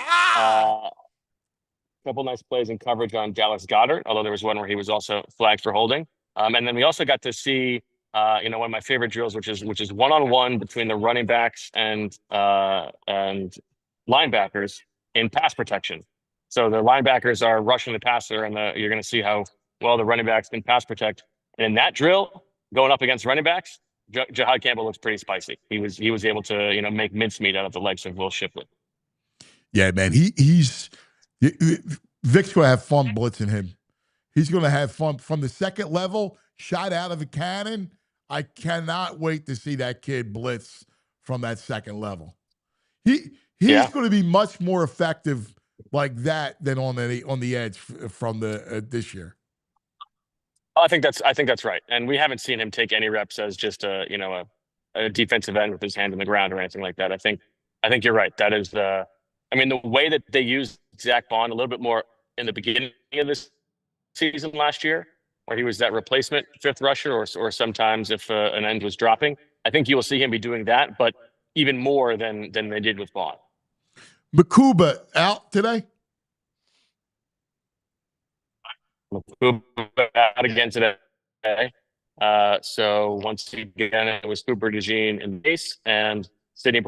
Couple nice plays in coverage on Dallas Goedert, although there was one where he was also flagged for holding. And then we also got to see, one of my favorite drills, which is one-on-one between the running backs and linebackers in pass protection. So the linebackers are rushing the passer, and you're going to see how well the running backs can pass protect. And in that drill, going up against running backs, Jahad Campbell looks pretty spicy. He was able to make mincemeat out of the legs of Will Shipley. Yeah, man, he's Vic's going to have fun blitzing him. He's going to have fun from the second level, shot out of a cannon. I cannot wait to see that kid blitz from that second level. He's going to be much more effective like that than on the edge from the this year. I think that's right. And we haven't seen him take any reps as just a defensive end with his hand in the ground or anything like that. I think you're right. That is the way that they used Zach Bond a little bit more in the beginning of this season last year, where he was that replacement fifth rusher, or sometimes if an end was dropping. I think you will see him be doing that, but even more than they did with Bond. Makuba out today? Makuba out again today. So once again, it was Cooper DeJean in base and Sidney.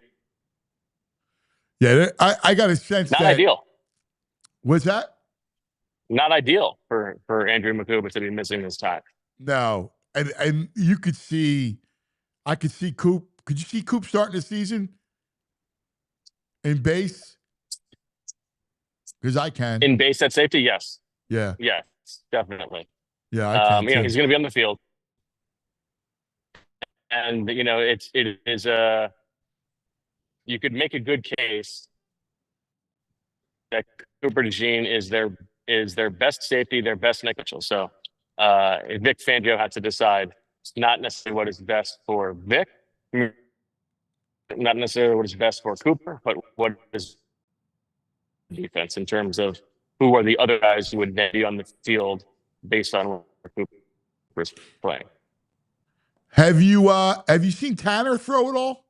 Yeah, I got a sense not that ideal. What's that? Not ideal for Andrew Makuba to be missing this time. No, and you could see, I could see Coop. Could you see Coop starting the season in base? Because I can. In base at safety, yes. Yeah. Yes, definitely. Yeah, I can. He's going to be on the field, and it is you could make a good case that Cooper DeJean is their best safety, their best nickel. So Vic Fangio had to decide not necessarily what is best for Vic, not necessarily what is best for Cooper, but what is defense in terms of who are the other guys who would be on the field based on where Cooper is playing. Have you seen Tanner throw it all?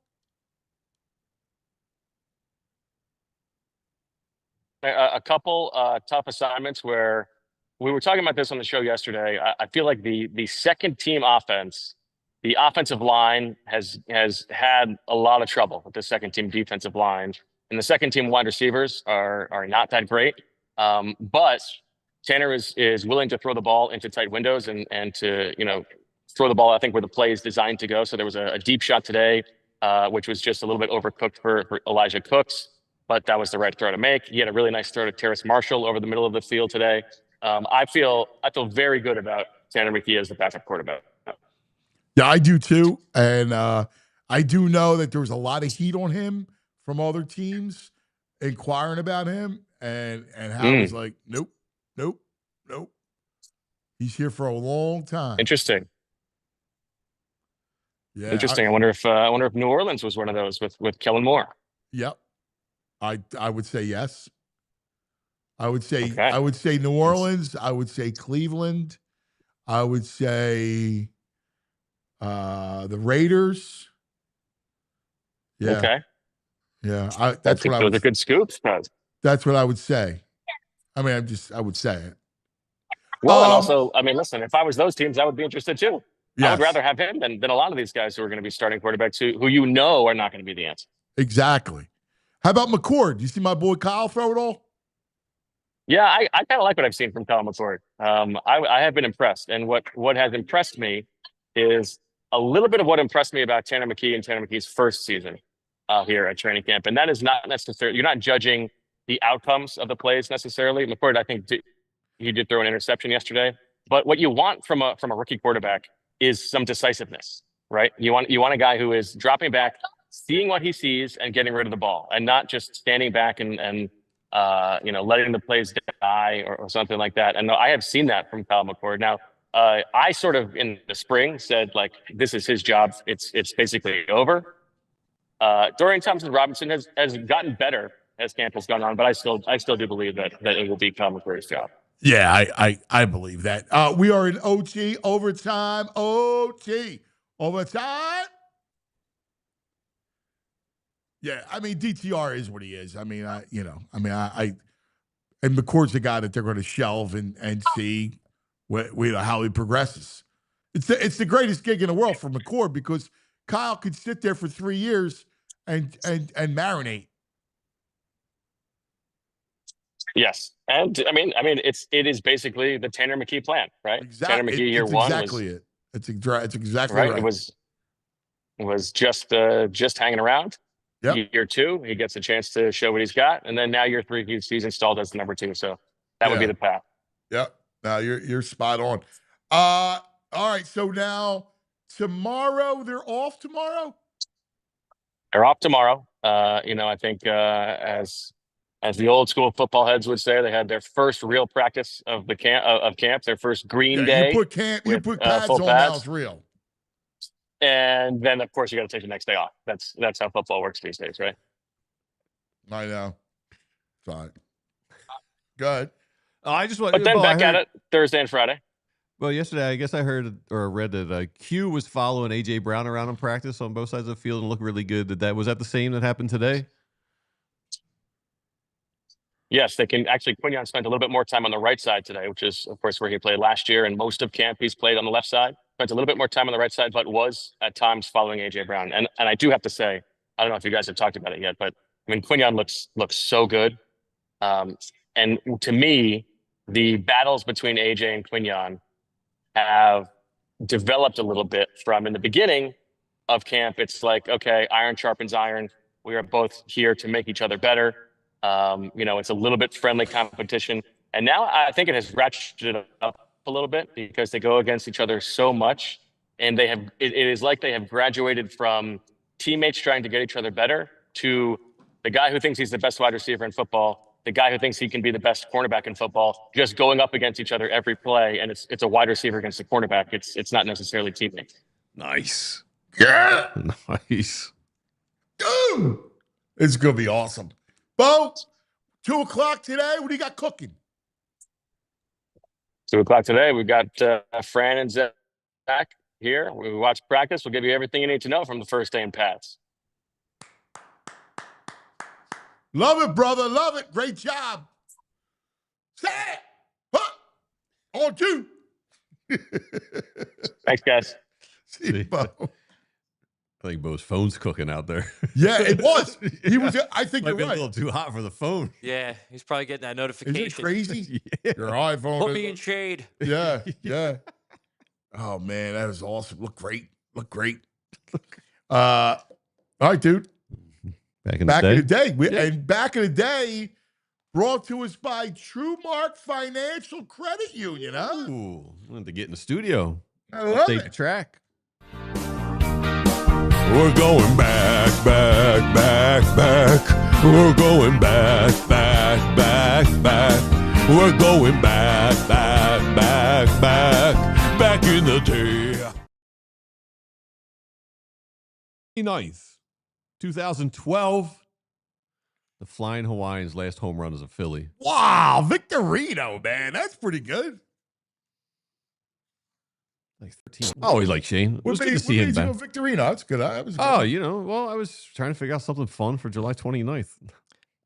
A couple tough assignments where we were talking about this on the show yesterday. I feel like the second team offense, the offensive line has had a lot of trouble with the second team defensive line, and the second team wide receivers are not that great. But Tanner is willing to throw the ball into tight windows and to throw the ball, I think, where the play is designed to go. So there was a deep shot today, which was just a little bit overcooked for Elijah Cooks. But that was the right throw to make. He had a really nice throw to Terrace Marshall over the middle of the field today. I feel very good about Tanner McKee as the backup quarterback. Yeah, I do too. And I do know that there was a lot of heat on him from other teams inquiring about him. And Howie was like, nope. He's here for a long time. Interesting. Yeah. Interesting. I wonder if New Orleans was one of those with Kellen Moore. Yep. I would say yes. I would say New Orleans. I would say Cleveland. I would say the Raiders. Yeah. Okay. Yeah. Those are good scoops. That's what I would say. I mean, I would say it. Well, and also, listen, if I was those teams, I would be interested too. Yes. I would rather have him than a lot of these guys who are going to be starting quarterbacks who are not going to be the answer. Exactly. How about McCord? Do you see my boy Kyle throw it all? Yeah, I kind of like what I've seen from Kyle McCord. I have been impressed. And what has impressed me is a little bit of what impressed me about Tanner McKee and Tanner McKee's first season here at training camp. And that is not necessarily, you're not judging the outcomes of the plays necessarily. McCord, I think he did throw an interception yesterday. But what you want from a rookie quarterback is some decisiveness, right? You want a guy who is dropping back, seeing what he sees and getting rid of the ball, and not just standing back and letting the plays die or something like that. And I have seen that from Kyle McCord. Now, I sort of in the spring said, like, this is his job. It's basically over. Dorian Thompson-Robinson has gotten better as camp has gone on, but I still do believe that it will be Kyle McCord's job. Yeah, I believe that. We are in OT, overtime. Yeah, I mean DTR is what he is. I mean, I and McCord's the guy that they're going to shelve and see how he progresses. It's the greatest gig in the world for McCord because Kyle could sit there for 3 years and marinate. Yes, and it is basically the Tanner McKee plan, right? Tanner McKee year It's one exactly was it. It's exactly right. right. It was just hanging around. Yep. Year two, he gets a chance to show what he's got, and then now year three, he's installed as the number 2. So that would be the path. Yep. Now you're spot on. All right. So now tomorrow they're off tomorrow. They're off tomorrow. I think as the old school football heads would say, they had their first real practice of the camp, their first green day. You put pads full on pads. now. It's real. And then, of course, you got to take the next day off. That's how football works these days, right? I know. Fine. Good. I just want. But then back at it Thursday and Friday. Well, yesterday, I guess I heard or read that Q was following A.J. Brown around in practice on both sides of the field and looked really good. Was that the same that happened today? Yes, they can actually. Quinion spent a little bit more time on the right side today, which is, of course, where he played last year. And most of camp, he's played on the left side. Spent a little bit more time on the right side, but was at times following A.J. Brown. And I do have to say, I don't know if you guys have talked about it yet, but I mean, Quinion looks so good. And to me, the battles between A.J. and Quinion have developed a little bit from in the beginning of camp. It's like, okay, iron sharpens iron. We are both here to make each other better. It's a little bit friendly competition. And now I think it has ratcheted up a little bit because they go against each other so much. And it is like they have graduated from teammates trying to get each other better to the guy who thinks he's the best wide receiver in football, the guy who thinks he can be the best cornerback in football, just going up against each other every play. And it's a wide receiver against a cornerback. It's not necessarily teammates. Nice. Yeah. Nice. Dude. It's going to be awesome. Bo, 2:00 today. What do you got cooking? 2:00 today. We've got Fran and Zach here. We watch practice. We'll give you everything you need to know from the first day in pads. Love it, brother. Love it. Great job. Say it. Huh. On 2. Thanks, guys. See you, Bo. I think Bo's phone's cooking out there. Yeah, it was. He was. I think Might you're be right. a little too hot for the phone. Yeah, he's probably getting that notification. Isn't it crazy? Yeah. Your iPhone. Put me in shade. Yeah, yeah. Oh man, that was awesome. Look great. All right, dude. Back in the day. And back in the day, brought to us by TrueMark Financial Credit Union, huh? Ooh, wanted to get in the studio. I love Update it. the track. We're going back. We're going back. We're going back in the day. 29th, 2012. The Flying Hawaiians' last home run as a Philly. Wow, Victorino, man. That's pretty good. Like 13. Oh, he's like Shane. It was good to see him back. Victorino. That's good. That was good. Oh, I was trying to figure out something fun for July 29th.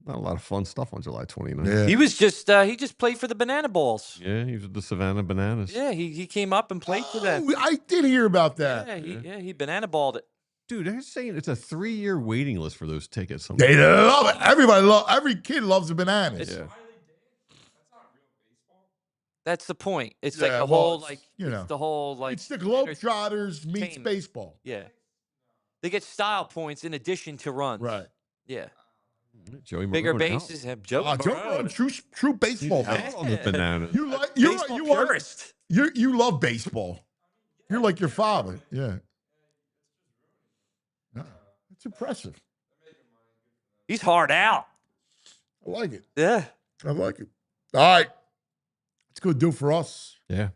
Not a lot of fun stuff on July 29th. Yeah. He was just he just played for the Banana Balls. Yeah, he was with the Savannah Bananas. Yeah, he came up and played for them. I did hear about that. Yeah, he banana balled it. Dude, they're saying it's a 3-year waiting list for those tickets. They love it. Every kid loves the bananas. Yeah. That's the point. It's like Yeah, the well, whole it's, like you know, it's the whole like It's the Globetrotters meets entertainment. baseball. Yeah. They get style points in addition to runs. Right. Yeah. Joey Bigger Marone bases have Joe. Joe Marone, true baseball fan. on the Bananas. You like Baseball purist. you love baseball. You're like your father. Yeah. No, it's impressive. He's hard out. I like it. Yeah. I like it. All right. It's going to do for us. Yeah.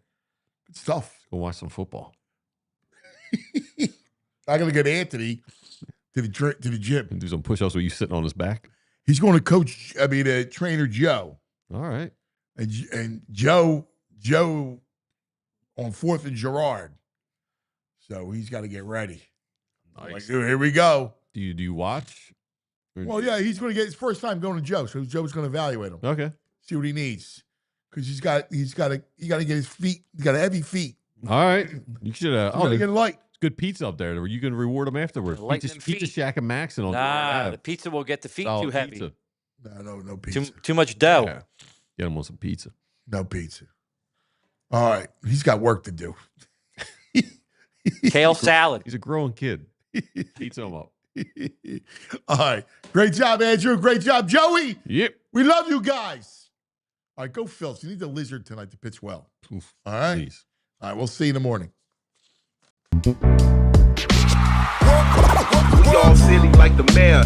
Good stuff. Go watch some football. I got to get Anthony to the gym. And do some push-ups with you sitting on his back. He's going to coach, trainer Joe. All right. And Joe on 4th and Girard. So he's got to get ready. Nice. Like, dude, here we go. Do you watch Well, yeah, he's going to get his first time going to Joe, so Joe's going to evaluate him. Okay. See what he needs, because he got to get his feet. He's got heavy feet. All right. You should. He's get light. It's good pizza up there. Where you can reward him afterwards. Lighten Pizza, them pizza feet. Shack and Maxon on Nah, the pizza will get the feet solid too heavy. pizza. No pizza. Too much dough. Yeah. Get him on some pizza. No pizza. All right, he's got work to do. Kale salad. He's a growing kid. Pizza him up. All right, great job, Andrew. Great job, Joey. Yep. We love you guys. All right, go Phils. You need the lizard tonight to pitch well. Oof. All right. Jeez. All right, we'll see you in the morning. We all silly like the mayor.